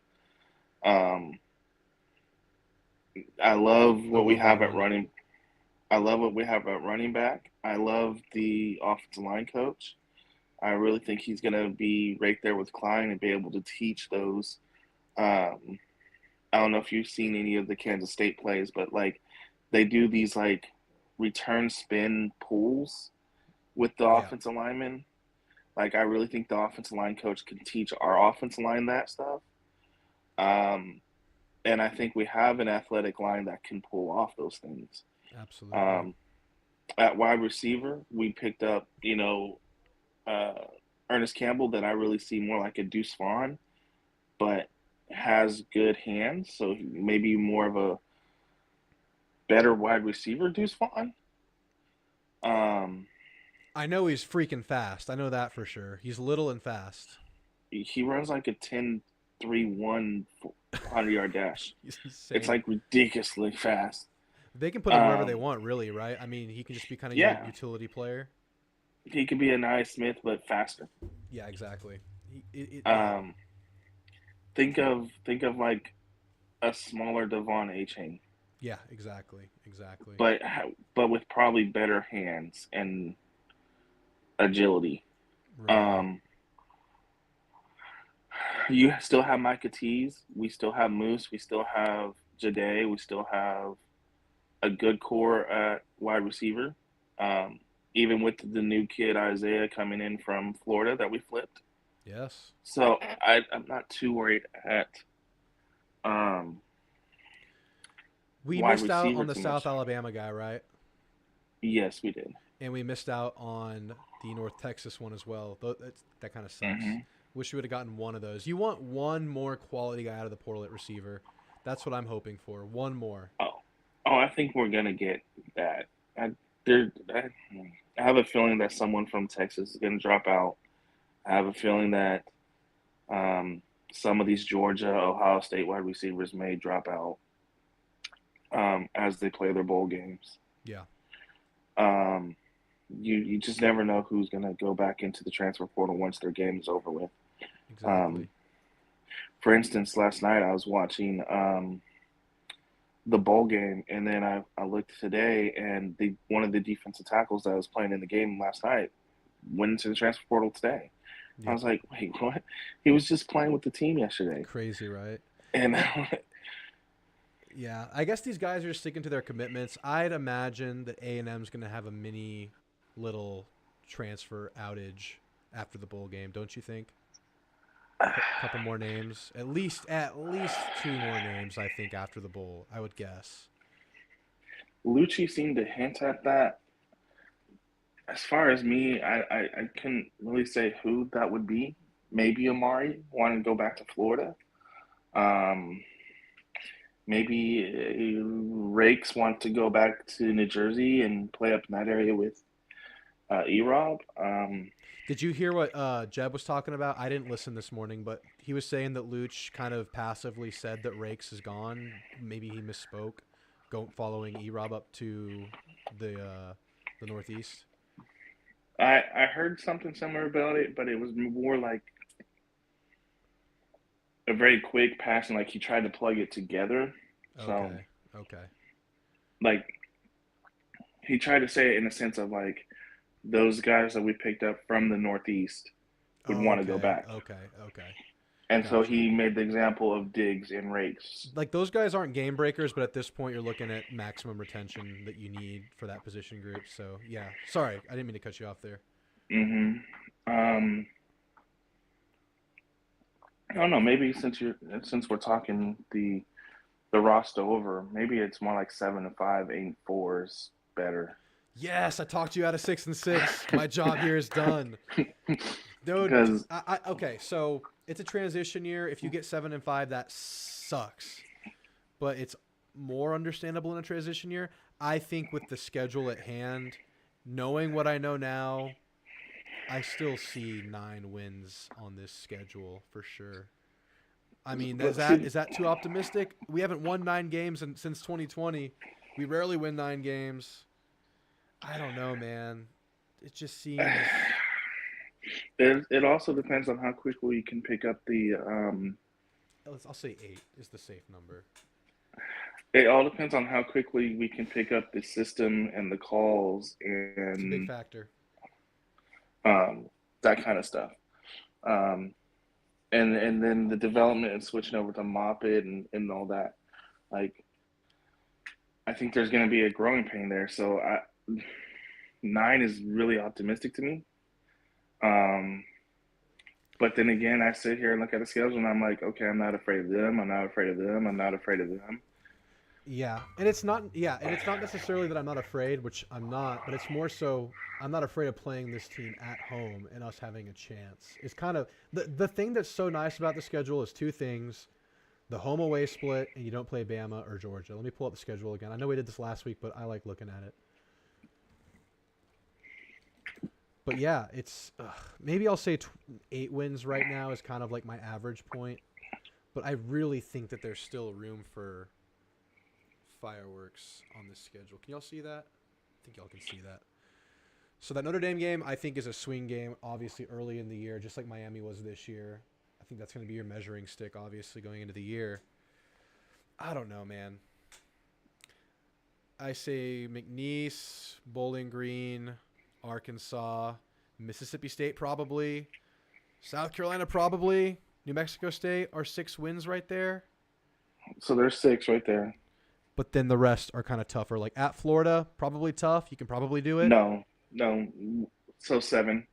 Speaker 5: I love what we have at running. I love what we have at running back. I love the offensive line coach. I really think he's going to be right there with Klein and be able to teach those. I don't know if you've seen any of the Kansas State plays, but like they do these like return spin pulls with the offensive linemen. Like I really think the offensive line coach can teach our offensive line that stuff. And I think we have an athletic line that can pull off those things.
Speaker 1: Absolutely.
Speaker 5: At wide receiver, we picked up, Ernest Campbell that I really see more like a Deuce Vaughn, but has good hands. So maybe more of a better wide receiver, Deuce Vaughn.
Speaker 1: I know he's freaking fast. I know that for sure. He's little and fast.
Speaker 5: He runs like a 10-3-1 100-yard dash.
Speaker 1: He's insane.
Speaker 5: It's like ridiculously fast.
Speaker 1: They can put him wherever they want, really, right? I mean, he can just be kind of a utility player.
Speaker 5: He could be a Nye Smith, but faster.
Speaker 1: Yeah, exactly.
Speaker 5: Think of like a smaller Devon A-Chain.
Speaker 1: Yeah, exactly.
Speaker 5: But with probably better hands and agility.
Speaker 1: Right.
Speaker 5: You still have Micah Tees. We still have Moose. We still have Jade. We still have a good core at wide receiver. Even with the new kid Isaiah coming in from Florida that we flipped.
Speaker 1: Yes.
Speaker 5: So I'm not too worried at
Speaker 1: we missed out on the South Alabama guy, right?
Speaker 5: Yes, we did.
Speaker 1: And we missed out on the North Texas one as well. That kind of sucks.
Speaker 5: Mm-hmm.
Speaker 1: Wish we would have gotten one of those. You want one more quality guy out of the portal at receiver. That's what I'm hoping for. One more.
Speaker 5: Oh, I think we're going to get that. I have a feeling that someone from Texas is going to drop out. I have a feeling that some of these Georgia, Ohio State wide receivers may drop out as they play their bowl games.
Speaker 1: Yeah.
Speaker 5: You just never know who's going to go back into the transfer portal once their game is over with.
Speaker 1: Exactly.
Speaker 5: For instance, last night I was watching the bowl game, and then I looked today, and one of the defensive tackles that was playing in the game last night went into the transfer portal today. Yeah. I was like, wait, what? He was just playing with the team yesterday.
Speaker 1: Crazy, right?
Speaker 5: And
Speaker 1: yeah, I guess these guys are just sticking to their commitments. I'd imagine that A&M's going to have a mini little transfer outage after the bowl game, don't you think? Couple more names, at least 2 more names. I think after the bowl, I would guess.
Speaker 5: Lucci seemed to hint at that. As far as me, I couldn't really say who that would be. Maybe Amari wanting to go back to Florida. Um, maybe Rakes want to go back to New Jersey and play up in that area with E-Rob.
Speaker 1: Did you hear what Jeb was talking about? I didn't listen this morning, but he was saying that Luch kind of passively said that Rakes is gone. Maybe he misspoke, following E-Rob up to the Northeast.
Speaker 5: I heard something similar about it, but it was more like a very quick passing, like he tried to plug it together. So,
Speaker 1: Okay.
Speaker 5: like, he tried to say it in a sense of like those guys that we picked up from the Northeast would want to go back.
Speaker 1: Okay.
Speaker 5: And
Speaker 1: Gotcha.
Speaker 5: so he made the example of Diggs and Rakes.
Speaker 1: Like those guys aren't game breakers, but at this point you're looking at maximum retention that you need for that position group. So yeah, sorry, I didn't mean to cut you off there.
Speaker 5: I don't know. Maybe since we're talking the roster over, maybe it's more like 7-5, 8-4 is better.
Speaker 1: Yes, I talked you out of 6-6. My job here is done, dude.
Speaker 5: Because
Speaker 1: okay, so it's a transition year. If you get 7-5, that sucks, but it's more understandable in a transition year. I think with the schedule at hand, knowing what I know now, I still see 9 wins on this schedule for sure. I mean, is that too optimistic? We haven't won 9 games since 2020. We rarely win 9 games. I don't know, man. It just seems.
Speaker 5: it also depends on how quickly you can pick up the.
Speaker 1: I'll say 8 is the safe number.
Speaker 5: It all depends on how quickly we can pick up the system and the calls and.
Speaker 1: It's a big factor.
Speaker 5: That kind of stuff. And then the development and switching over to Moppet and all that. Like, I think there's going to be a growing pain there. So 9 is really optimistic to me. But then again, I sit here and look at the schedule and I'm like, okay, I'm not afraid of them. I'm not afraid of them. I'm not afraid of them.
Speaker 1: Yeah, and it's not necessarily that I'm not afraid, which I'm not, but it's more so I'm not afraid of playing this team at home and us having a chance. It's kind of the thing that's so nice about the schedule is 2 things: the home away split, and you don't play Bama or Georgia. Let me pull up the schedule again. I know we did this last week, but I like looking at it. But yeah, it's maybe I'll say 8 wins right now is kind of like my average point, but I really think that there's still room for fireworks on this schedule. Can y'all see that? I think y'all can see that. So that Notre Dame game, I think, is a swing game, obviously early in the year, just like Miami was this year. I think that's going to be your measuring stick, obviously, going into the year. I don't know, man. I say McNeese, Bowling Green, Arkansas, Mississippi State probably, South Carolina probably, New Mexico State are 6 wins right there.
Speaker 5: So there's 6 right there.
Speaker 1: But then the rest are kind of tougher. Like at Florida, probably tough. You can probably do it.
Speaker 5: No. So 7.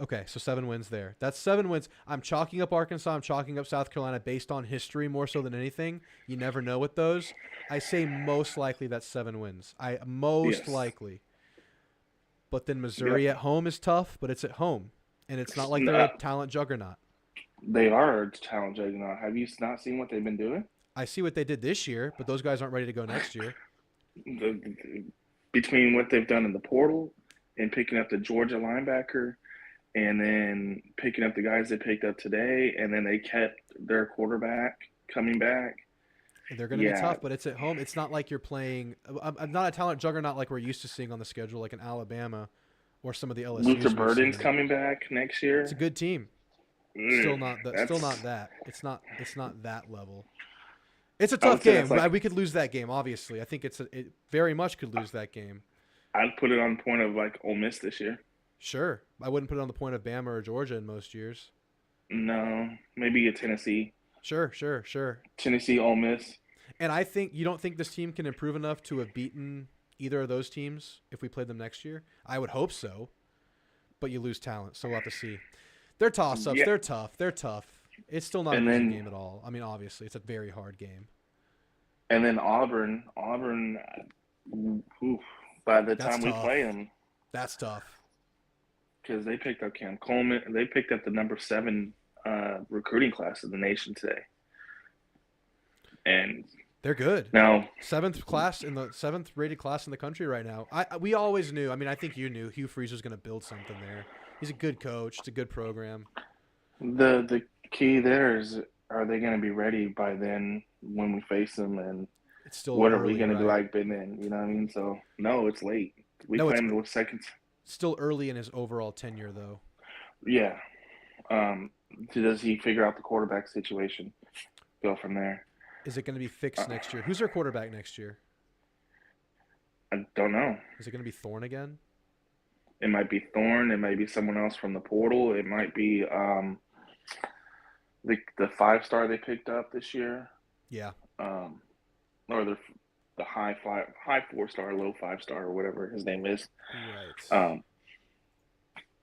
Speaker 1: Okay, so 7 wins there. That's 7 wins. I'm chalking up Arkansas. I'm chalking up South Carolina based on history more so than anything. You never know with those. I say most likely that's 7 wins. Most likely. But then Missouri at home is tough, but it's at home. And it's not like they're a talent juggernaut.
Speaker 5: They are a talent juggernaut. Have you not seen what they've been doing?
Speaker 1: I see what they did this year, but those guys aren't ready to go next year.
Speaker 5: Between what they've done in the portal and picking up the Georgia linebacker and then picking up the guys they picked up today, and then they kept their quarterback coming back.
Speaker 1: They're going to be tough, but it's at home. It's not like you're playing – I'm not a talent juggernaut like we're used to seeing on the schedule, like in Alabama or some of the LSU's.
Speaker 5: Luther Burden's coming back next year.
Speaker 1: It's a good team. Still not that. It's not that level. It's a tough game. We could lose that game, obviously. I think it very much could lose that game.
Speaker 5: I'd put it on the point of like Ole Miss this year.
Speaker 1: Sure. I wouldn't put it on the point of Bama or Georgia in most years.
Speaker 5: No, maybe a Tennessee.
Speaker 1: Sure.
Speaker 5: Tennessee, Ole Miss.
Speaker 1: And I think you don't think this team can improve enough to have beaten either of those teams if we played them next year? I would hope so, but you lose talent, so we'll have to see. They're toss-ups.
Speaker 5: Yeah.
Speaker 1: They're tough. They're tough. It's still not
Speaker 5: And
Speaker 1: an easy
Speaker 5: then-
Speaker 1: game at all. I mean, obviously, it's a very hard game.
Speaker 5: And then Auburn, oof, by the
Speaker 1: That's
Speaker 5: time we
Speaker 1: tough.
Speaker 5: play them,
Speaker 1: That's tough.
Speaker 5: because they picked up Cam Coleman, they picked up the number 7 recruiting class of the nation today. And
Speaker 1: They're good.
Speaker 5: now,
Speaker 1: Seventh rated class in the country right now. We always knew. I mean, I think you knew Hugh Freeze was going to build something there. He's a good coach. It's a good program.
Speaker 5: the key there is, are they going to be ready by then when we face them? And
Speaker 1: It's still
Speaker 5: what
Speaker 1: early,
Speaker 5: are we going to be
Speaker 1: right?
Speaker 5: like by then? You know what I mean? So, no, it's late. We
Speaker 1: No,
Speaker 5: play
Speaker 1: it's-
Speaker 5: him with seconds.
Speaker 1: Still early in his overall tenure, though.
Speaker 5: Yeah. Does he figure out the quarterback situation? Go from there.
Speaker 1: Is it going to be fixed next year? Who's their quarterback next year?
Speaker 5: I don't know.
Speaker 1: Is it going to be Thorne again?
Speaker 5: It might be Thorne. It might be someone else from the portal. It might be the 5-star they picked up this year,
Speaker 1: Yeah.
Speaker 5: or the high 4-star, low 5-star, or whatever his name is.
Speaker 1: Right.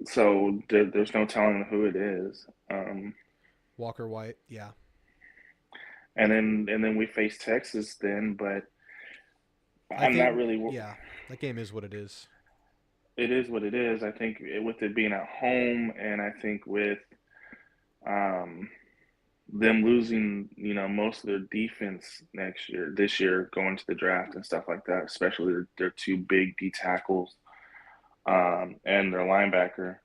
Speaker 5: So there's no telling who it is.
Speaker 1: Walker White. Yeah.
Speaker 5: And then we face Texas then, but I'm not really.
Speaker 1: Yeah. That game is what it is.
Speaker 5: It is what it is. I think with it being at home, and I think with them losing, most of their defense this year, going to the draft and stuff like that, especially their 2 big D tackles and their linebacker.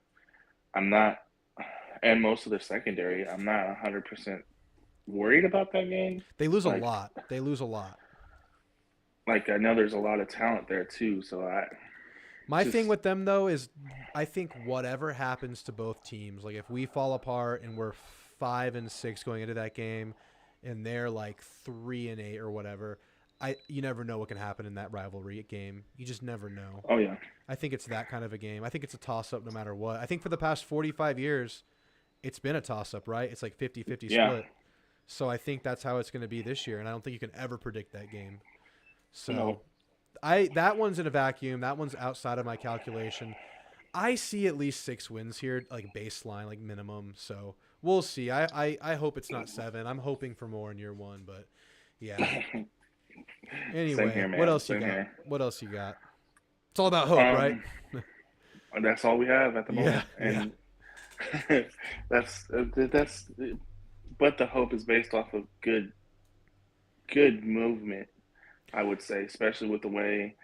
Speaker 5: And most of their secondary, I'm not 100% worried about that game.
Speaker 1: They lose a lot. They lose a lot.
Speaker 5: Like, I know there's a lot of talent there too, so
Speaker 1: My thing with them, though, is I think whatever happens to both teams, like if we fall apart and we're 5-6 going into that game and they're like 3-8 or whatever, you never know what can happen in that rivalry game. You just never know.
Speaker 5: Oh, yeah.
Speaker 1: I think it's that kind of a game. I think it's a toss-up no matter what. I think for the past 45 years, it's been a toss-up, right? It's like 50-50
Speaker 5: Yeah.
Speaker 1: split. So I think that's how it's going to be this year, and I don't think you can ever predict that game. So
Speaker 5: No.
Speaker 1: that one's in a vacuum. That one's outside of my calculation. I see at least 6 wins here, like baseline, like minimum. So we'll see. I hope it's not 7. I'm hoping for more in year 1, but yeah. Anyway,
Speaker 5: Same here, man.
Speaker 1: what else you
Speaker 5: Same
Speaker 1: got?
Speaker 5: here.
Speaker 1: What else you got? It's all about hope, right?
Speaker 5: That's all we have at the moment,
Speaker 1: Yeah,
Speaker 5: and that's. But the hope is based off of good movement, I would say, especially with the way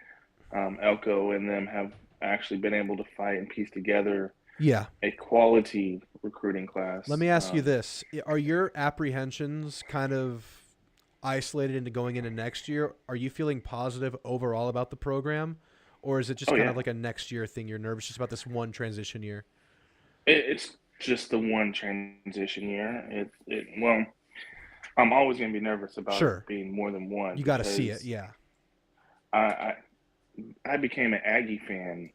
Speaker 5: Elco and them have actually been able to fight and piece together
Speaker 1: Yeah.
Speaker 5: a quality recruiting class.
Speaker 1: Let me ask you this. Are your apprehensions kind of isolated into going into next year? Are you feeling positive overall about the program? Or is it just kind of like a next year thing? You're nervous just about this one transition year?
Speaker 5: It's just the one transition year. Well, I'm always going to be nervous about it being more than one.
Speaker 1: You got to see it, yeah.
Speaker 5: I became an Aggie fan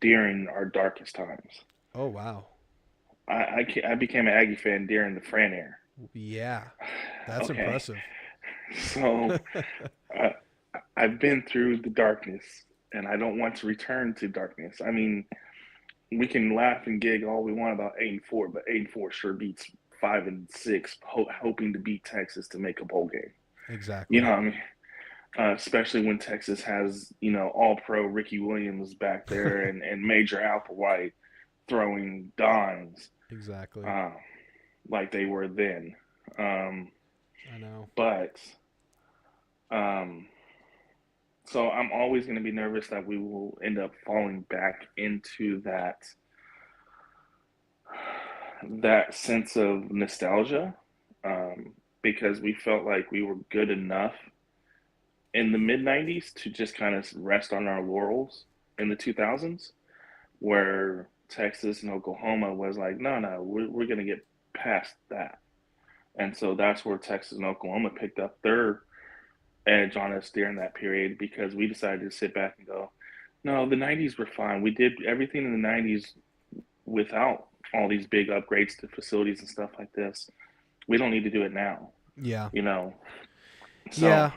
Speaker 5: during our darkest times.
Speaker 1: Oh, wow.
Speaker 5: I became an Aggie fan during the Fran era.
Speaker 1: Yeah, that's impressive.
Speaker 5: So I've been through the darkness, and I don't want to return to darkness. I mean, we can laugh and gig all we want about 8-4, but 8-4 sure beats 5-6, hoping to beat Texas to make a bowl game.
Speaker 1: Exactly.
Speaker 5: You know what I mean? Especially when Texas has, all-pro Ricky Williams back there and Major Applewhite throwing dimes.
Speaker 1: Exactly.
Speaker 5: Like they were then.
Speaker 1: I know.
Speaker 5: But, so I'm always going to be nervous that we will end up falling back into that sense of nostalgia, because we felt like we were good enough in the mid-90s to just kind of rest on our laurels in the 2000s, where Texas and Oklahoma was like, no, we're going to get past that. And so that's where Texas and Oklahoma picked up their edge on us during that period, because we decided to sit back and go, no, the 90s were fine. We did everything in the 90s without all these big upgrades to facilities and stuff like this. We don't need to do it now.
Speaker 1: Yeah.
Speaker 5: So,
Speaker 1: yeah.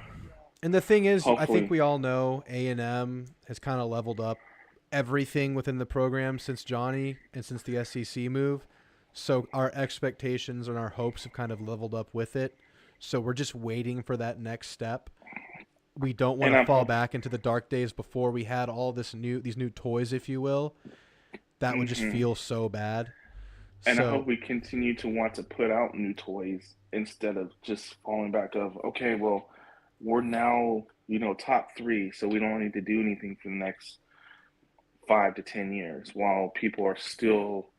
Speaker 1: And the thing is, I
Speaker 5: hopefully-
Speaker 1: think we all know A&M has kind of leveled up everything within the program since Johnny and since the SEC move. So our expectations and our hopes have kind of leveled up with it. So we're just waiting for that next step. We don't want to fall back into the dark days before we had all these new toys, if you will. That would just feel so bad.
Speaker 5: And I hope we continue to want to put out new toys instead of just falling back of, okay, well, we're now, top 3, so we don't need to do anything for the next 5 to 10 years while people are still,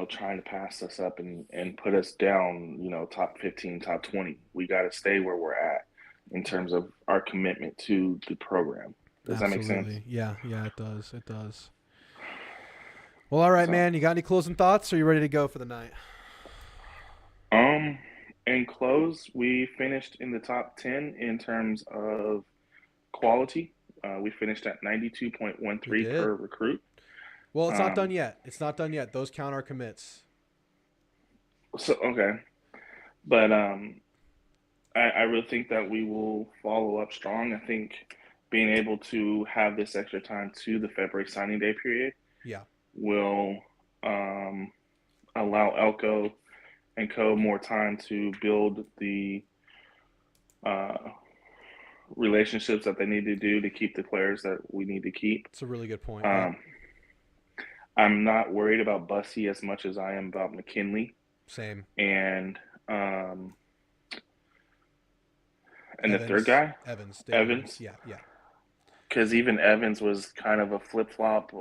Speaker 5: trying to pass us up and put us down, top 15, top 20. We got to stay where we're at in terms of our commitment to the program. Does that make sense?
Speaker 1: Yeah, it does. It does. Well, all right, man. You got any closing thoughts? Or are you ready to go for the night?
Speaker 5: In close, we finished in the top 10 in terms of quality. We finished at 92.13 per recruit.
Speaker 1: Well, it's not done yet. Those count our commits.
Speaker 5: So, okay. But I really think that we will follow up strong. I think being able to have this extra time to the February signing day period will allow Elco and co more time to build the relationships that they need to do to keep the players that we need to keep.
Speaker 1: It's a really good point.
Speaker 5: I'm not worried about Bussy as much as I am about McKinley.
Speaker 1: Same.
Speaker 5: And
Speaker 1: Evans,
Speaker 5: the third guy?
Speaker 1: Evans. Yeah.
Speaker 5: Because even Evans was kind of a flip-flop,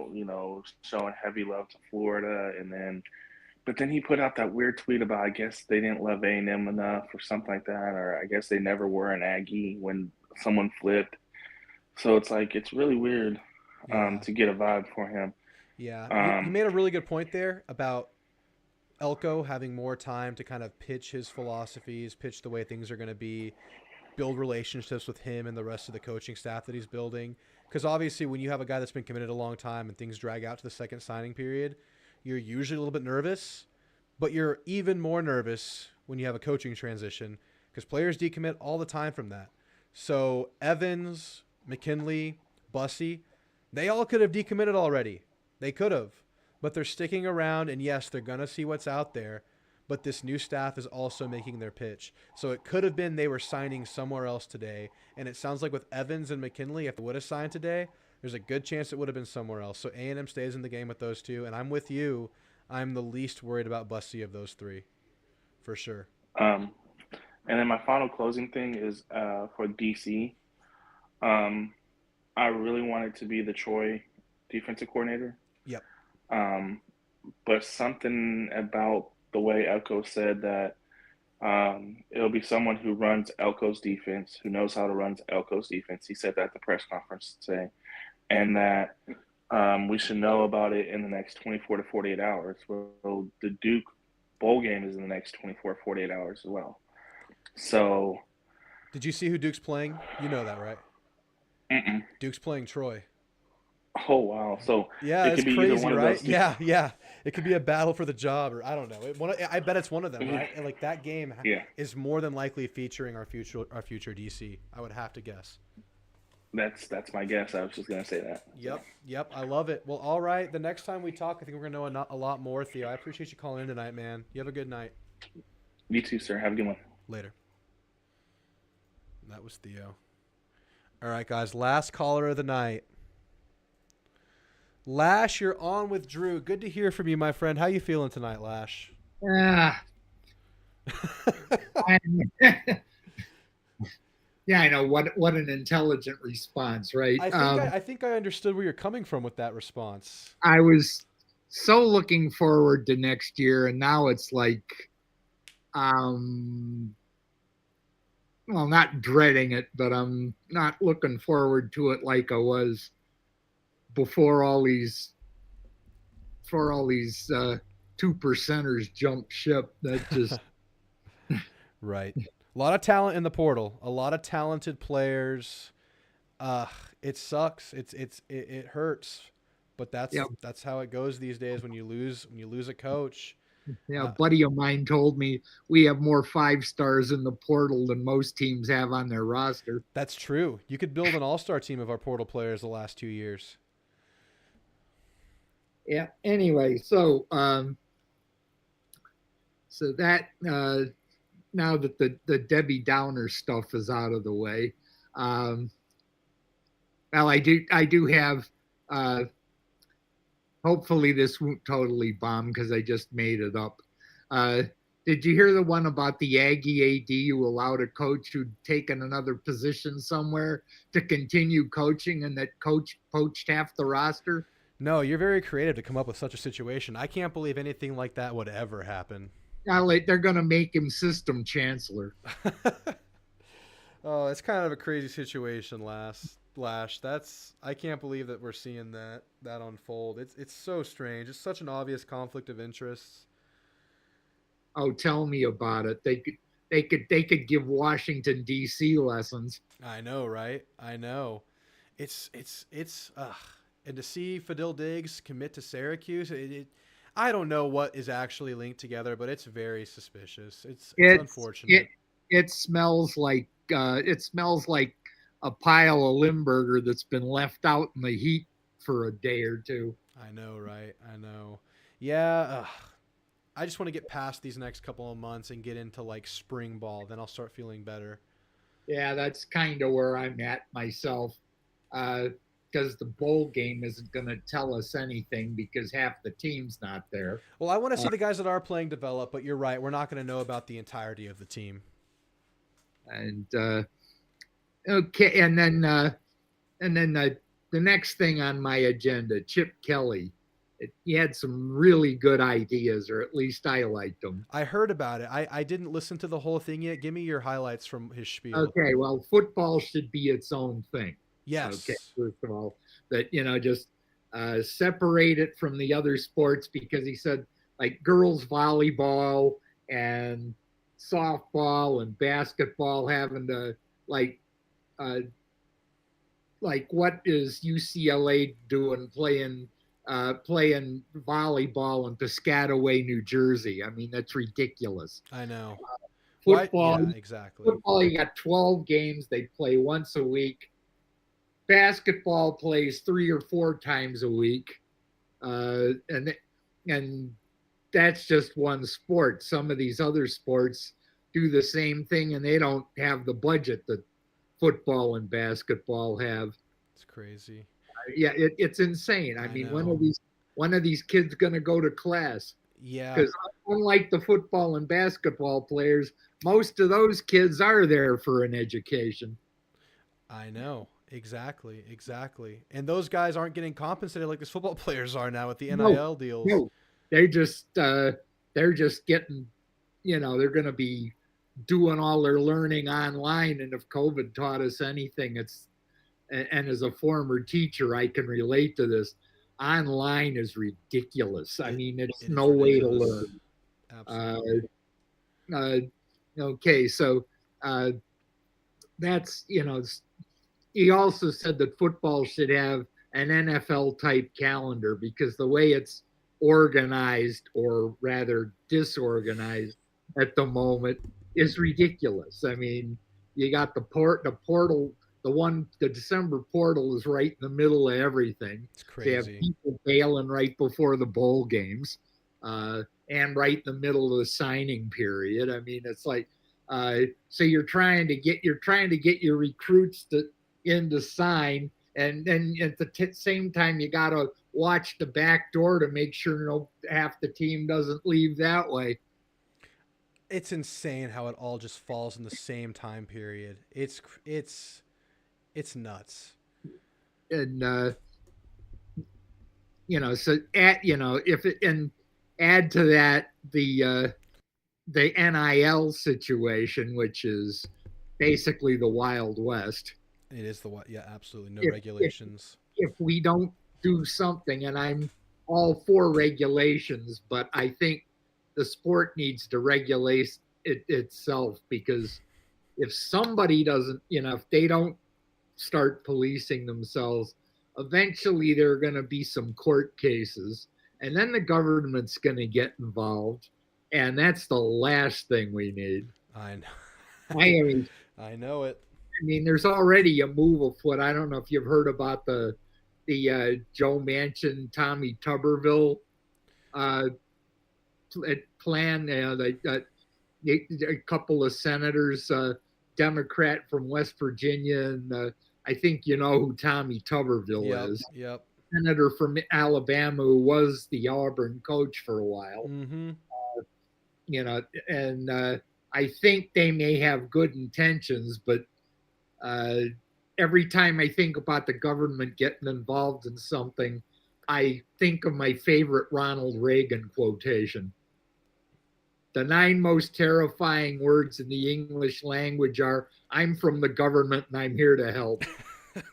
Speaker 5: showing heavy love to Florida. But then he put out that weird tweet about, I guess they didn't love A&M enough or something like that, or I guess they never were an Aggie when someone flipped. So it's like, it's really weird to get a vibe for him.
Speaker 1: Yeah, you made a really good point there about Elco having more time to kind of pitch his philosophies, pitch the way things are going to be, build relationships with him and the rest of the coaching staff that he's building. Because obviously when you have a guy that's been committed a long time and things drag out to the second signing period, you're usually a little bit nervous, but you're even more nervous when you have a coaching transition because players decommit all the time from that. So Evans, McKinley, Bussy, they all could have decommitted already. They could have, but they're sticking around, and yes, they're going to see what's out there, but this new staff is also making their pitch. So it could have been they were signing somewhere else today, and it sounds like with Evans and McKinley, if they would have signed today, there's a good chance it would have been somewhere else. So A&M stays in the game with those two, and I'm with you. I'm the least worried about Bussy of those three, for sure.
Speaker 5: And then my final closing thing is for DC. I really wanted to be the Troy defensive coordinator.
Speaker 1: Yep.
Speaker 5: But something about the way Elco said that it'll be someone who runs Elco's defense, who knows how to run Elco's defense. He said that at the press conference today. And that we should know about it in the next 24 to 48 hours. Well, the Duke bowl game is in the next 24 to 48 hours as well. So.
Speaker 1: Did you see who Duke's playing? You know that, right?
Speaker 5: Mm-mm.
Speaker 1: Duke's playing Troy.
Speaker 5: Oh, wow. So
Speaker 1: yeah,
Speaker 5: it could be
Speaker 1: crazy,
Speaker 5: either one
Speaker 1: right?
Speaker 5: of those two.
Speaker 1: Yeah. It could be a battle for the job, or I don't know. I bet it's one of them, right? And like that game is more than likely featuring our future DC. I would have to guess.
Speaker 5: That's my guess. I was just gonna say that.
Speaker 1: Yep. I love it. Well, all right. The next time we talk, I think we're gonna know a lot more, Theo. I appreciate you calling in tonight, man. You have a good night.
Speaker 5: You too, sir. Have a good one.
Speaker 1: Later. That was Theo. All right, guys. Last caller of the night. Lash, you're on with Drew. Good to hear from you, my friend. How you feeling tonight, Lash?
Speaker 6: Yeah, I know. What an intelligent response, right?
Speaker 1: I think I understood where you're coming from with that response.
Speaker 6: I was so looking forward to next year, and now it's like, well, not dreading it, but I'm not looking forward to it like I was before all these 2%ers jump ship. That just
Speaker 1: right. A lot of talent in the portal. A lot of talented players. It sucks. It hurts, but that's how it goes these days when you lose a coach.
Speaker 6: Yeah, a buddy of mine told me we have more 5-stars in the portal than most teams have on their roster.
Speaker 1: That's true. You could build an all-star team of our portal players the last 2 years.
Speaker 6: Yeah. Anyway, so So that now that the Debbie Downer stuff is out of the way, well, I do have. Hopefully, this won't totally bomb because I just made it up. Uh, did you hear the one about the Aggie AD who allowed a coach who'd taken another position somewhere to continue coaching, and that coach poached half the roster?
Speaker 1: No, you're very creative to come up with such a situation. I can't believe anything like that would ever happen.
Speaker 6: Now they're going to make him system chancellor.
Speaker 1: Oh, it's kind of a crazy situation, Lash. I can't believe that we're seeing that unfold. It's so strange. It's such an obvious conflict of interests.
Speaker 6: Oh, tell me about it. They could give Washington D.C. lessons.
Speaker 1: I know, right? I know. It's and to see Fadil Diggs commit to Syracuse, I don't know what is actually linked together, but it's very suspicious. It's unfortunate.
Speaker 6: It smells like a pile of Limburger that's been left out in the heat for a day or two.
Speaker 1: I know, right? I know. Yeah. I just want to get past these next couple of months and get into like spring ball. Then I'll start feeling better.
Speaker 6: Yeah, that's kind of where I'm at myself. Because the bowl game isn't going to tell us anything because half the team's not there.
Speaker 1: Well, I want to see the guys that are playing develop, but you're right. We're not going to know about the entirety of the team.
Speaker 6: And okay, and then the next thing on my agenda, Chip Kelly. He had some really good ideas, or at least I liked them.
Speaker 1: I heard about it. I didn't listen to the whole thing yet. Give me your highlights from his spiel.
Speaker 6: Okay, well, football should be its own thing.
Speaker 1: Yes.
Speaker 6: Okay, first of all, that, just separate it from the other sports, because he said like girls volleyball and softball and basketball having to like what is UCLA doing playing volleyball in Piscataway, New Jersey? I mean, that's ridiculous.
Speaker 1: I know.
Speaker 6: Football,
Speaker 1: yeah, exactly.
Speaker 6: Football, you got 12 games. They play once a week. Basketball plays 3 or 4 times a week, and that's just one sport. Some of these other sports do the same thing, and they don't have the budget that football and basketball have.
Speaker 1: It's crazy.
Speaker 6: Yeah, it's insane. I mean, when are these kids going to go to class?
Speaker 1: Yeah.
Speaker 6: Because unlike the football and basketball players, most of those kids are there for an education.
Speaker 1: I know. Exactly. And those guys aren't getting compensated like these football players are now with the NIL deals. No.
Speaker 6: They're just getting, they're going to be doing all their learning online. And if COVID taught us anything, and as a former teacher, I can relate to this. Online is ridiculous. I mean, it's no way to learn.
Speaker 1: Absolutely.
Speaker 6: Okay, so that's, he also said that football should have an NFL type calendar, because the way it's organized, or rather disorganized at the moment, is ridiculous. I mean, you got the portal. The December portal is right in the middle of everything.
Speaker 1: It's crazy.
Speaker 6: They have people bailing right before the bowl games, and right in the middle of the signing period. I mean, it's like, so you're trying to get your recruits in to sign, and then at the same time you got to watch the back door to make sure half the team doesn't leave that way.
Speaker 1: It's insane how it all just falls in the same time period. It's nuts.
Speaker 6: And so add to that the NIL situation, which is basically the Wild West.
Speaker 1: It is absolutely no regulations.
Speaker 6: If we don't do something, and I'm all for regulations, but I think the sport needs to regulate itself, because if somebody doesn't, if they don't start policing themselves, eventually there are going to be some court cases, and then the government's going to get involved, and that's the last thing we need.
Speaker 1: I know.
Speaker 6: I
Speaker 1: know it.
Speaker 6: I mean, there's already a move afoot. I don't know if you've heard about the Joe Manchin, Tommy Tuberville plan. A couple of senators, Democrat from West Virginia, and I think you know who Tommy Tuberville is.
Speaker 1: Yep.
Speaker 6: Senator from Alabama who was the Auburn coach for a while.
Speaker 1: Mm-hmm.
Speaker 6: And I think they may have good intentions, but every time I think about the government getting involved in something, I think of my favorite Ronald Reagan quotation. The 9 most terrifying words in the English language are, "I'm from the government and I'm here to help."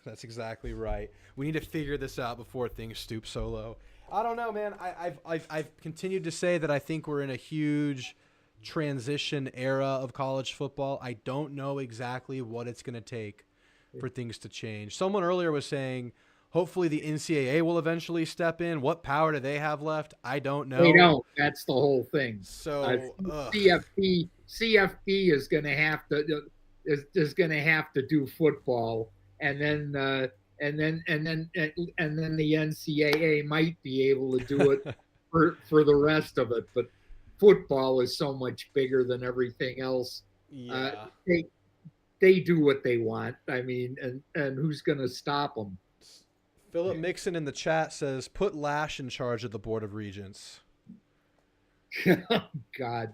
Speaker 1: That's exactly right. We need to figure this out before things stoop so low. I don't know, man. I've continued to say that I think we're in a huge transition era of college football. I don't know exactly what it's going to take for things to change. Someone earlier was saying, hopefully the NCAA will eventually step in. What power do they have left? I don't know.
Speaker 6: They don't. That's the whole thing.
Speaker 1: So
Speaker 6: CFP is going to have to do football, and then the NCAA might be able to do it for the rest of it. But football is so much bigger than everything else.
Speaker 1: Yeah.
Speaker 6: They do what they want. I mean, and who's going to stop them?
Speaker 1: Philip Mixon in the chat says, put Lash in charge of the Board of Regents.
Speaker 6: God,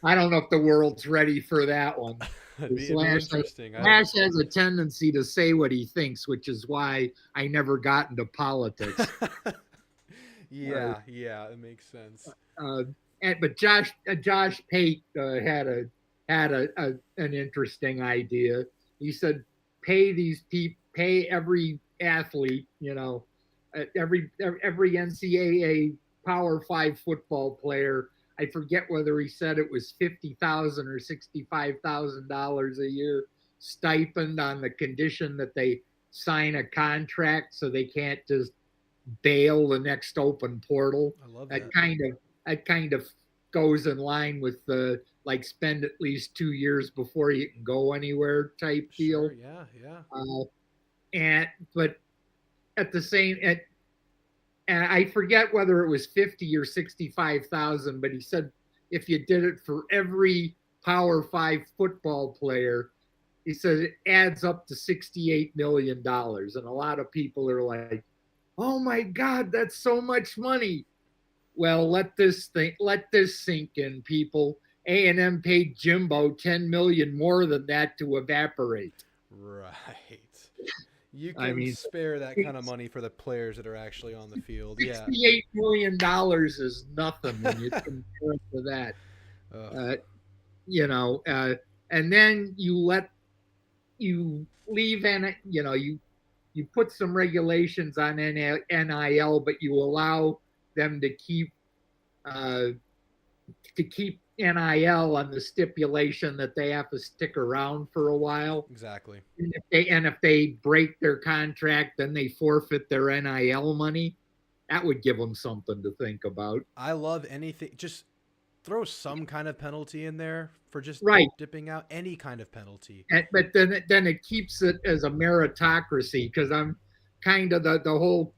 Speaker 6: I don't know if the world's ready for that one.
Speaker 1: It'd be interesting.
Speaker 6: Lash has a tendency to say what he thinks, which is why I never got into politics.
Speaker 1: Yeah, it makes sense.
Speaker 6: But Josh Pate had an interesting idea. He said, pay every athlete, every NCAA Power 5 football player. I forget whether he said it was $50,000 or $65,000 a year stipend on the condition that they sign a contract, so they can't just bail the next open portal.
Speaker 1: I love that.
Speaker 6: That kind of goes in line with the spend at least 2 years before you can go anywhere type deal.
Speaker 1: Sure, yeah.
Speaker 6: But at the same, and I forget whether it was 50 or 65,000, but he said if you did it for every Power 5 football player, he said it adds up to $68 million. And a lot of people are like, oh my God, that's so much money. Well, let this sink in, people. A&M paid Jimbo $10 million more than that to evaporate.
Speaker 1: Right. You can spare that kind of money for the players that are actually on the field.
Speaker 6: $68 million is nothing when you compare it to that. And then you put some regulations on NIL, but you allow them to keep NIL on the stipulation that they have to stick around for a while.
Speaker 1: Exactly.
Speaker 6: And if they break their contract, then they forfeit their NIL money. That would give them something to think about.
Speaker 1: I love anything. Just throw some kind of penalty in there for just dipping out. Any kind of penalty.
Speaker 6: But then it keeps it as a meritocracy, because I'm kind of the whole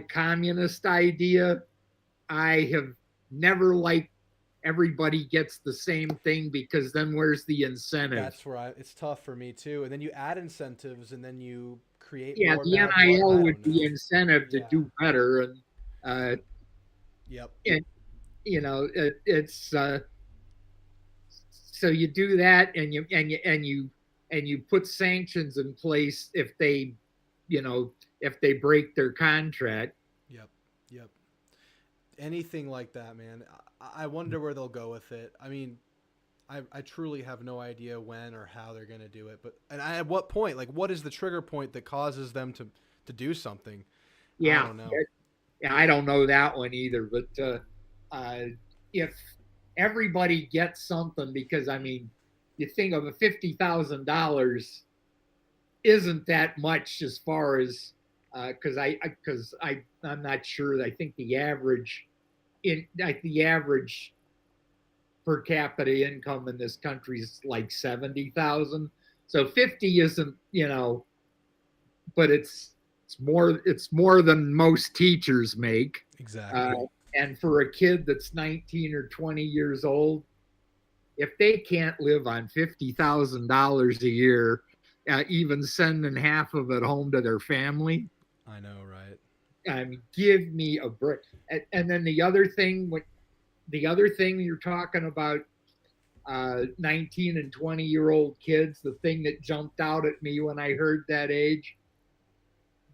Speaker 6: communist idea. I have never liked everybody gets the same thing, because then where's the incentive?
Speaker 1: That's where it's tough for me too. And then you add incentives, and then you create.
Speaker 6: Yeah,
Speaker 1: more
Speaker 6: the NIL would be incentive to do better, and
Speaker 1: yep.
Speaker 6: And it's so you do that, and you put sanctions in place if they break their contract.
Speaker 1: Yep. Anything like that, man. I wonder where they'll go with it. I mean, I truly have no idea when or how they're going to do it. At what point? What is the trigger point that causes them to do something?
Speaker 6: Yeah,
Speaker 1: I don't know.
Speaker 6: I don't know that one either. But if everybody gets something, because you think of $50,000 isn't that much as far as because I'm not sure. I think the average per capita income in this country is like 70,000. So 50 isn't, but it's more than most teachers make.
Speaker 1: Exactly.
Speaker 6: And for a kid that's 19 or 20 years old, if they can't live on $50,000 a year, even sending half of it home to their family,
Speaker 1: I know, right?
Speaker 6: I mean, give me a break. And then the other thing, you're talking about, 19 and 20-year-old kids, the thing that jumped out at me when I heard that age,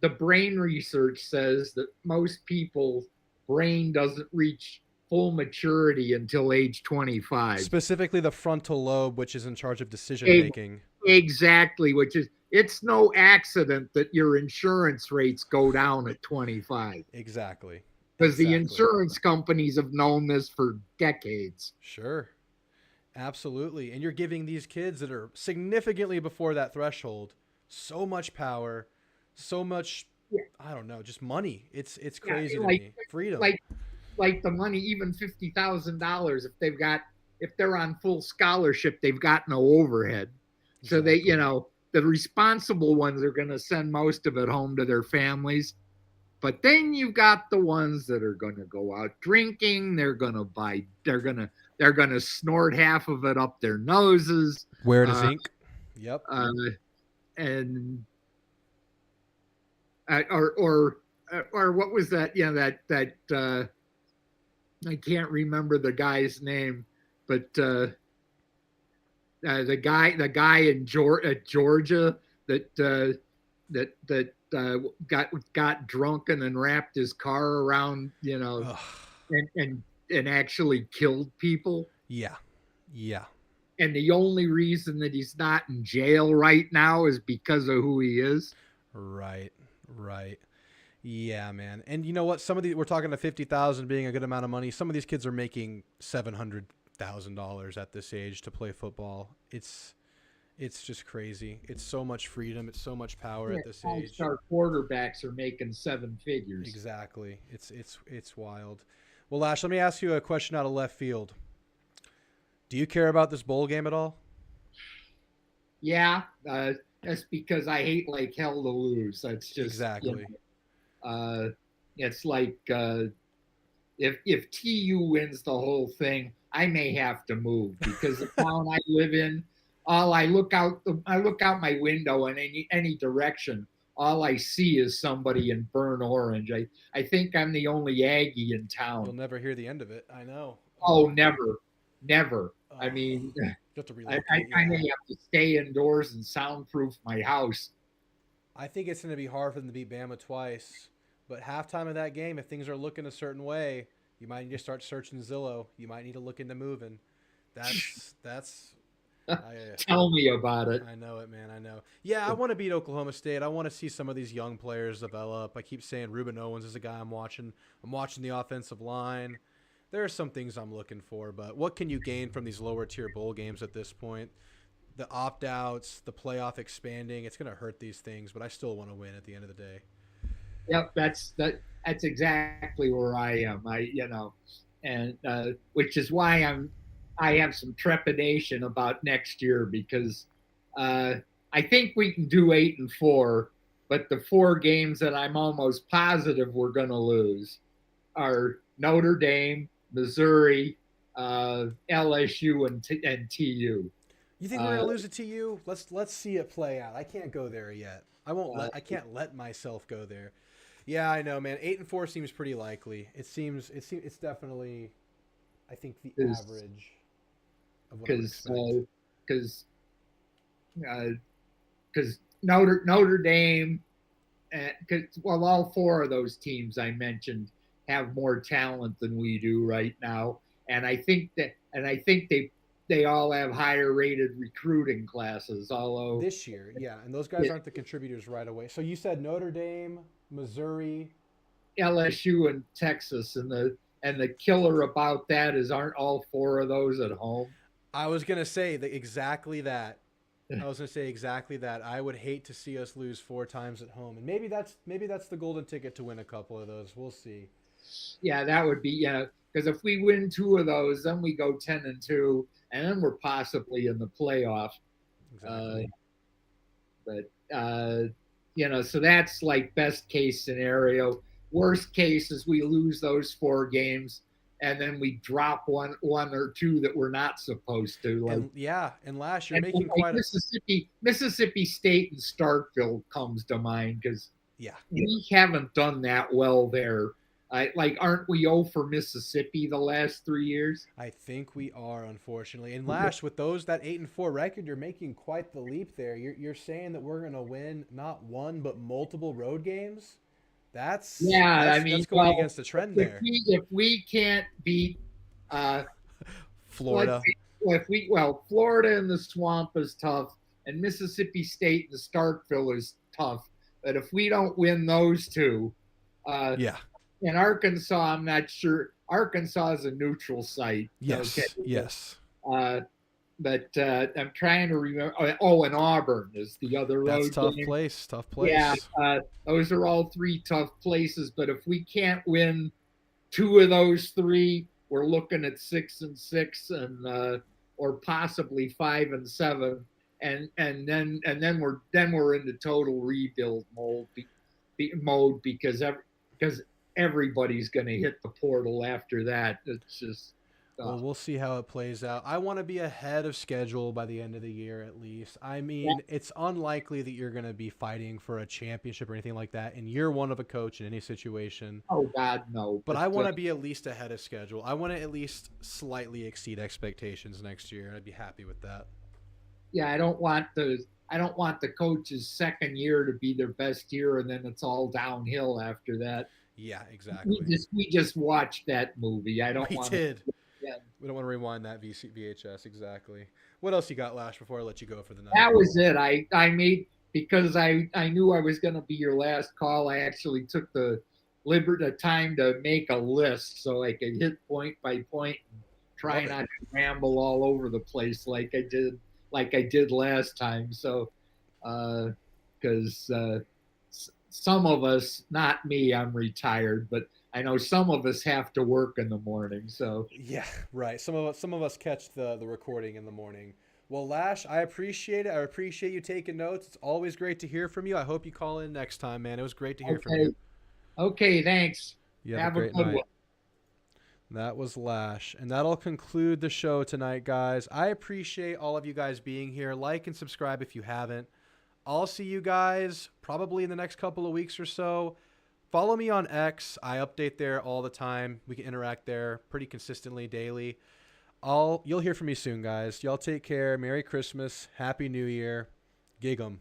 Speaker 6: the brain research says that most people's brain doesn't reach full maturity until age 25.
Speaker 1: Specifically the frontal lobe, which is in charge of decision making.
Speaker 6: Exactly, which is, it's no accident that your insurance rates go down at 25.
Speaker 1: Exactly.
Speaker 6: Because the insurance companies have known this for decades.
Speaker 1: Sure. Absolutely. And you're giving these kids that are significantly before that threshold so much power, so much, I don't know, just money. It's crazy to me. Freedom.
Speaker 6: Like the money, even $50,000, if they're on full scholarship, they've got no overhead. So they, the responsible ones are going to send most of it home to their families. But then you've got the ones that are going to go out drinking. They're going to snort half of it up their noses.
Speaker 1: Wear it as ink. Yep.
Speaker 6: And or what was that? That I can't remember the guy's name, but the guy in Georgia that got drunk and then wrapped his car around, and actually killed people.
Speaker 1: Yeah.
Speaker 6: And the only reason that he's not in jail right now is because of who he is.
Speaker 1: Right. Yeah, man. And you know what? We're talking to 50,000 being a good amount of money. Some of these kids are making $700,000 at this age to play football. It's just crazy. It's so much freedom. It's so much power at this age.
Speaker 6: Our quarterbacks are making seven figures.
Speaker 1: Exactly. It's wild. Well, Lash, let me ask you a question out of left field. Do you care about this bowl game at all?
Speaker 6: Yeah, that's because I hate like hell to lose. That's just
Speaker 1: exactly.
Speaker 6: It's like if TU wins the whole thing, I may have to move because the town I live in, I look out my window in any direction. All I see is somebody in burnt orange. I think I'm the only Aggie in town.
Speaker 1: You'll never hear the end of it. I know.
Speaker 6: Oh, never. I mean, I may have to stay indoors and soundproof my house.
Speaker 1: I think it's going to be hard for them to beat Bama twice. But halftime of that game, if things are looking a certain way, you might need to start searching Zillow. You might need to look into moving. That's.
Speaker 6: Tell me about it.
Speaker 1: I know it, man. I know. Yeah, I want to beat Oklahoma State. I want to see some of these young players develop. I keep saying Ruben Owens is a guy I'm watching. I'm watching the offensive line. There are some things I'm looking for, but what can you gain from these lower tier bowl games at this point? The opt-outs, the playoff expanding, it's going to hurt these things, but I still want to win at the end of the day.
Speaker 6: Yep, that's exactly where I am. And which is why I have some trepidation about next year because I think we can do 8-4, but the 4 games that I'm almost positive we're going to lose are Notre Dame, Missouri, LSU, and TU.
Speaker 1: You think we're going to lose to TU? Let's see it play out. I can't go there yet. I can't let myself go there. Yeah, I know, man. 8-4 seems pretty likely. It's definitely, I think, the average of what I expect.
Speaker 6: Because Notre Dame, all 4 of those teams I mentioned have more talent than we do right now, and I think they all have higher rated recruiting classes. Although
Speaker 1: this year, yeah, and those guys aren't the contributors right away. So you said Notre Dame, Missouri,
Speaker 6: LSU, and Texas, and the killer about that is aren't all 4 of those at home?
Speaker 1: I was gonna say exactly that. I would hate to see us lose 4 times at home, and maybe that's the golden ticket to win a couple of those. We'll see.
Speaker 6: Yeah, that would be because if we win 2 of those, then we go 10-2, and then we're possibly in the playoff.
Speaker 1: Exactly.
Speaker 6: So that's like best case scenario. Worst case is we lose those 4 games, and then we drop one or two that we're not supposed to. Like,
Speaker 1: and Lash, you're
Speaker 6: and
Speaker 1: making
Speaker 6: like
Speaker 1: quite a
Speaker 6: Mississippi State and Starkville comes to mind because
Speaker 1: yeah.
Speaker 6: we haven't done that well there. Aren't we 0 for Mississippi the last 3 years?
Speaker 1: I think we are, unfortunately. And Lash, with that 8-4 record, you're making quite the leap there. You're saying that we're gonna win not one but multiple road games. That's going against the trend there.
Speaker 6: If we can't beat
Speaker 1: Florida,
Speaker 6: Florida in the swamp is tough, and Mississippi State and Starkville is tough. But if we don't win those two, in Arkansas, I'm not sure. Arkansas is a neutral site.
Speaker 1: Yes,
Speaker 6: okay?
Speaker 1: yes.
Speaker 6: But I'm trying to remember. Oh, and Auburn is the other road.
Speaker 1: That's tough
Speaker 6: game.
Speaker 1: place. Tough place.
Speaker 6: Yeah, those are all 3 tough places. But if we can't win 2 of those 3, we're looking at 6-6 and or possibly 5-7, and then we're into total rebuild mode because everybody's going to hit the portal after that. It's just.
Speaker 1: Well, we'll see how it plays out. I want to be ahead of schedule by the end of the year at least. I mean, it's unlikely that you're going to be fighting for a championship or anything like that in year 1 of a coach in any situation.
Speaker 6: Oh, God, no.
Speaker 1: But I want to be at least ahead of schedule. I want to at least slightly exceed expectations next year, and I'd be happy with that.
Speaker 6: Yeah, I don't want the coach's second year to be their best year, and then it's all downhill after that.
Speaker 1: Yeah, exactly.
Speaker 6: We just watched that movie.
Speaker 1: We did. We don't want to rewind that VHS. Exactly. What else you got, Lash, before I let you go for the night?
Speaker 6: That was it. I made, because I knew I was going to be your last call, I actually took the time to make a list so I could hit point by point and try not to ramble all over the place like I did last time. So, because some of us, not me, I'm retired, but I know some of us have to work in the morning. So
Speaker 1: yeah, right. Some of us catch the recording in the morning. Well, Lash, I appreciate it. I appreciate you taking notes. It's always great to hear from you. I hope you call in next time, man. It was great to hear from you.
Speaker 6: Okay, thanks.
Speaker 1: Have a great night. That was Lash, and that'll conclude the show tonight, guys. I appreciate all of you guys being here. Like and subscribe if you haven't. I'll see you guys probably in the next couple of weeks or so. Follow me on X. I update there all the time. We can interact there pretty consistently daily. You'll hear from me soon, guys. Y'all take care. Merry Christmas. Happy New Year. Gig 'em.